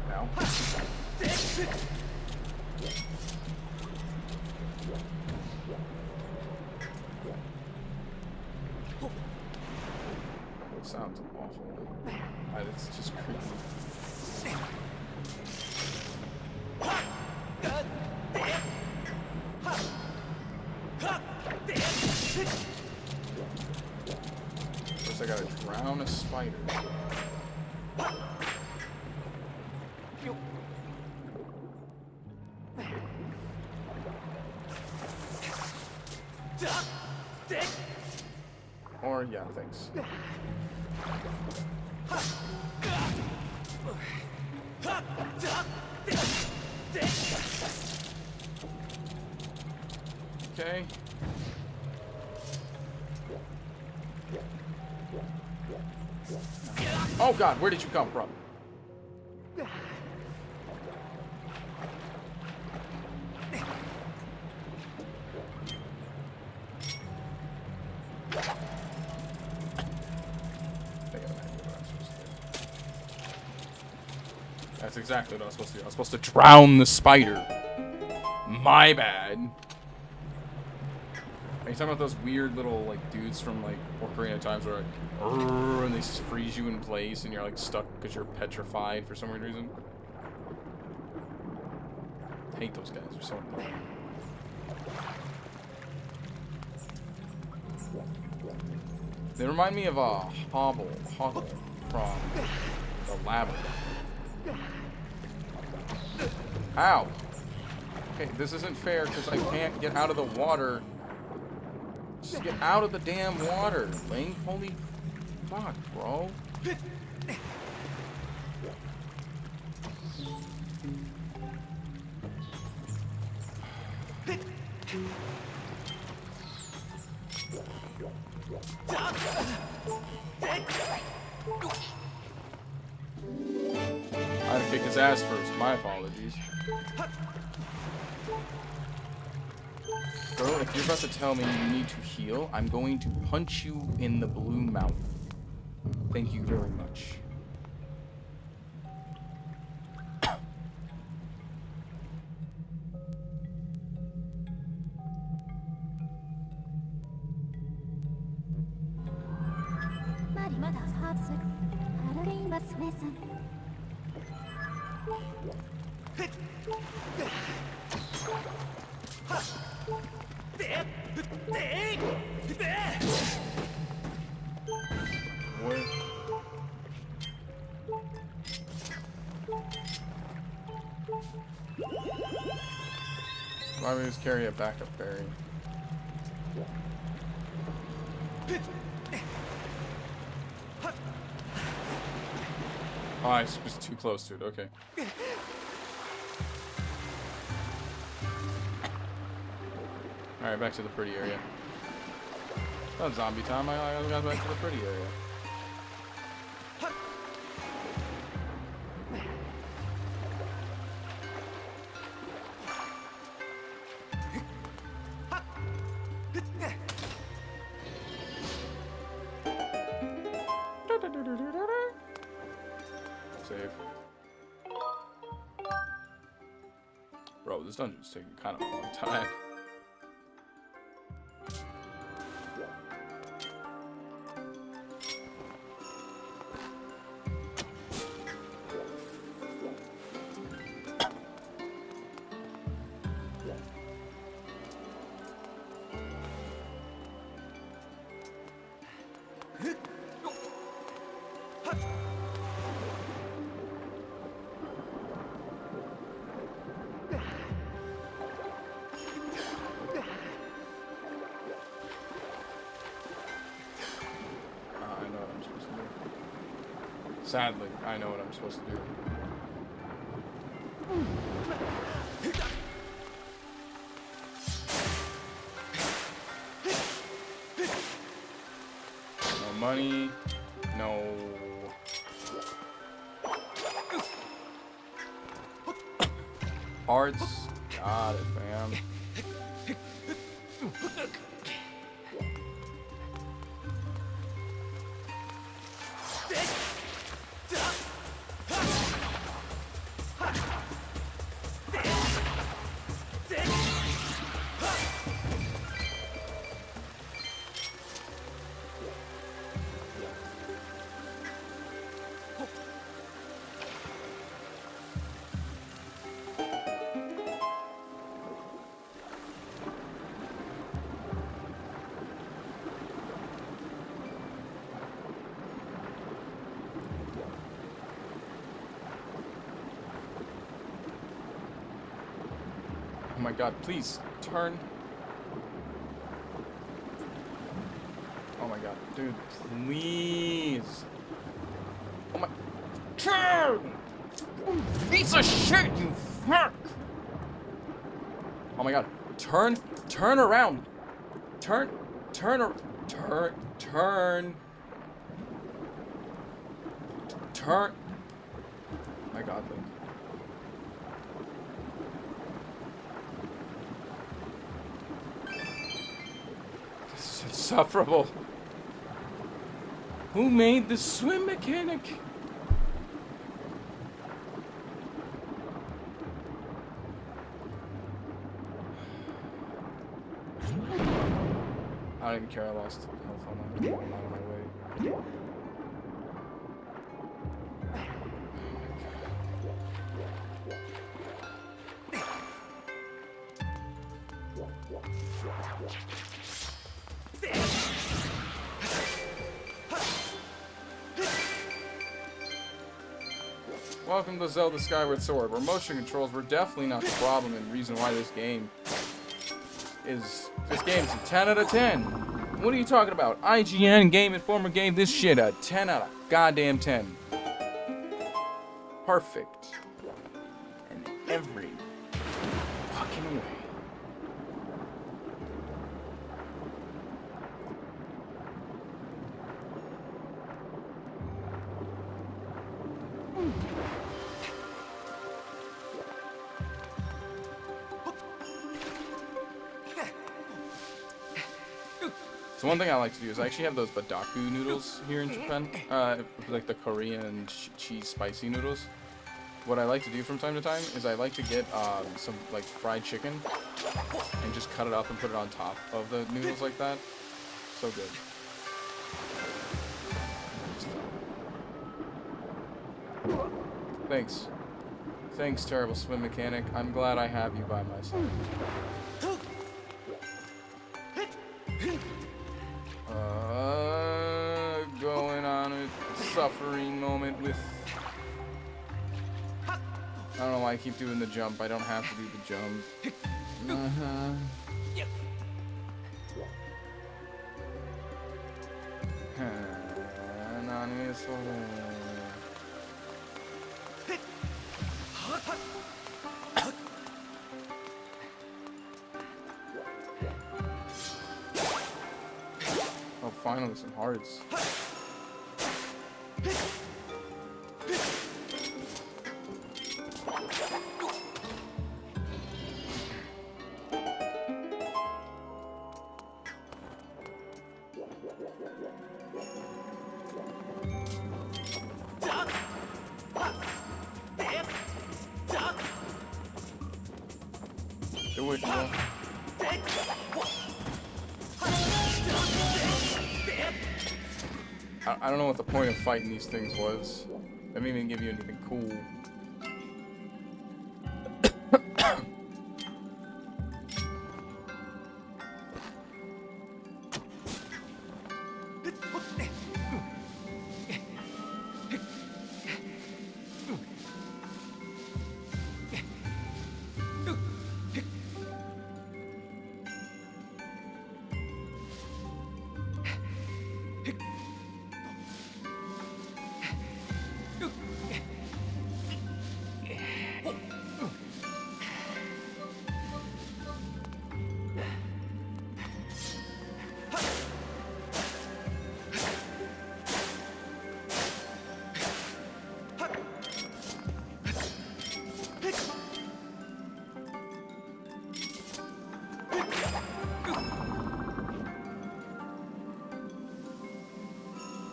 Now. Sounds awful. It's just creepy. First I gotta drown a spider. Or, yeah, thanks. Okay. Oh God, where did you come from? That's exactly what I was supposed to do. I was supposed to drown the spider. My bad. Are you talking about those weird little like dudes from like Ocarina of Times where like, and they freeze you in place and you're like stuck because you're petrified for some weird reason? I hate those guys. They're so annoying. They remind me of a Hobble from the Labyrinth. Ow! Okay, this isn't fair because I can't get out of the water. Just get out of the damn water, Link. Holy fuck, bro. I had to kick his ass first. My apologies. Girl, if you're about to tell me you need to heal, I'm going to punch you in the blue mouth. Thank you very much. Where? Why don't we just carry a backup berry? Oh, I was too close to it. Okay. Alright, back to the pretty area. Oh, zombie time. I got back to the pretty area. Save. Bro, this dungeon's taking kind of a long time. Sadly, I know what I'm supposed to do. No money. No. Hearts. Got it, fam. Oh my god, please, turn. Oh my god, dude, please. Oh my... Turn! Piece of shit, you fuck! Oh my god, turn around. Turn. Oh my god, Link. Insufferable. Who made the swim mechanic? I don't even care. I lost health on that. I'm out of my way. Welcome to Zelda Skyward Sword, where motion controls were definitely not the problem and reason why this game's a 10 out of 10. What are you talking about? IGN Game Informer gave this shit a 10 out of goddamn 10. Perfect. In every fucking way. So one thing I like to do is I actually have those badaku noodles here in Japan, like the Korean cheese spicy noodles. What I like to do from time to time is I like to get some like fried chicken and just cut it up and put it on top of the noodles like that. So good. Thanks. Thanks, terrible swim mechanic. I'm glad I have you by my side. Going on a suffering moment with... I don't know why I keep doing the jump. I don't have to do the jump. Oh, finally some hearts. way to go. I don't know what the point of fighting these things was. They didn't even give you anything cool.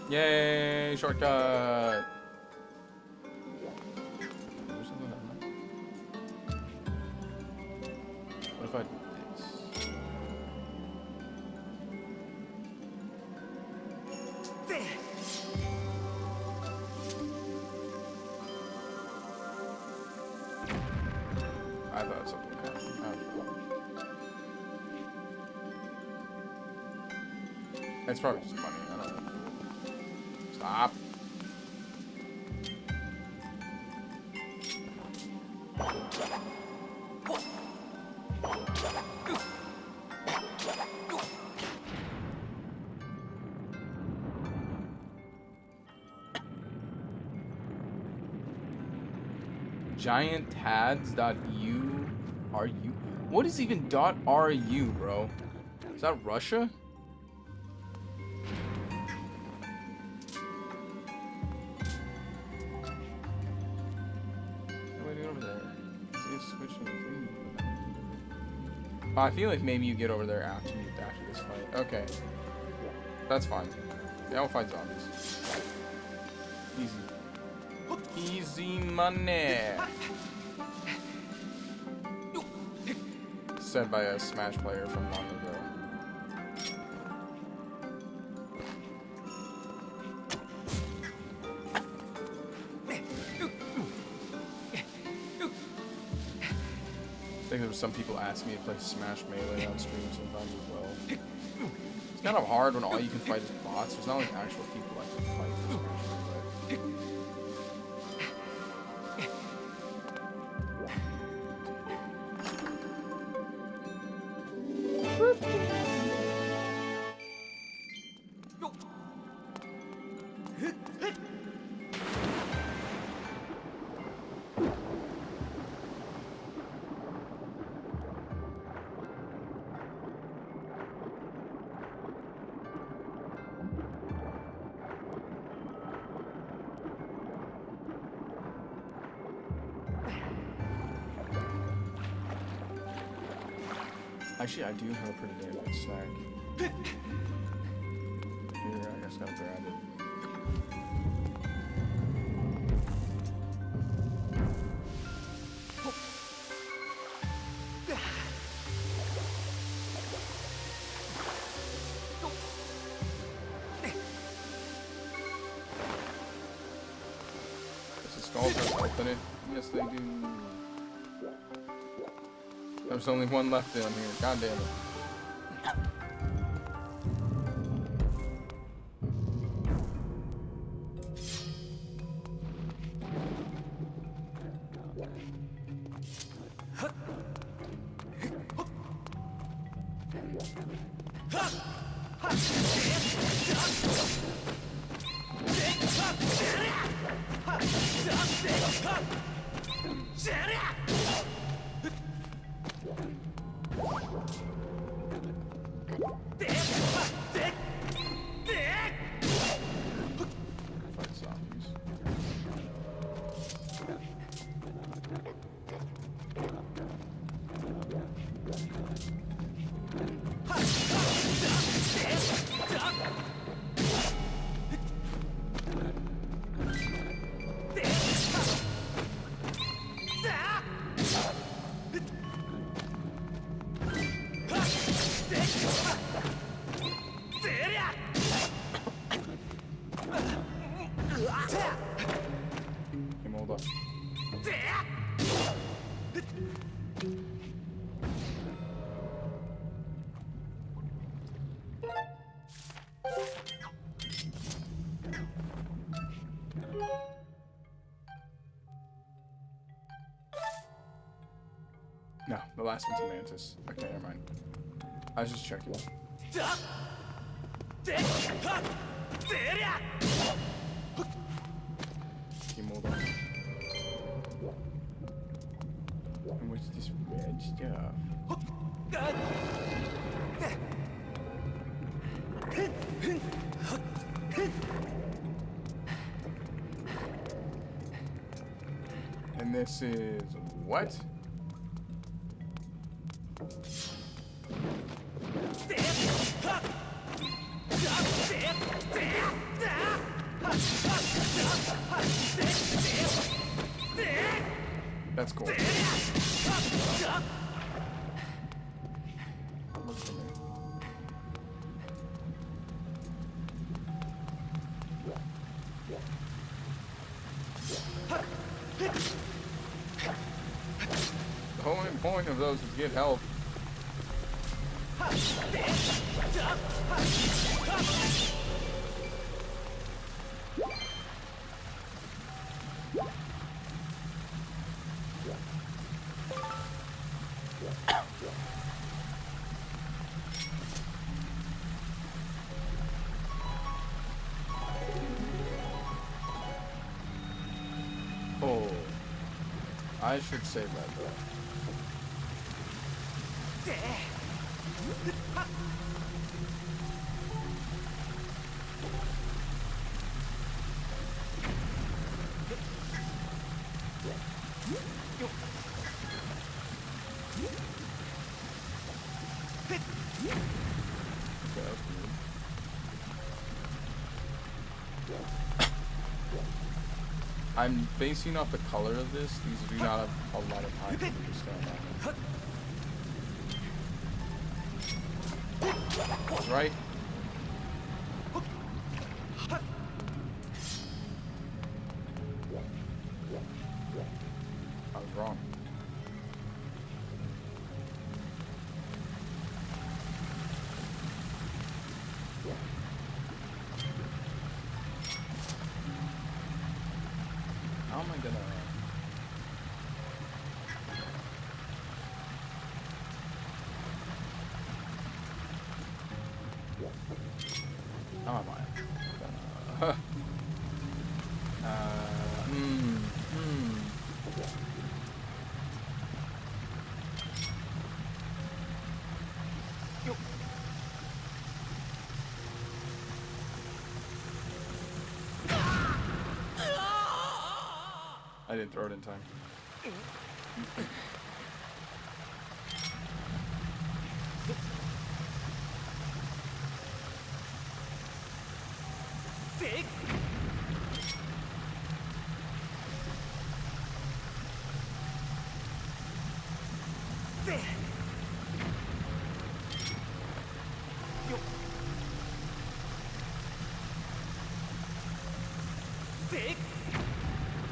Yay, shortcut! There's something that what if I did this? I thought something happened. It's probably just money. I don't know. Stop. GiantTads.ru. What is even .ru, bro? Is that Russia? I feel like maybe you get over there after this fight. Okay. That's fine. Yeah, I'll fight zombies. Easy. Easy money. Said by a Smash player from long ago. I think there were some people asking me to play Smash Melee on stream sometimes as well. It's kind of hard when all you can fight is bots. There's not like actual people that can fight for Smash Melee. Actually, I do have a pretty damn good snack. Here, I guess I'll grab it. Does the skull have open it? Yes, they do. There's only one left down here. God damn it. Game over. No, the last one's a mantis. Okay, never mind. I was just checking. Game over. And what's this red stuff? And this is what? That's cool. Looks for me. The whole point of those is to get health. Oh, I should save that though. I'm basing off the color of this. These do not have a lot of time to understand that. Right? I was wrong. How am I gonna... How am I gonna... I didn't throw it in time.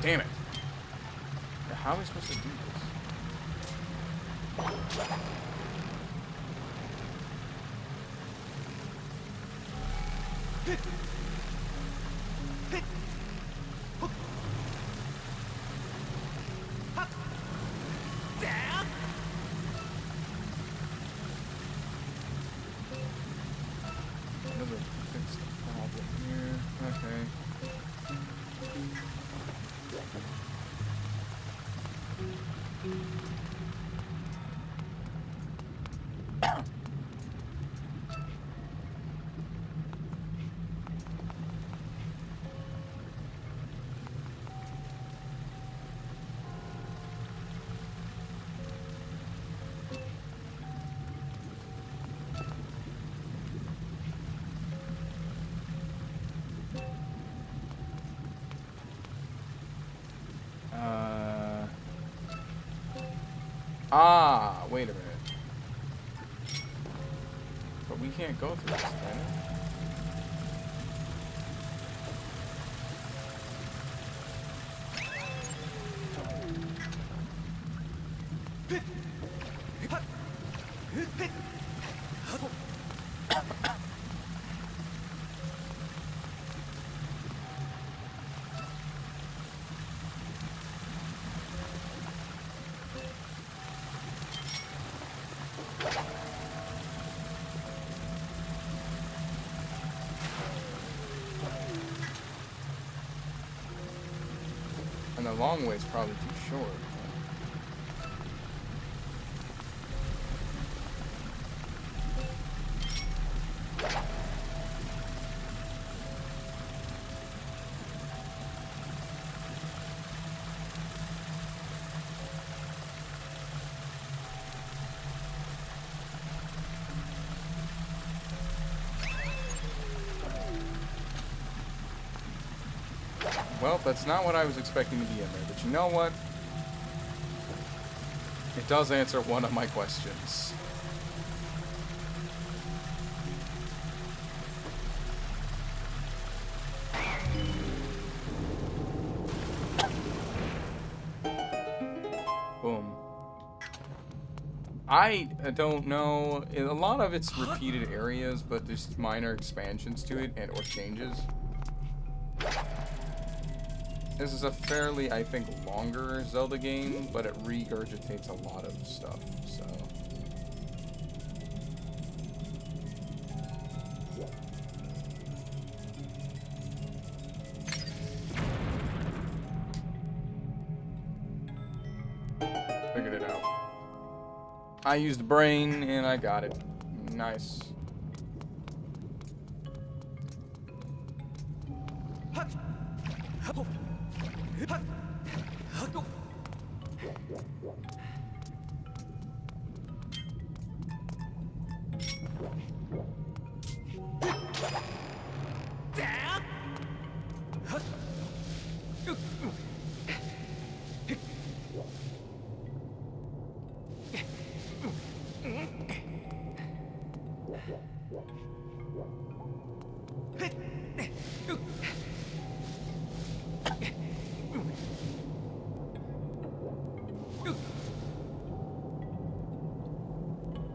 Damn it. How are we supposed to do this? Another fix the problem here. Okay. Ah, wait a minute. But we can't go through this, can we? And the long way is probably too short. Well, that's not what I was expecting to be in there, but you know what? It does answer one of my questions. Boom. I don't know. A lot of it's repeated areas, but there's minor expansions to it and or changes. This is a fairly, I think, longer Zelda game, but it regurgitates a lot of stuff, so. Figured it out. I used brain and I got it. Nice.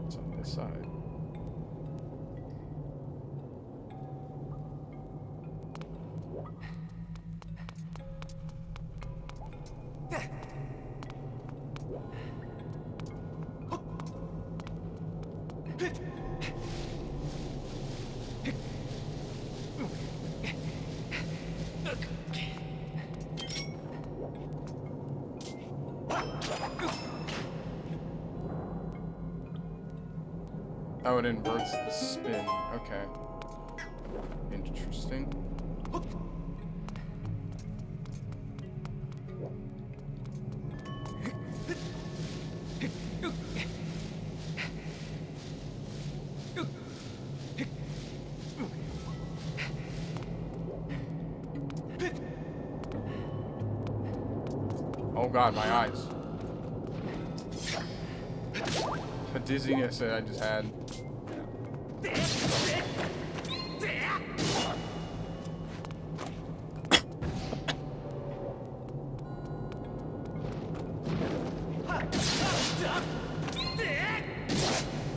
It's on this side. Oh, it inverts the spin. Okay. Interesting. Oh god, my eyes. The dizziness that I just had.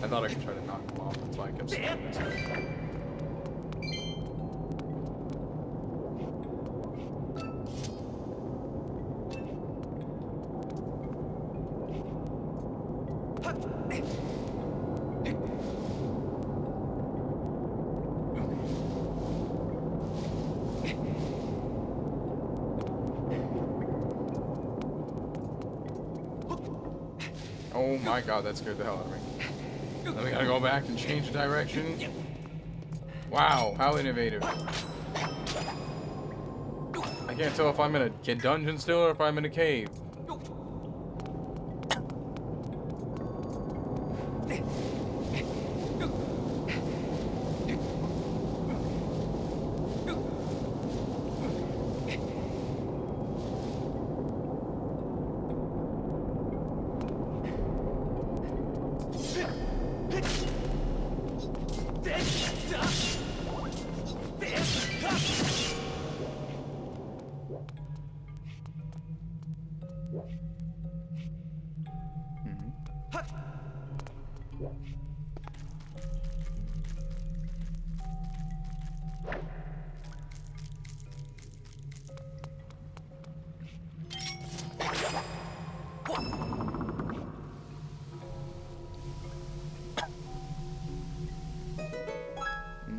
I thought I could try to knock him off, that's why I kept standing this way. Oh my god, that scared the hell out of me. Then we gotta go back and change the direction. Wow, how innovative. I can't tell if I'm in a dungeon still or if I'm in a cave.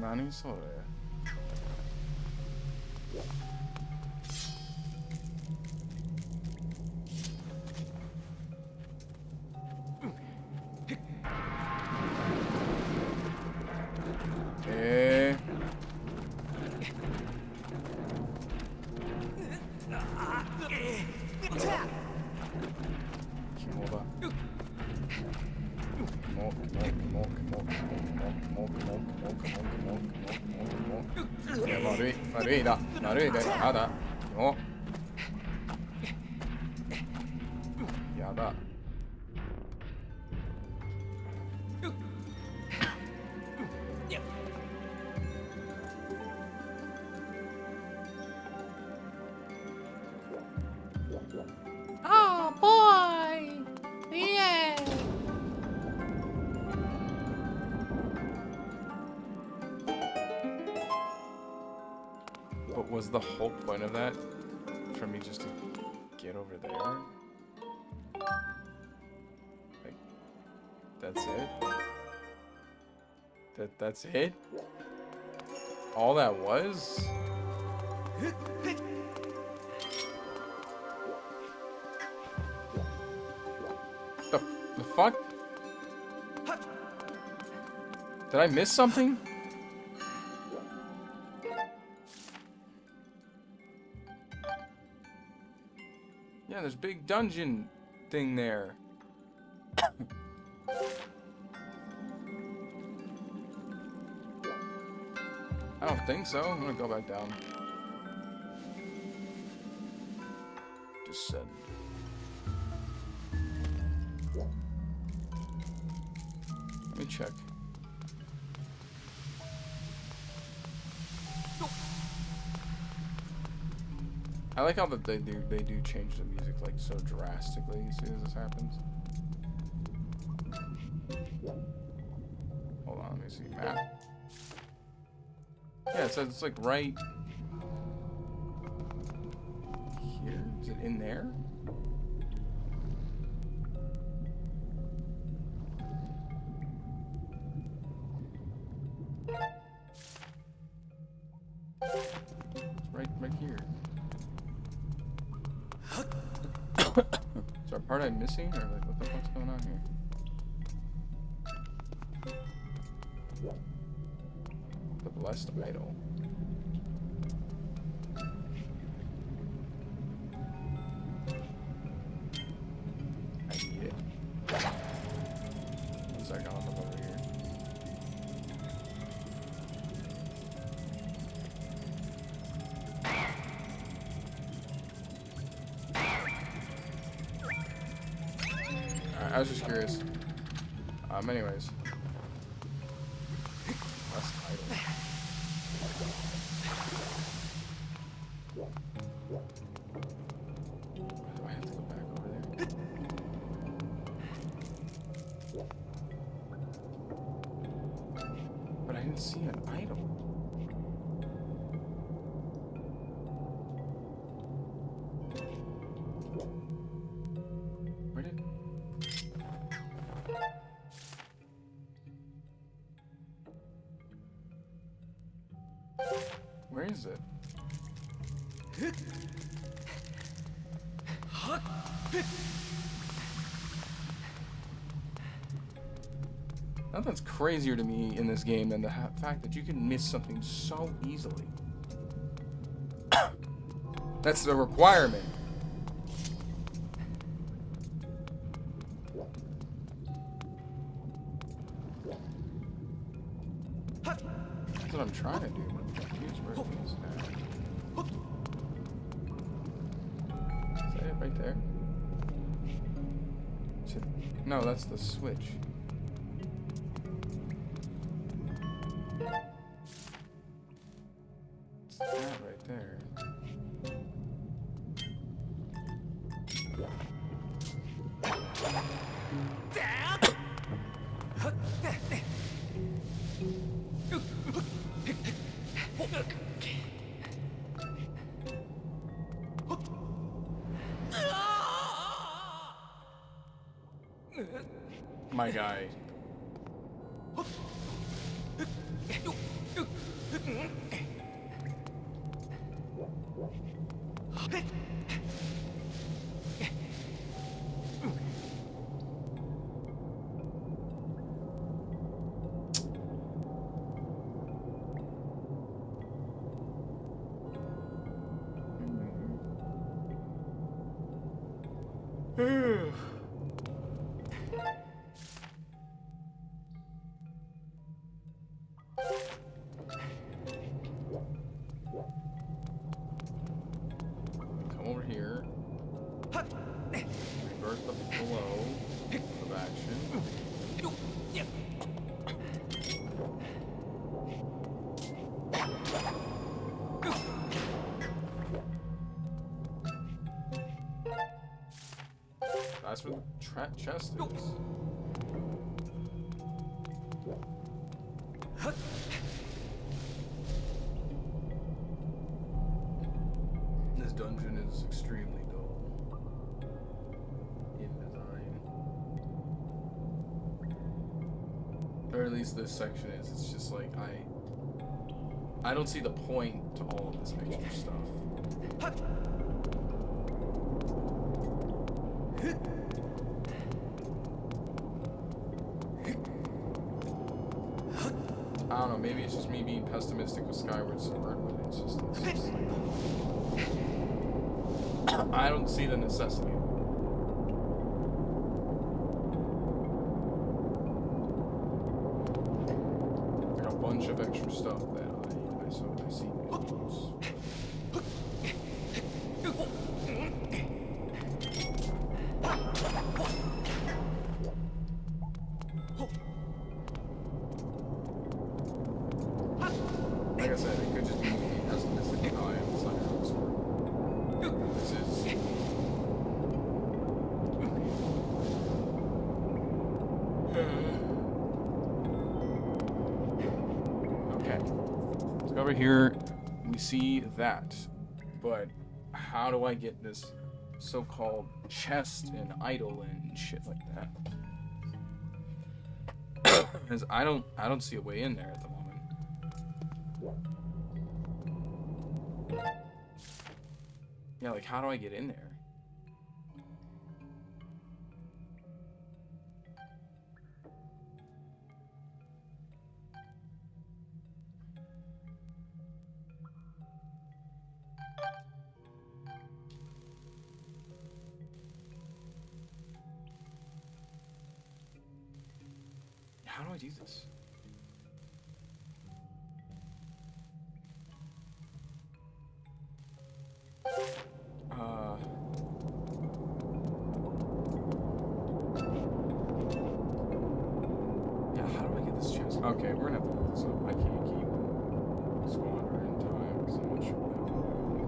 何それ。肝だ。いや、悪い、悪いだ、悪いだ、やだ。お。やだ。Oh boy! Yeah! But was the whole point of that for me just to get over there? Like, that's it? That's it? All that was? The fuck? Did I miss something? Yeah, there's a big dungeon thing there. I don't think so. I'm gonna go back down. Descend. Let me check. I like how that they do change the music like so drastically as soon as this happens. Hold on, let me see. Map. Yeah, it says it's like right here. Is it in there? It's right here. Is there a part I'm missing, or like what the fuck's going on here? The blessed idol. I need it. One second, I'll look over here. Alright, I was just curious. Anyways. Blessed idol. Do I have to go back over there? But I didn't see an idol. Where did... Where is it? Nothing's crazier to me in this game than the fact that you can miss something so easily. That's the requirement. That's what I'm trying to do. I'm confused where it is now. Is that it right there? No, that's the switch. that right there. My guy. Come over here. Revert the flow of action. That's where the chest is. This dungeon is extremely dull in design. Or at least this section is. It's just like, I don't see the point to all of this extra stuff. I don't know, maybe it's just me being pessimistic with Skyward Sword, but it's just like, I don't see the necessity. Like a bunch of extra stuff that I see no use. Like I said, it could just be me pessimistic and how I am inside of this world. This is... Okay. Let's go over here. We see that. But how do I get this so-called chest and idol and shit like that? Because I don't see a way in there at the moment. Yeah, like, how do I get in there? How do I do this? Yeah, how do I get this chest? Okay, we're gonna have to look this up. I can't keep squandering time because I'm not sure what the hell I'm doing.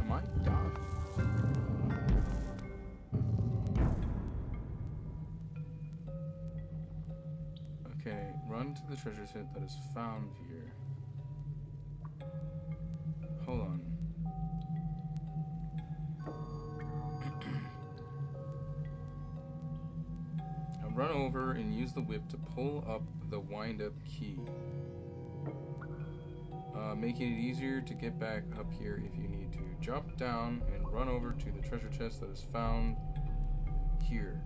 Am I done? Run to the treasure chest that is found here. Hold on. Now run over and use the whip to pull up the wind-up key. Making it easier to get back up here if you need to. Jump down and run over to the treasure chest that is found here.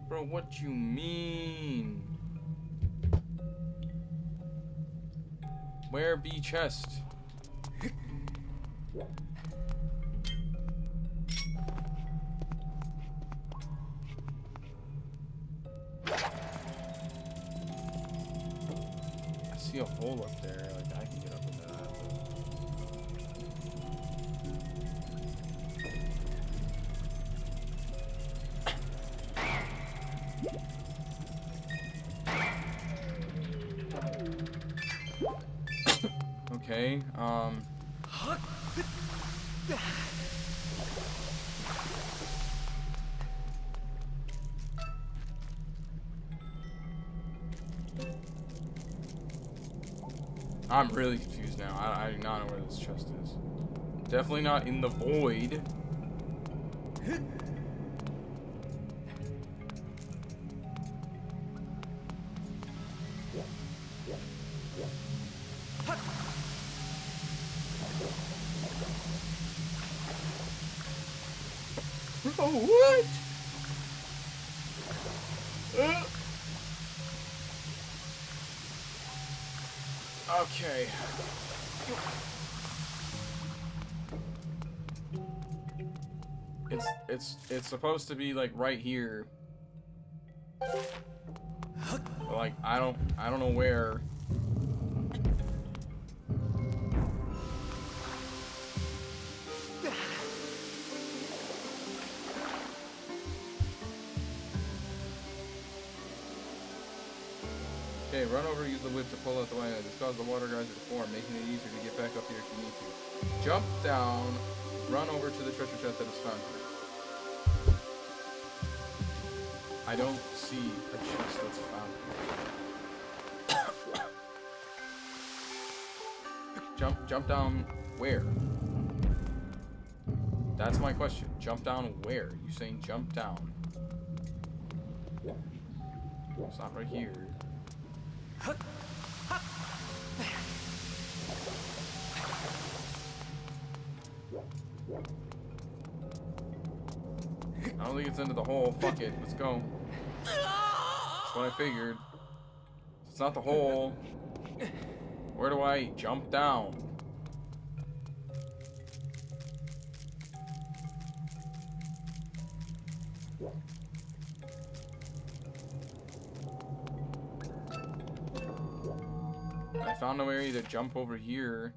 Bro, what you mean? Where be chest? I see a hole up there, like I can get up into that. Okay, I'm really confused now. I do not know where this chest is. Definitely not in the void. Oh, what? Okay. It's supposed to be like right here. But like I don't know where. Okay, run over, use the whip to pull out the wire. This causes the water geyser to form, making it easier to get back up here if you need to. Jump down, run over to the treasure chest that is found here. I don't see a chest that's found here. Jump down where? That's my question. Jump down where? You saying jump down? It's not right here. I don't think it's into the hole. Fuck it. Let's go. That's what I figured. It's not the hole. Where do I jump down? I found no area to jump over here.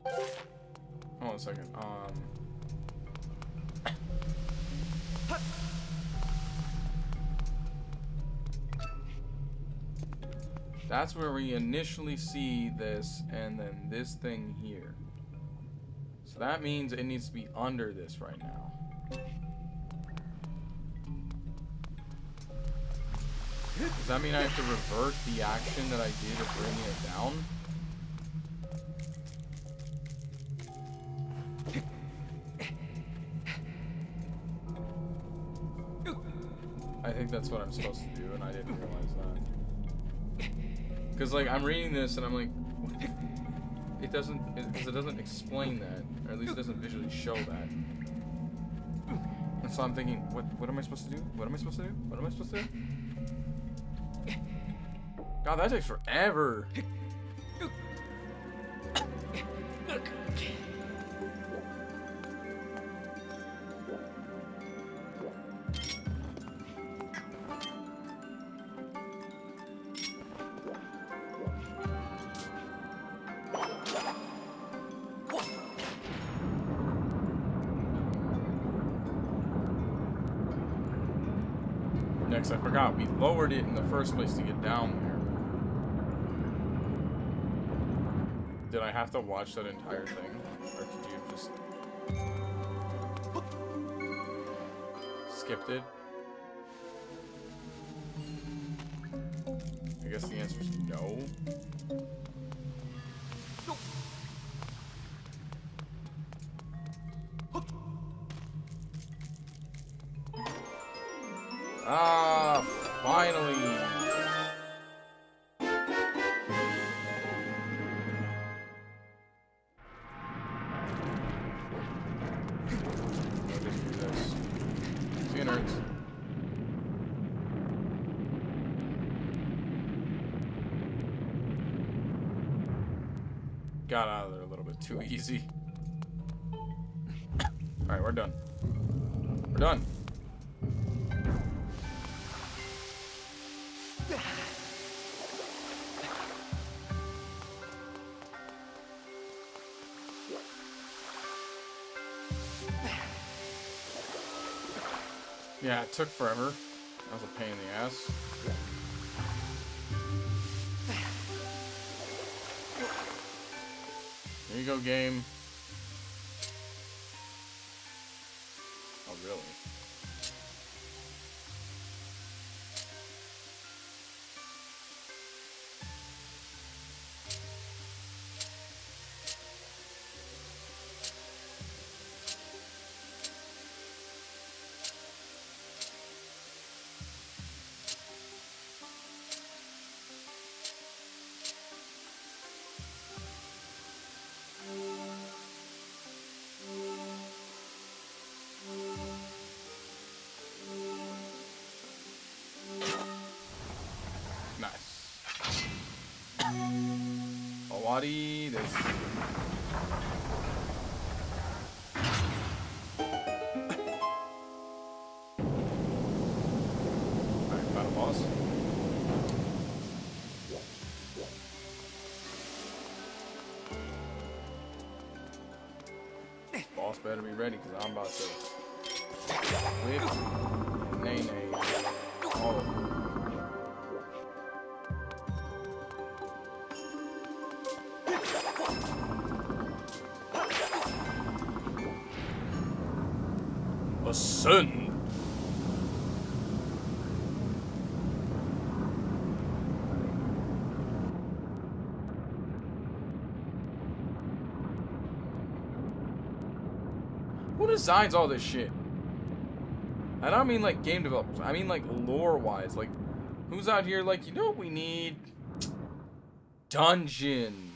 Hold on a second. That's where we initially see this, and then this thing here. So that means it needs to be under this right now. Does that mean I have to revert the action that I did of bringing it down? I think that's what I'm supposed to do, and I didn't realize that. Because, like, I'm reading this, and I'm like, it doesn't, because it doesn't explain that, or at least it doesn't visually show that. And so I'm thinking, what am I supposed to do? What am I supposed to do? What am I supposed to do? God, that takes forever. Next, I forgot, we lowered it in the first place to get down there. Did I have to watch that entire thing? Or could you have just skipped it? I guess the answer is no. Ah, finally! I'll just do this. See you, nerds. Got out of there a little bit too easy. Alright, we're done. We're done. Yeah, it took forever. That was a pain in the ass. There you go, game. Oh, really? Nice. Awadi this. Alright, found a boss. Boss better be ready because I'm about to whip nay nay all of them. Ascend. Who designs all this shit? I don't mean like game developers. I mean like lore-wise. Like, who's out here like, you know what we need? Dungeon.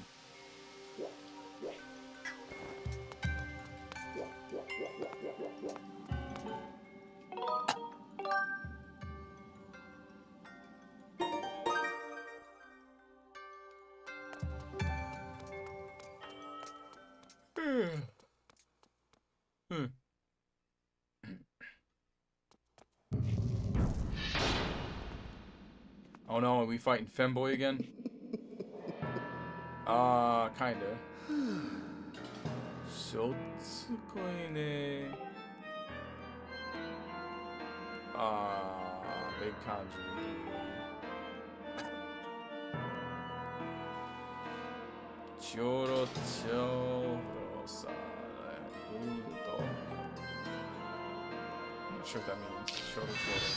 Oh no, are we fighting Femboy again? Kinda. Shotsukoi ne. Big kanji. Choro choro sa. I'm not sure what that means. Choro choro.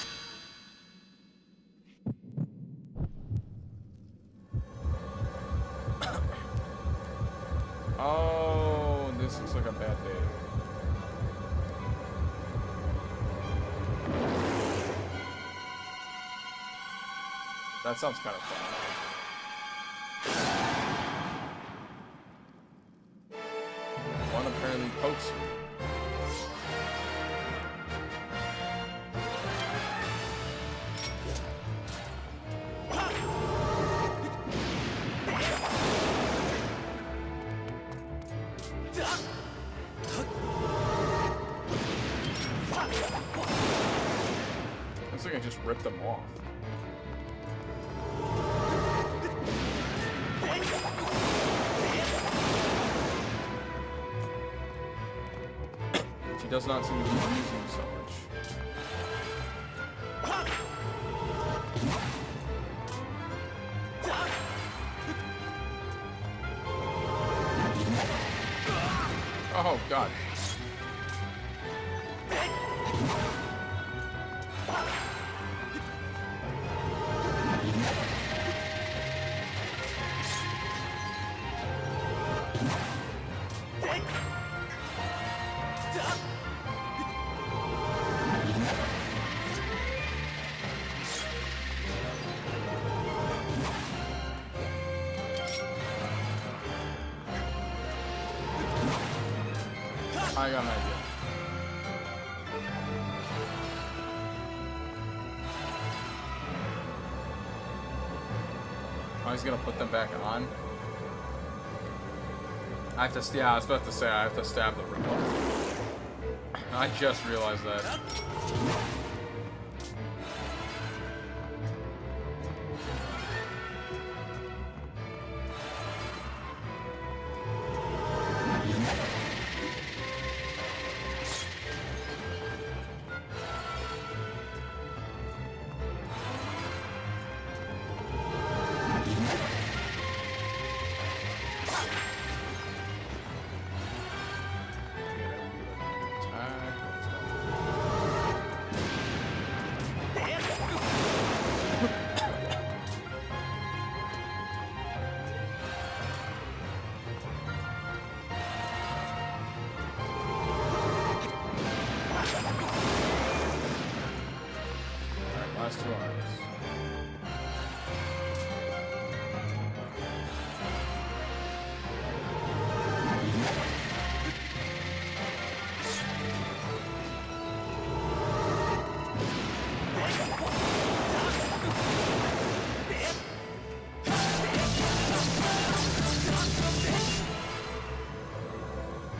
Oh, this looks like a bad day. That sounds kind of fun. One apparently pokes you. Looks like I just ripped them off. She does not seem to be using so much. Oh, God. I got an idea. I was gonna put them back on. I have to, yeah, I was about to say, I have to stab the rip-off. I just realized that. Last 2 arms.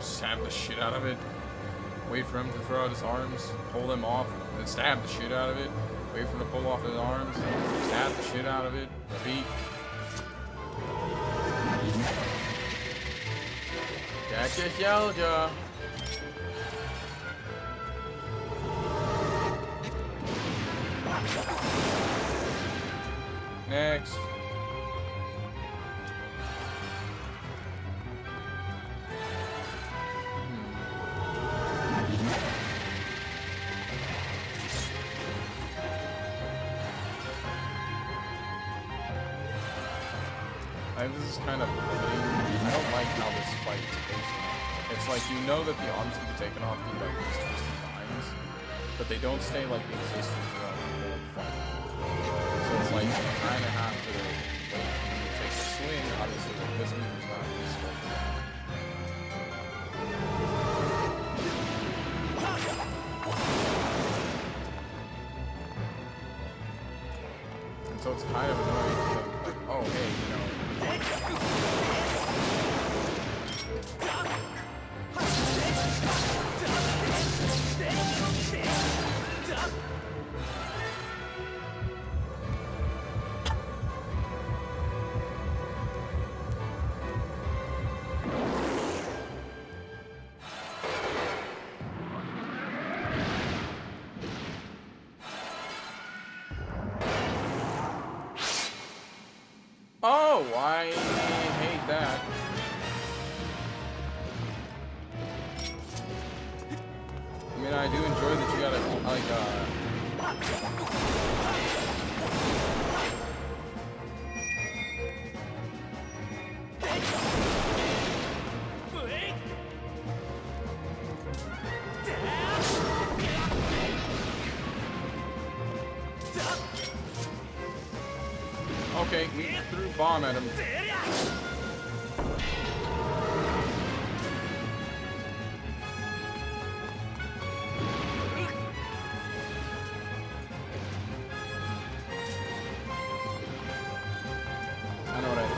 Stab the shit out of it. Wait for him to throw out his arms, pull them off, then stab the shit out of it. Wait for him to pull off his arms, stab the shit out of it, repeat. Gotcha, Zelda. Next. This is kind of lame. I don't like how this fight is. It's like, you know that the arms can be taken off in like these twisted lines, but they don't stay like they exist throughout the whole fight. So it's like you kind of have to wait for him to take a swing. Obviously, like this move is not useful. And so it's kind of annoying to think, like, oh, hey, you know. Oh, I hate that. I mean, I do enjoy that you gotta, like, okay, we threw a bomb at him. I know what I did.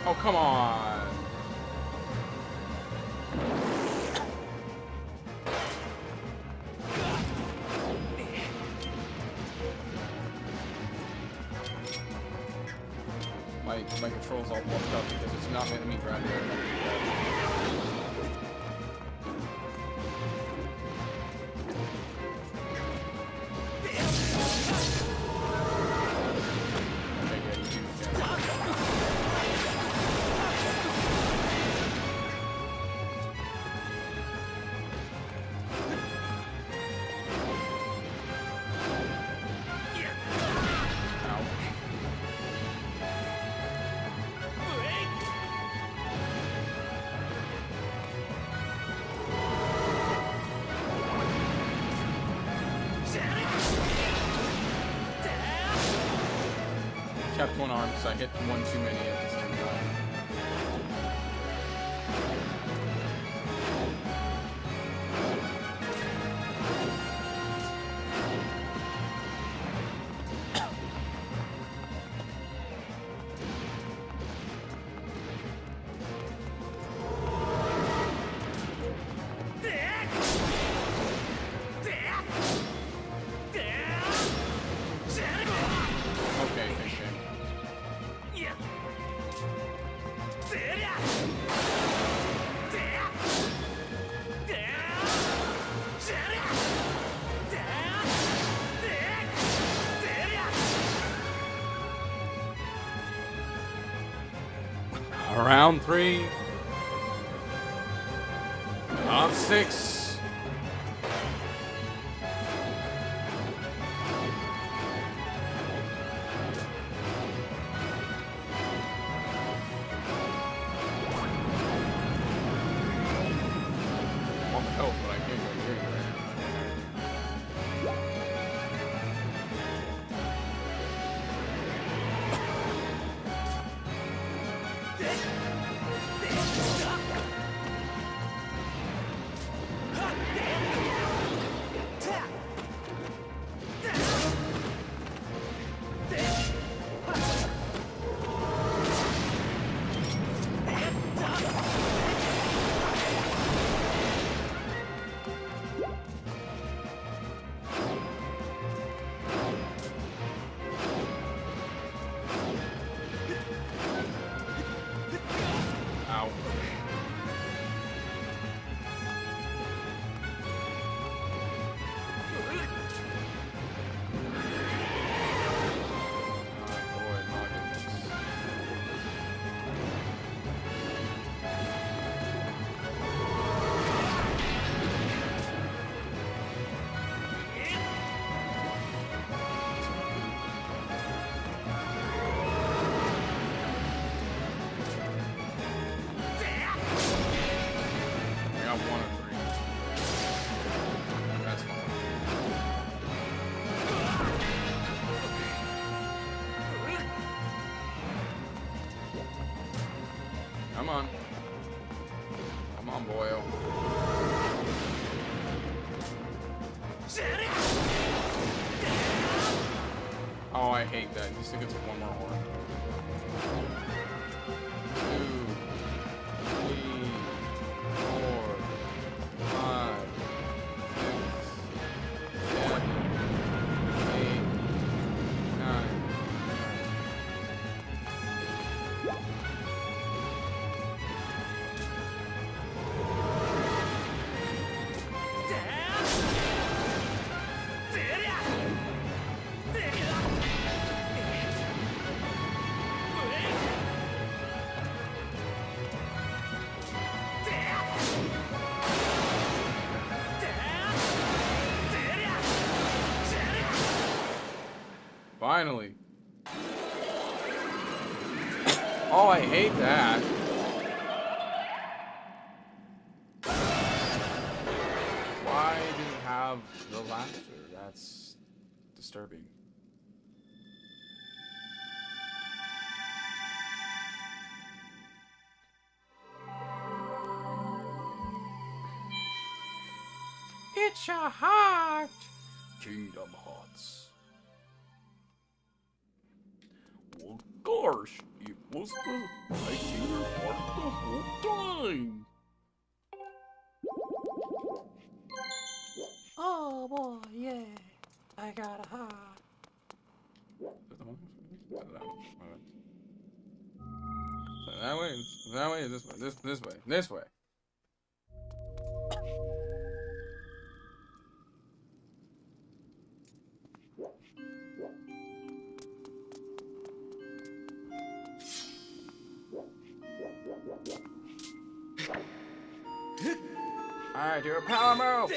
Oh, come on. my controls all fucked up because it's not letting me grab it. Kept one arm because I hit one too many at the same time. Round 3 of 6. What the hell, but I can't go here right now. Come on. Come on, boyo. Oh, I hate that. Just think it's one more horn. 2, 3, 4, 5, 6, 7, 8, 9. Finally. Oh, I hate that. Why do you have the laughter? That's disturbing. It's a heart. Kingdom Hearts. Well, gosh, it was the regular part the whole time. Oh boy, yeah. I got a heart. way? That way? This way? This way? This way? Alright, do a power move!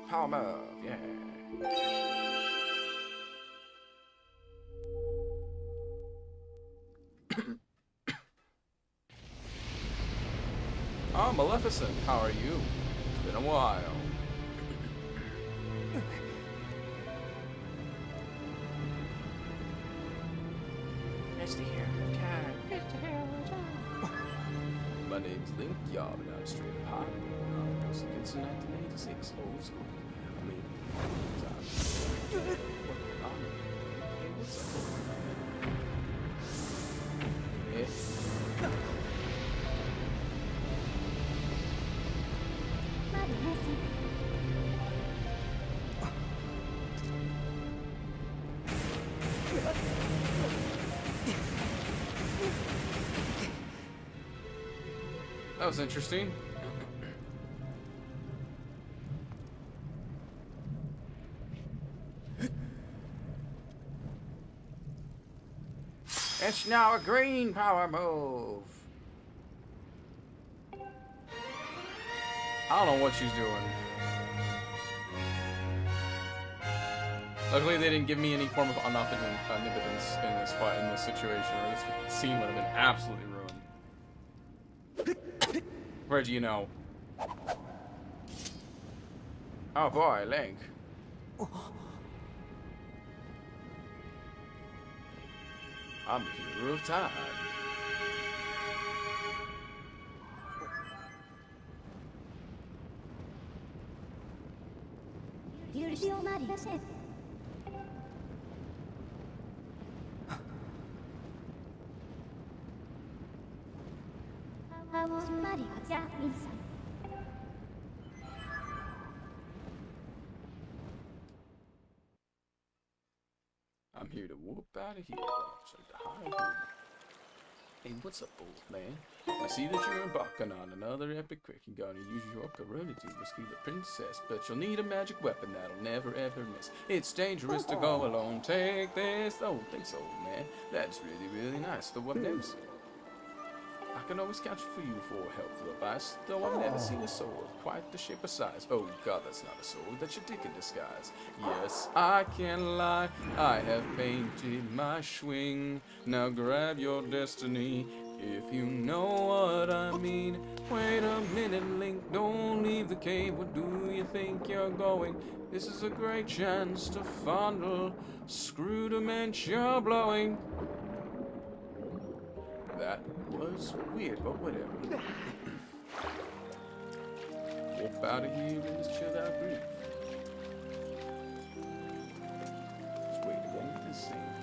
Power move, yeah. Oh, Maleficent, how are you? It's been a while. It's the hero of time. It's the hero of time. My name's Link Yob, and I'm straight up hot. It's 1986, old school. I mean, time. Hey, what's up? Yeah. That was interesting. It's now a green power move. I don't know what she's doing. Luckily, they didn't give me any form of omnipotence in this fight, in this situation, or this scene would have been absolutely ruined. Where'd you know? Oh boy, Link. I'm the hero of time. I'm here to whoop out of here. Hey, what's up, old man? I see that you're embarking on another epic quest. You're gonna use your Karuna to rescue the princess, but you'll need a magic weapon that'll never ever miss. It's dangerous to go alone. Take this. Oh, thanks, old man. That's really nice. The what next? I can always count for you for helpful advice, though I've never seen a sword quite the shape or size. Oh god, that's not a sword, that's your dick in disguise. Yes, I can't lie, I have painted my swing. Now grab your destiny, if you know what I mean. Wait a minute, Link, don't leave the cave. Where do you think you're going? This is a great chance to fondle. Screw dementia blowing. That was weird, but whatever. Walk out of here and just chill out, breathe. Just wait a minute, this ain't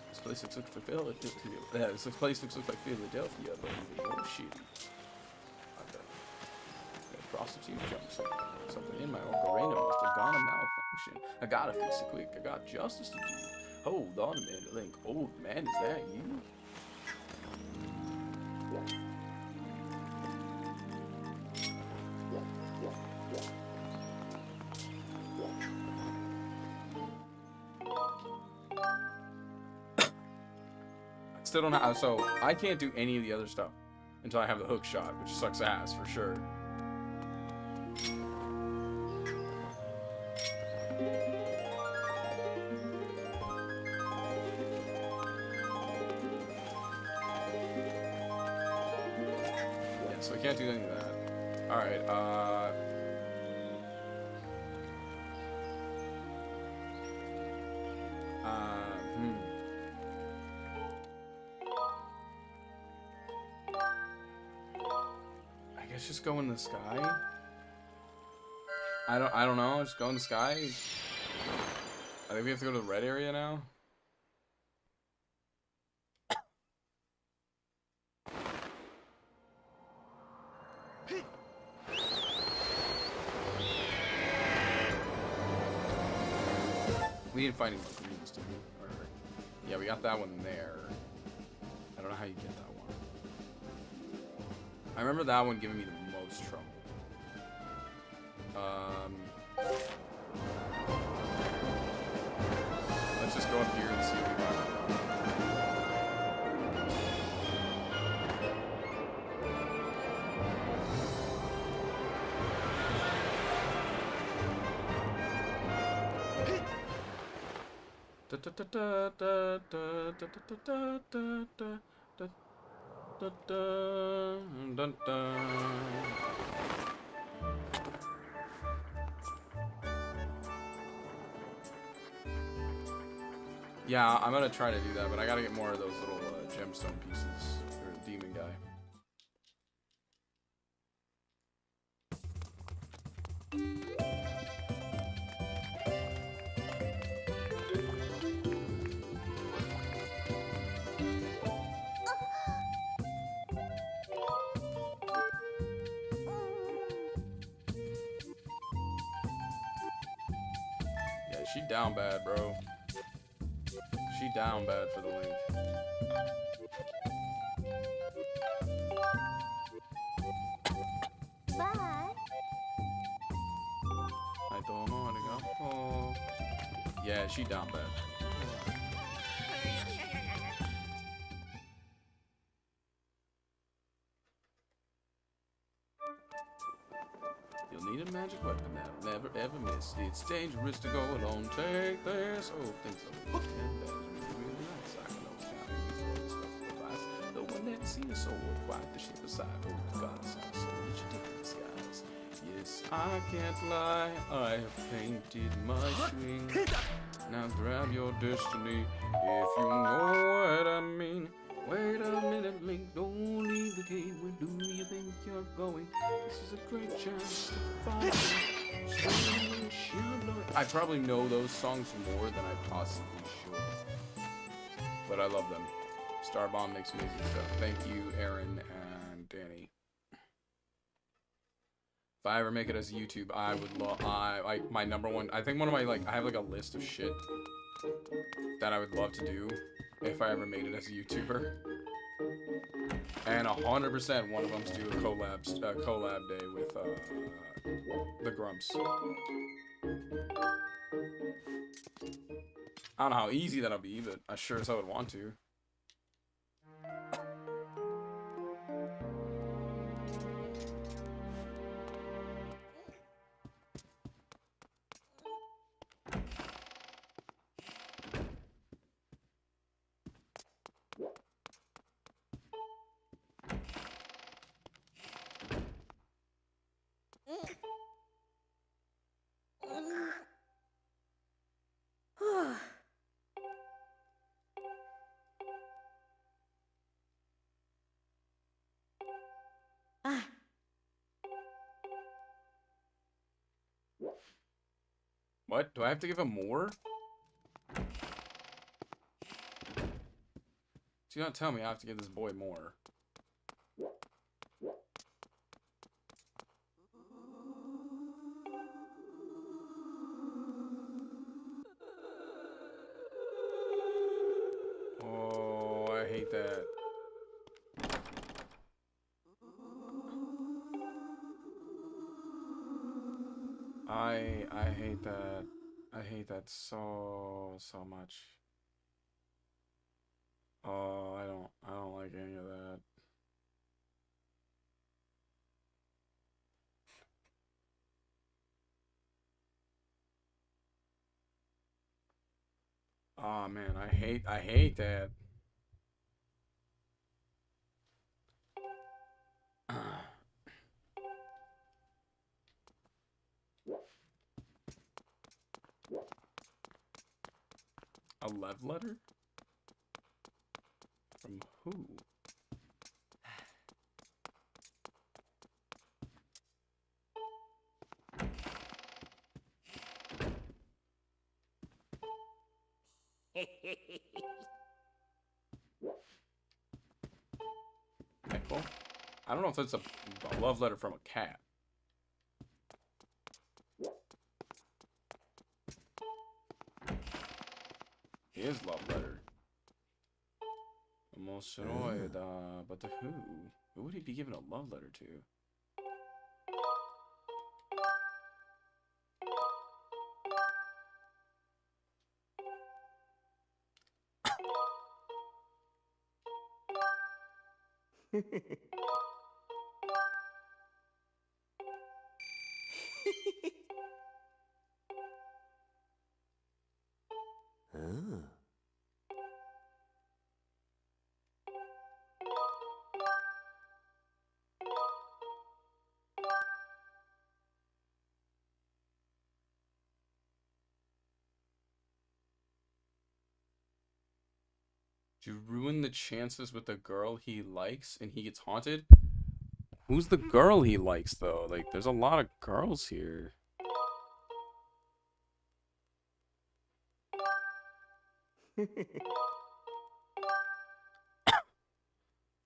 This place looks like Philadelphia. This place looks like Philadelphia, but even more shitty. I've got a prostitute jump something in my ocarina must have gone a malfunction. I gotta fix it quick. I got justice to do. Hold on a minute, Link. Old man, is that you? I still don't have, so I can't do any of the other stuff until I have the hook shot, which sucks ass for sure. So we can't do any of that. Alright, I guess just go in the sky? I don't know, just go in the sky? I think we have to go to the red area now? We didn't find any more greens, did we? Or, yeah, we got that one there. I don't know how you get that one. I remember that one giving me the most trouble. Let's just go up here and see what we got. Da da da da da da da da da da da da. Yeah, I'm gonna try to do that, but I gotta get more of those little gemstone pieces for the demon guy. Yeah, she down bad, bro. She down bad for the link. Bye. I don't know how to go. Oh. Yeah, she down bad. You'll need a magic weapon that'll never ever miss. It's dangerous to go alone. Take this. Oh, things are really nice. I know it's kind of stuff advice. The one that's seen a sword, quite the shape aside. Oh, God, it's so ridiculous, guys. Yes, I can't lie. I have painted my swing. Now grab your destiny if you know what I mean. Wait a minute, Link, don't leave the cave. Where do you think you're going? This is a great chance to find you. I probably know those songs more than I possibly should. But I love them. Starbomb makes amazing stuff. Thank you, Aaron and Danny. If I ever make it as YouTube, I would love, my number one, I think one of my, I have a list of shit that I would love to do if I ever made it as a YouTuber. And 100% one of them's do a collab day with, the Grumps. I don't know how easy that'll be, but I sure as I would want to. What? Do I have to give him more? Do not tell me I have to give this boy more. Oh, I hate that. I hate that. I hate that so much. Oh, I don't like any of that. Oh man, I hate that. A love letter? From who? Michael? I don't know if that's a love letter from a cat. His love letter. Omoshiroy da, but to who? Who would he be giving a love letter to? You ruin the chances with the girl he likes and he gets haunted? Who's the girl he likes, though? Like, there's a lot of girls here.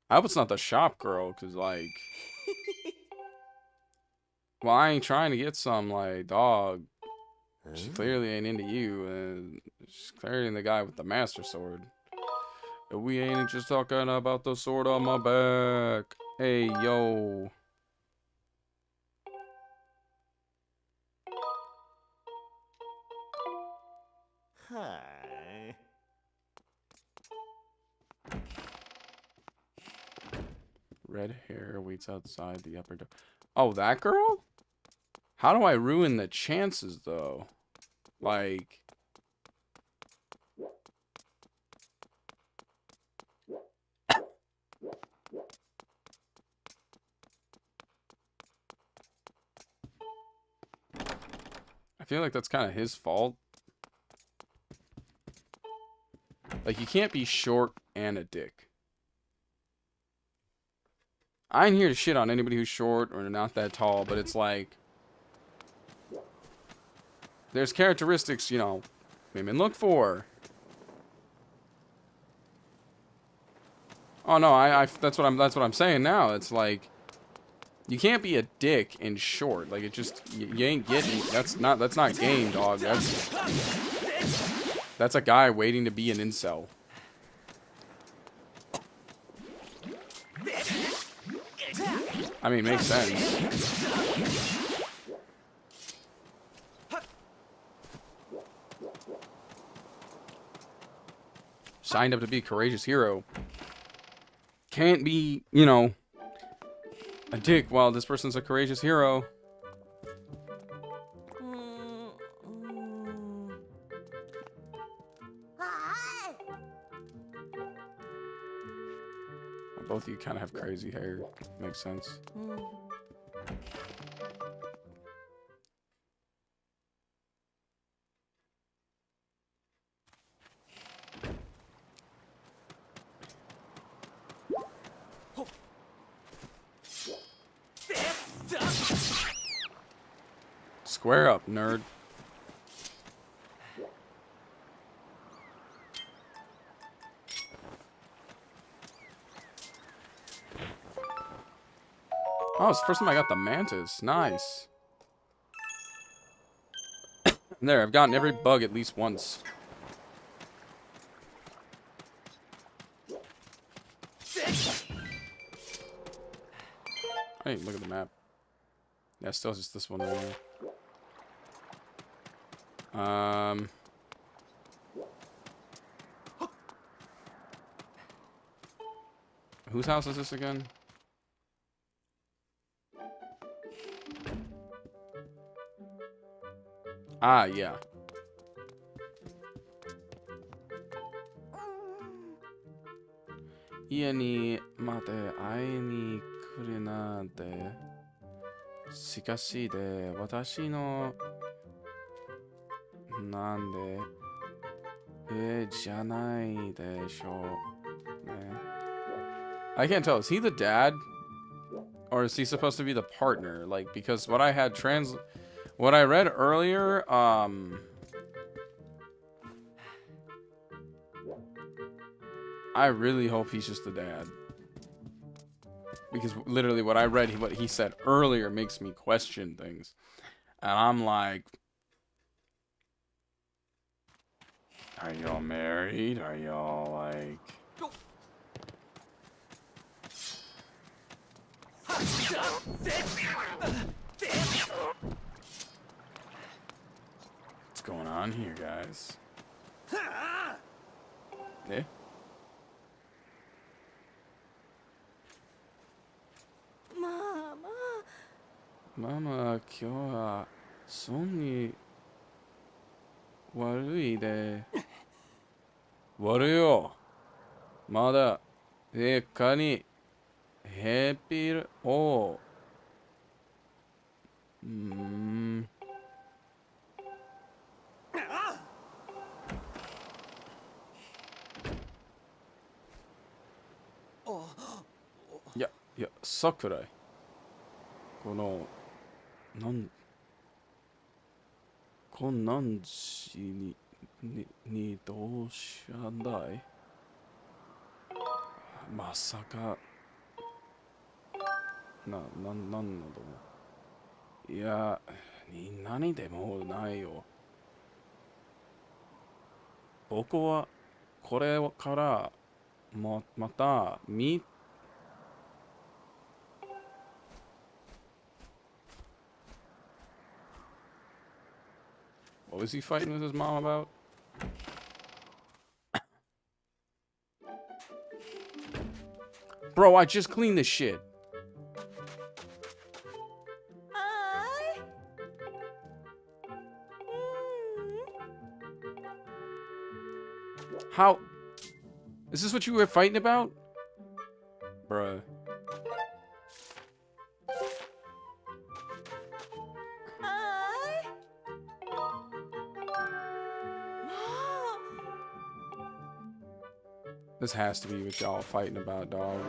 I hope it's not the shop girl, because, like... Well, I ain't trying to get some, like, dog. She clearly ain't into you, and she's clearly the guy with the master sword. And we ain't just talking about the sword on my back. Hey, yo. Hi. Red hair waits outside the upper door. Oh, that girl? How do I ruin the chances, though? Like... I feel like that's kind of his fault. Like, you can't be short and a dick. I ain't here to shit on anybody who's short or not that tall, but it's like... There's characteristics, you know, women look for. Oh no, that's what I'm saying now. It's like... You can't be a dick and short. Like, it just... You ain't getting... That's not game, dog. That's a guy waiting to be an incel. I mean, makes sense. Signed up to be a courageous hero. Can't be, you know, a dick while this person's a courageous hero. Both of you kind of have crazy hair. Makes sense. Square up, nerd. Oh, it's the first time I got the mantis. Nice. There, I've gotten every bug at least once. Hey, look at the map. Yeah, still just this one right here. Whose house is this again? Ah, yeah. Ie ni mate ai ni kuru nante. Shikashi de watashi no nande ue janai desho. I can't tell. Is he the dad? Or is he supposed to be the partner? Like, because what I had what I read earlier, I really hope he's just the dad. Because literally what I read, what he said earlier makes me question things. And I'm like, Are y'all married? Are y'all like... What's going on here, guys? Eh? Mama, 今日はそんに悪いで。悪いよ。まだでかにヘピルを。いや、桜井。こんなんじにどうしたんだい？まさか、なんのども。いや、何でもないよ。僕は、これから、また、What was he fighting with his mom about? Bro, I just cleaned this shit. How? Is this what you were fighting about? Bruh. This has to be what y'all fighting about, dog.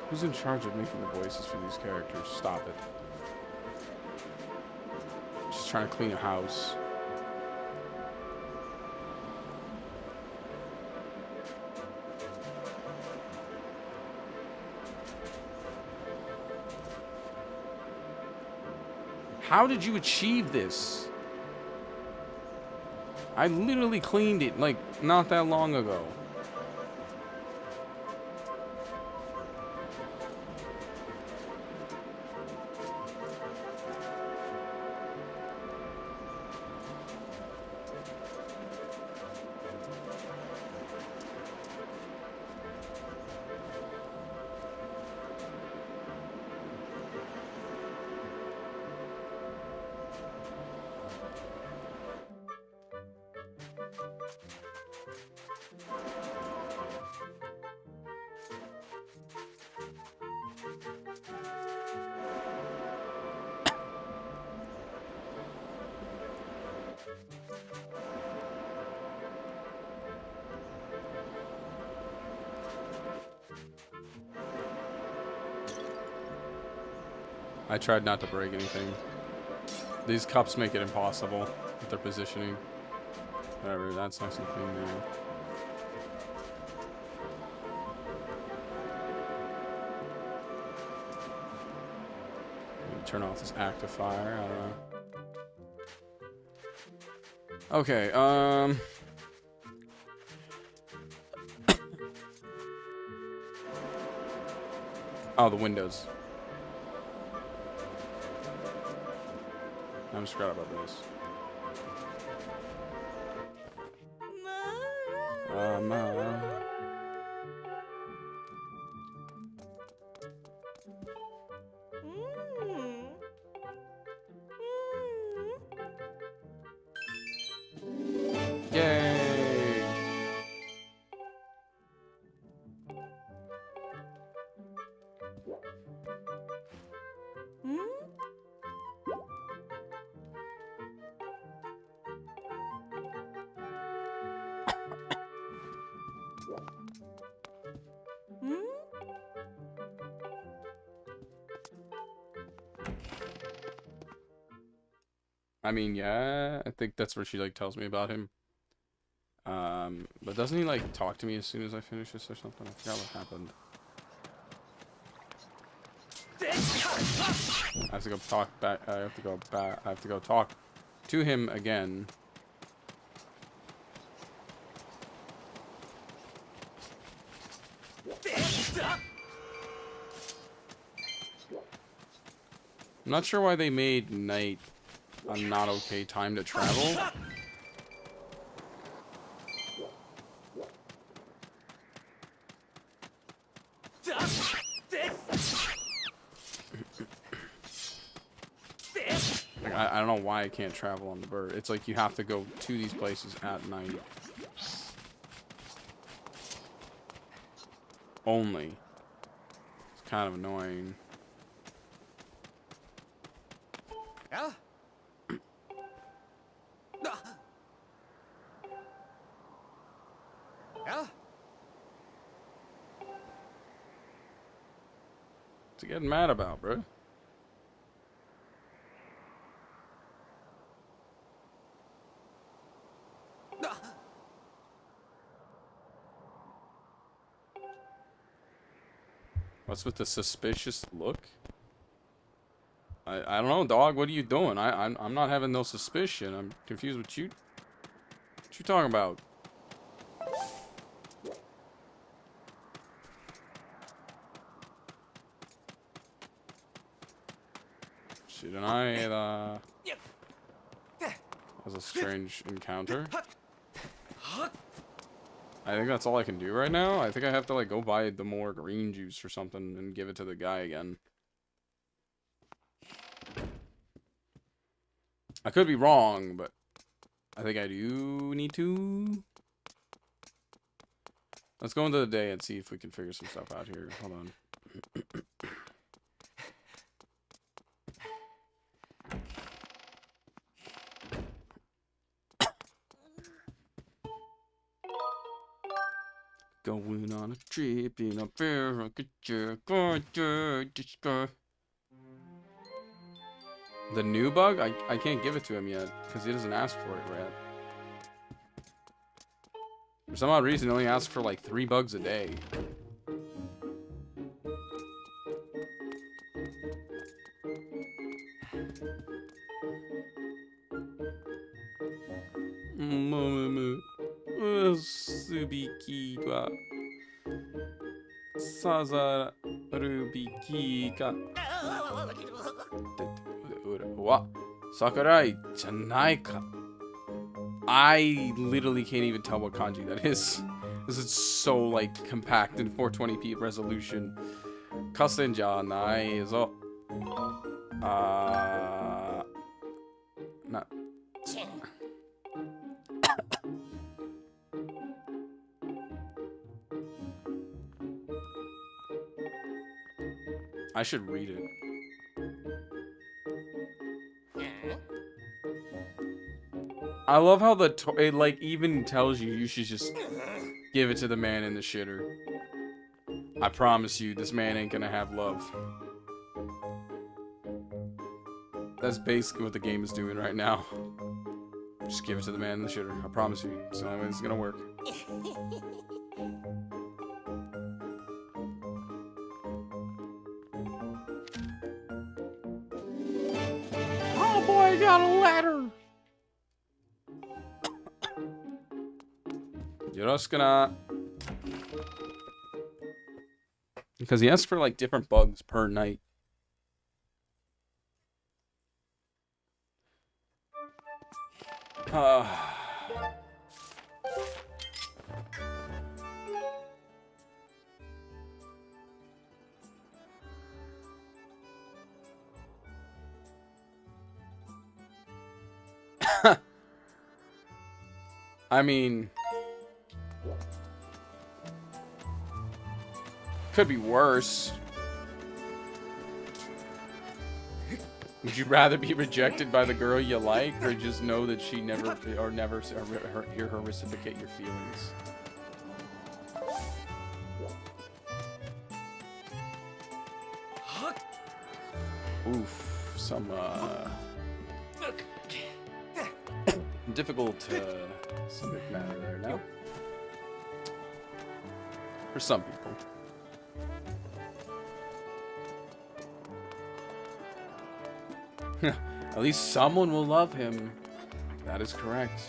Who's in charge of making the voices for these characters? Stop it. Just trying to clean a house. How did you achieve this? I literally cleaned it, like, not that long ago. I tried not to break anything. These cups make it impossible with their positioning. Whatever, that's not something new. Turn off this active fire, I don't know. Okay, oh, the windows. I just forgot about this. Yay! I mean, yeah, I think that's where she like tells me about him. But doesn't he like talk to me as soon as I finish this or something? I forgot what happened. I have to go talk back. I have to go back. I have to go talk to him again. I'm not sure why they made night a not okay time to travel. Like, I don't know why I can't travel on the bird. It's like you have to go to these places at night. Only. It's kind of annoying. Yeah? Yeah? What's he getting mad about, bro? What's with the suspicious look? I don't know, dog. What are you doing? I'm not having no suspicion. I'm confused with you. What you talking about? Shouldn't I? That was a strange encounter. I think that's all I can do right now. I think I have to like go buy the more green juice or something and give it to the guy again. I could be wrong, but I think I do need to. Let's go into the day and see if we can figure some stuff out here. Hold on. Going on a trip in a fair, the new bug? I can't give it to him yet because he doesn't ask for it yet. For some odd reason, he only asks for like 3 bugs a day. Subiki wa Sazarubiki ka wa Sakurai janai ka. I literally can't even tell what kanji that is. This is so like compact in 420p resolution. Kasen janai zo. Not. I should read it. I love how it like even tells you should just give it to the man in the shitter. I promise you, this man ain't gonna have love. That's basically what the game is doing right now. Just give it to the man in the shitter. I promise you. It's the only way this is gonna work. Oh boy, I got a ladder! Yorosukuna. Because he asks for like different bugs per night. I mean, could be worse. Would you rather be rejected by the girl you like, or just know that she never hear her reciprocate your feelings? Oof, some Difficult subject matter there now. For some people. At least someone will love him. That is correct.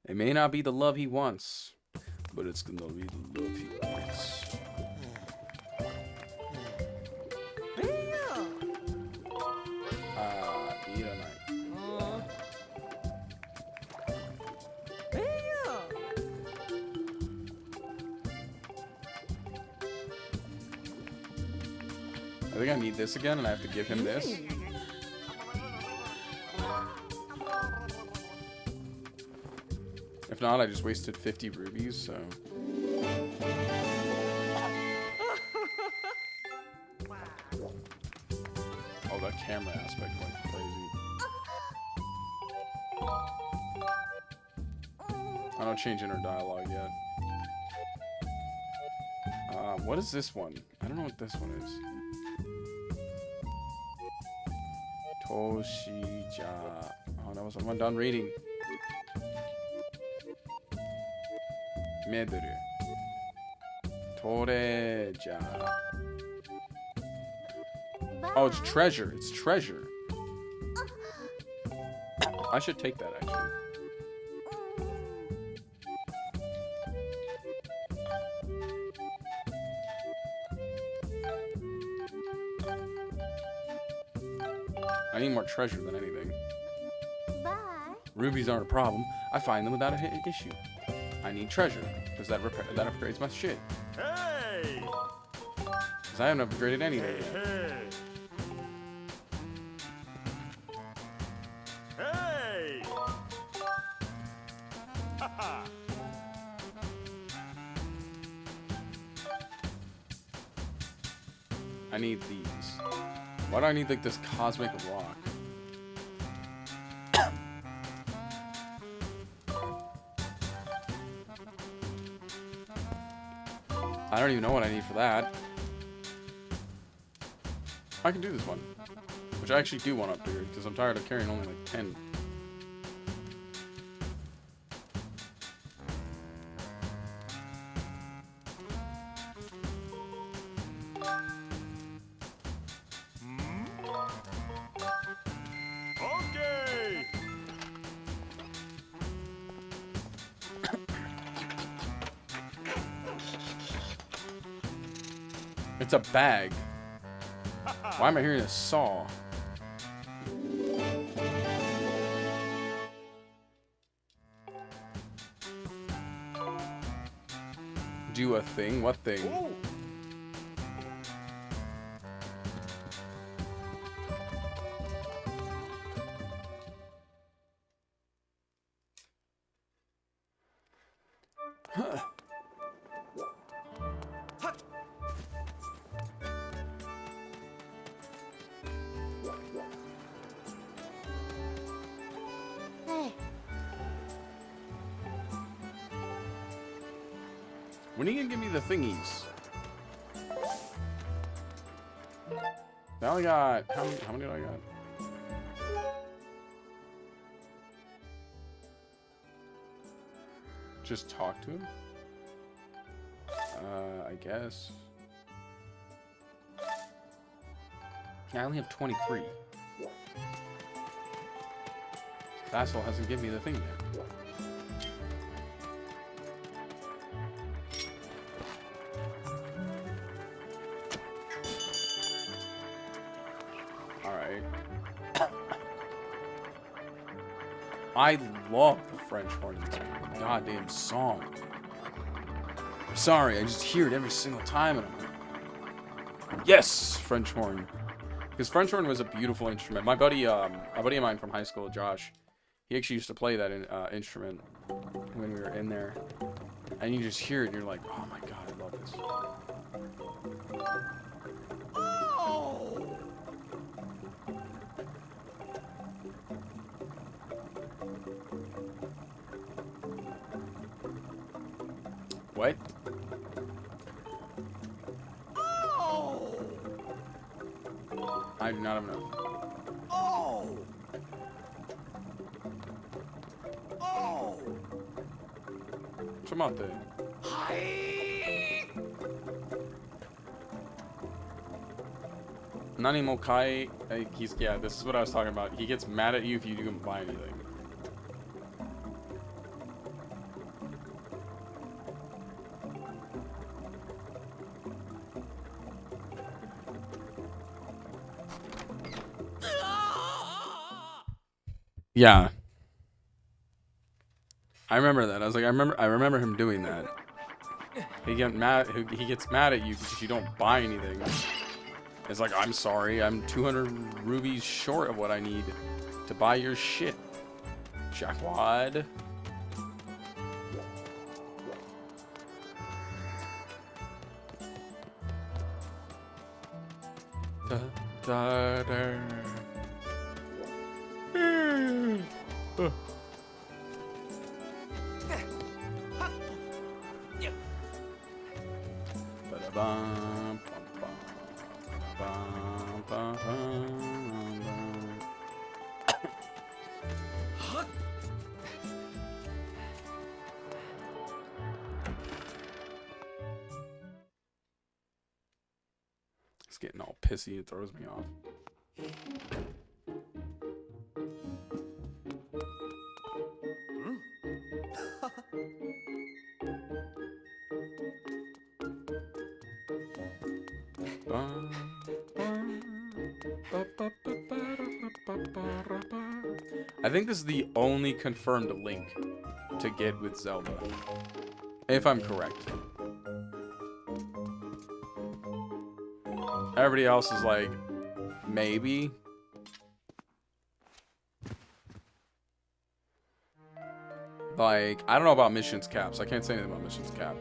It may not be the love he wants, but it's gonna be the love he wants. Eat a night. I think I need this again, and I have to give him this. If not, I just wasted 50 rubies, so... Oh, that camera aspect went crazy. I don't change inner dialogue yet. What is this one? I don't know what this one is. Toshija. Oh, that was I'm done reading. Meduru. Toreja. Oh, it's treasure. It's treasure. I should take that, actually. I need more treasure than anything. Bye. Rubies aren't a problem. I find them without an issue. I need treasure, because that upgrades my shit. Hey! Because I haven't upgraded anything yet. Hey! Haha! I need these. Why do I need like this cosmic rock? I don't even know what I need for that. I can do this one. Which I actually do want to upgrade, because I'm tired of carrying only like 10. Okay! It's a bag. Why am I hearing a saw? Do a thing? What thing? Ooh. Hey. When are you gonna give me the thingies? I only got how many did I got? Just talk to him? I guess. I only have 23. The asshole hasn't given me the thing yet. Alright. I love the French horn in this goddamn song. Sorry, I just hear it every single time and I'm like, yes, French horn. Because French horn was a beautiful instrument. My buddy, a buddy of mine from high school, Josh, he actually used to play that instrument when we were in there. And you just hear it and you're like, oh my god, I love this. Oh! What? Oh! I do not have enough. Oh! Chamate. Nani Mokai, yeah, this is what I was talking about. He gets mad at you if you don't buy anything. Yeah. I remember that. I was like, I remember him doing that. He gets mad at you because you don't buy anything. It's like, I'm sorry, I'm 200 rubies short of what I need to buy your shit, jackwad. Da, da, da. Ba-da-bum, bum, bum, bum, bum, bum. It's getting all pissy. It throws me off. I think this is the only confirmed link to get with Zelda, if I'm correct. Everybody else is like, maybe. Like, I don't know about missions caps. I can't say anything about missions cap.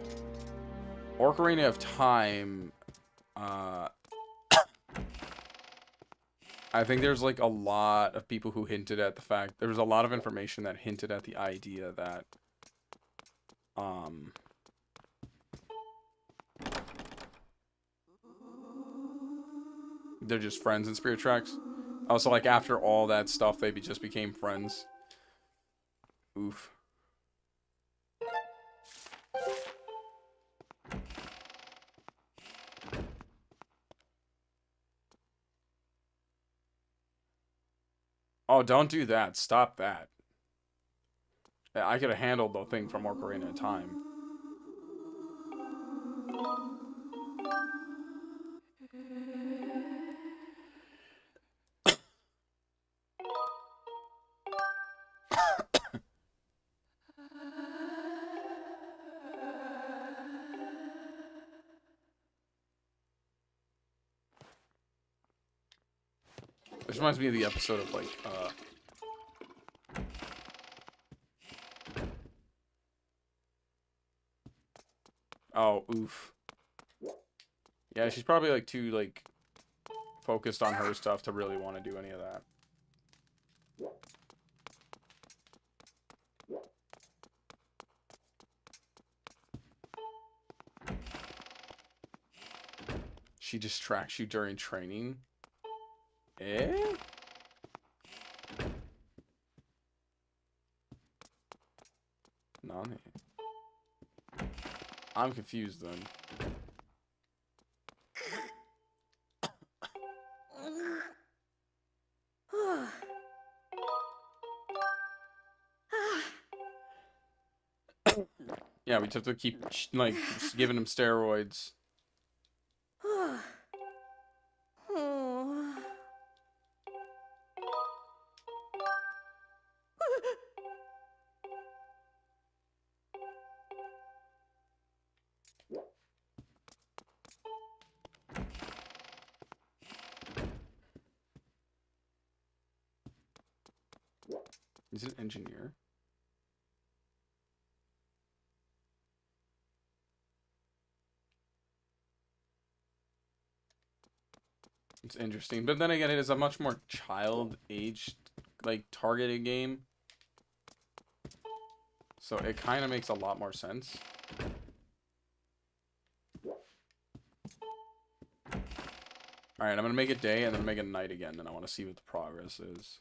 Ocarina of Time, I think there's like a lot of people who hinted at the fact, there was a lot of information that hinted at the idea that, they're just friends in Spirit Tracks. Also, like, after all that stuff, they just became friends. Oof. Oh, don't do that. Stop that. I could have handled the thing from Ocarina of Time. This reminds me of the episode of, like, oh, oof. Yeah, she's probably, like, too, like, focused on her stuff to really want to do any of that. She distracts you during training? Eh? Nani? I'm confused then. Yeah, we just have to keep, like, giving him steroids. Is it an engineer? It's interesting, but then again, it is a much more child-aged, like, targeted game. So it kind of makes a lot more sense. Alright, I'm going to make it day and then make it night again, and I want to see what the progress is.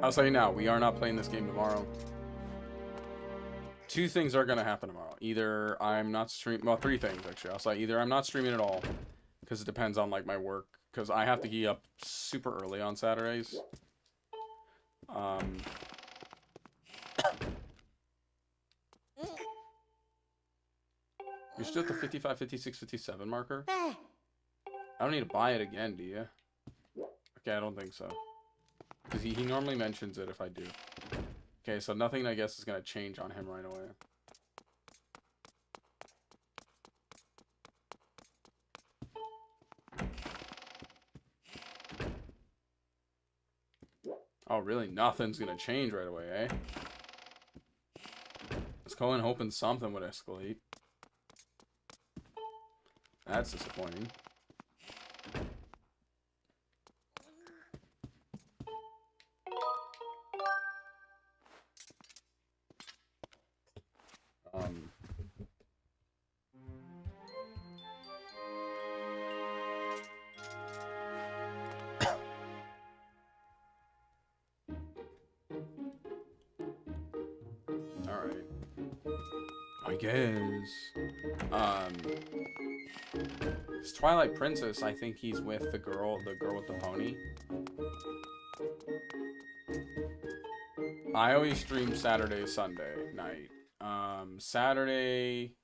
I'll tell you now, we are not playing this game tomorrow. Two things are gonna happen tomorrow. Either I'm not streaming. Well, three things actually. I'll say either I'm not streaming at all, because it depends on like my work. Because I have to get up super early on Saturdays. You're still at the 55, 56, 57 marker? I don't need to buy it again, do you? Okay, I don't think so. Because he normally mentions it if I do. Okay, so nothing, I guess, is going to change on him right away. Oh, really? Nothing's going to change right away, eh? Let's go in hoping something would escalate. That's disappointing. Alright. I guess. It's Twilight Princess, I think he's with the girl with the pony. I always stream Saturday, Sunday night. Saturday,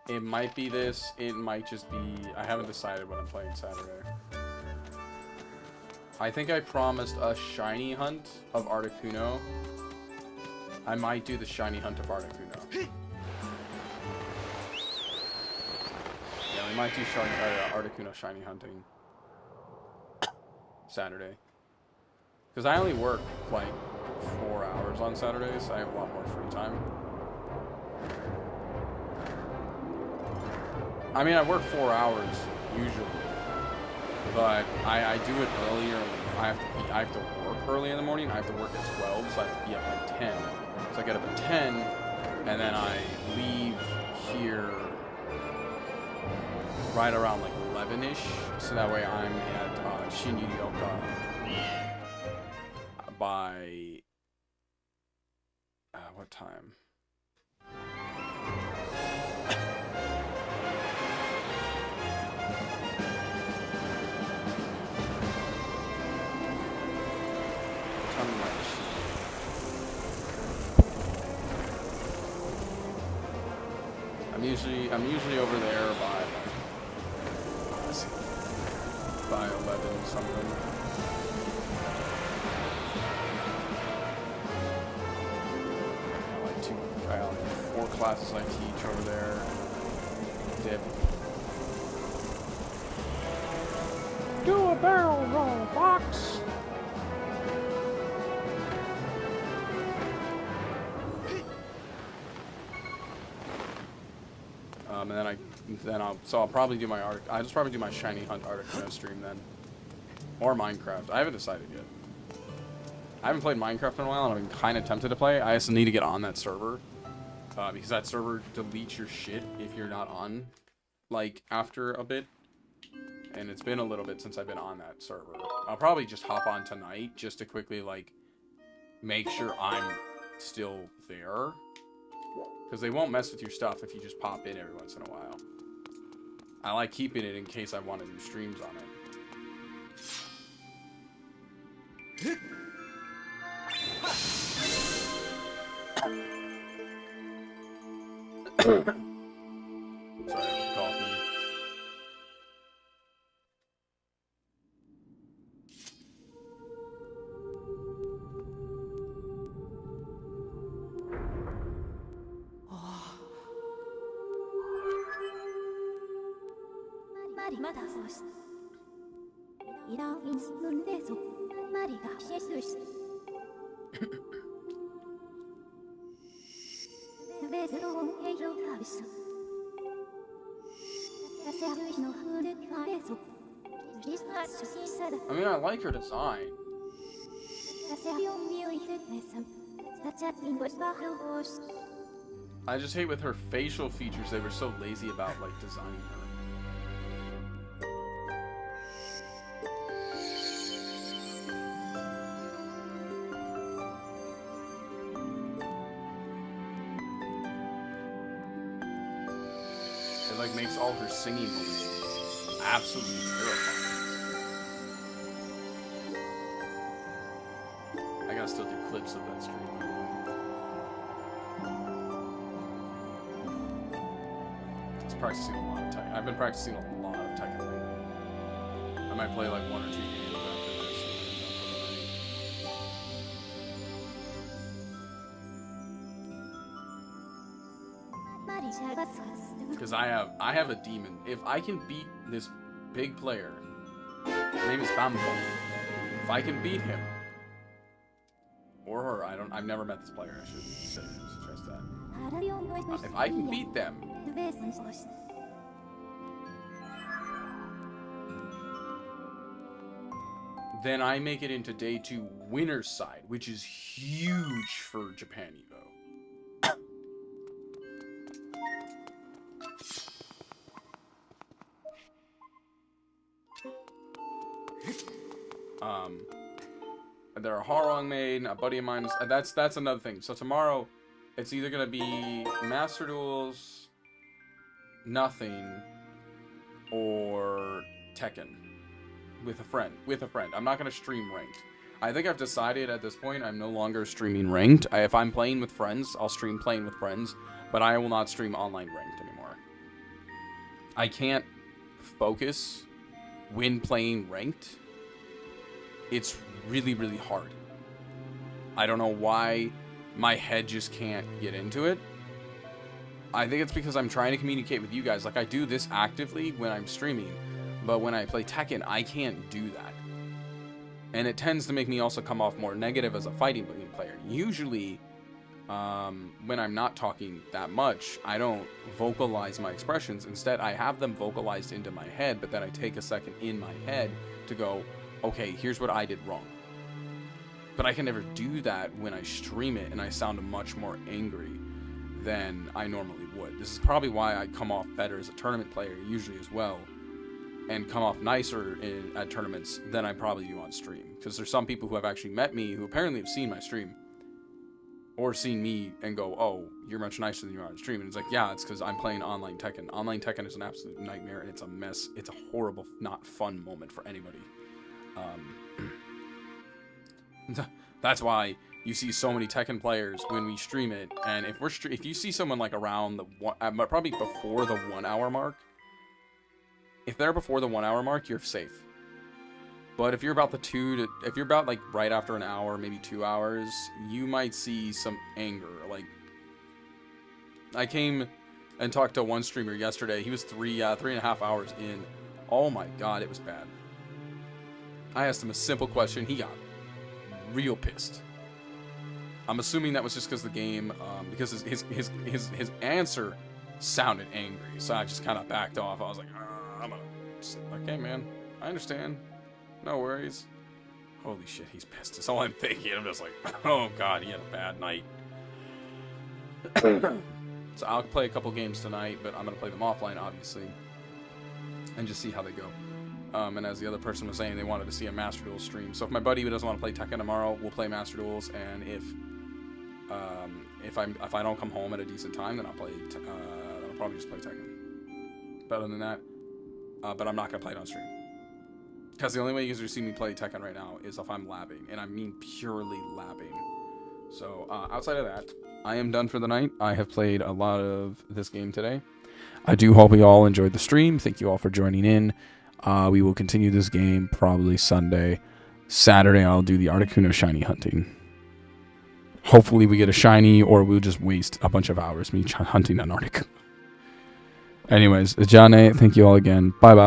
it might be this, it might just be, I haven't decided what I'm playing Saturday. I think I promised a shiny hunt of Articuno. I might do the shiny hunt of Articuno. Yeah, we might do Articuno shiny hunting Saturday. Because I only work like 4 hours on Saturdays, so I have a lot more free time. I mean, I work 4 hours usually, but I do it earlier. I have to work early in the morning. I have to work at 12, so I have to be up at 10. So I get up at 10, and then I leave here right around like 11-ish, so that way I'm at Shin-Yurioka by what time? I'm usually over there by let's see, by 11 something. I got like 4 classes I teach over there. Dip. Do a barrel roll, Fox. And I'll probably do my I'll just probably do my shiny hunt Articuno stream then, or Minecraft. I haven't decided yet. I haven't played Minecraft in a while, and I've been kind of tempted to play. I just need to get on that server, because that server deletes your shit if you're not on, like after a bit. And it's been a little bit since I've been on that server. I'll probably just hop on tonight just to quickly like make sure I'm still there. Because they won't mess with your stuff if you just pop in every once in a while. I like keeping it in case I want to do streams on it. Sorry, coffee. I mean, I like her design. I just hate with her facial features, they were so lazy about like designing her. It like makes all her singing moments absolutely terrifying. I gotta still do clips of that stream. Practicing a lot of Tekken. I've been practicing a lot of Tekken lately. I might play like 1 or 2 games after this and then done for the night. Because I have a demon. If I can beat this big player, his name is Bambo. If I can beat him or her, I've never met this player. I should stress that. If I can beat them, then I make it into day 2 winner's side, which is huge for Japan Evo. There are Harong made, a buddy of mine is, that's another thing. So tomorrow, it's either gonna be Master Duels, nothing, or Tekken with a friend. I'm not gonna stream ranked. I think I've decided at this point I'm no longer streaming ranked. If I'm playing with friends, I'll stream playing with friends, but I will not stream online ranked anymore. I can't focus when playing ranked. It's really, really hard. I don't know why my head just can't get into it. I think it's because I'm trying to communicate with you guys. Like, I do this actively when I'm streaming, but when I play Tekken, I can't do that. And it tends to make me also come off more negative as a fighting game player. Usually, when I'm not talking that much, I don't vocalize my expressions. Instead, I have them vocalized into my head, but then I take a second in my head to go, okay, here's what I did wrong. But I can never do that when I stream it, and I sound much more angry than I normally would. This is probably why I come off better as a tournament player, usually as well, and come off nicer at tournaments than I probably do on stream. Because there's some people who have actually met me who apparently have seen my stream, or seen me and go, oh, you're much nicer than you are on stream. And it's like, yeah, it's because I'm playing online Tekken. Online Tekken is an absolute nightmare, and it's a mess. It's a horrible, not fun moment for anybody. That's why you see so many Tekken players when we stream it, and if you see someone like around the probably before the 1 hour mark, if they're before the 1 hour mark, you're safe. But if you're about if you're about like right after an hour, maybe 2 hours, you might see some anger. Like, I came and talked to one streamer yesterday. He was 3.5 hours in. Oh my god, it was bad. I asked him a simple question. He got real pissed. I'm assuming that was just because the game, because his answer sounded angry. So I just kind of backed off. I was like, okay, man, I understand. No worries. Holy shit, he's pissed. That's all I'm thinking. I'm just like, oh god, he had a bad night. So I'll play a couple games tonight, but I'm gonna play them offline, obviously, and just see how they go. And as the other person was saying, they wanted to see a Master Duels stream. So if my buddy who doesn't want to play Tekken tomorrow, we'll play Master Duels. And if I don't come home at a decent time, then I'll probably just play Tekken. But other than that, but I'm not gonna play it on stream, because the only way you guys are seeing me play Tekken right now is if I'm labbing, and I mean purely labbing. So outside of that, I am done for the night. I have played a lot of this game today. I do hope you all enjoyed the stream. Thank you all for joining in. We will continue this game probably Sunday. Saturday, I'll do the Articuno shiny hunting. Hopefully we get a shiny, or we'll just waste a bunch of hours me hunting an Articuno. Anyways, Jane, thank you all again. Bye-bye.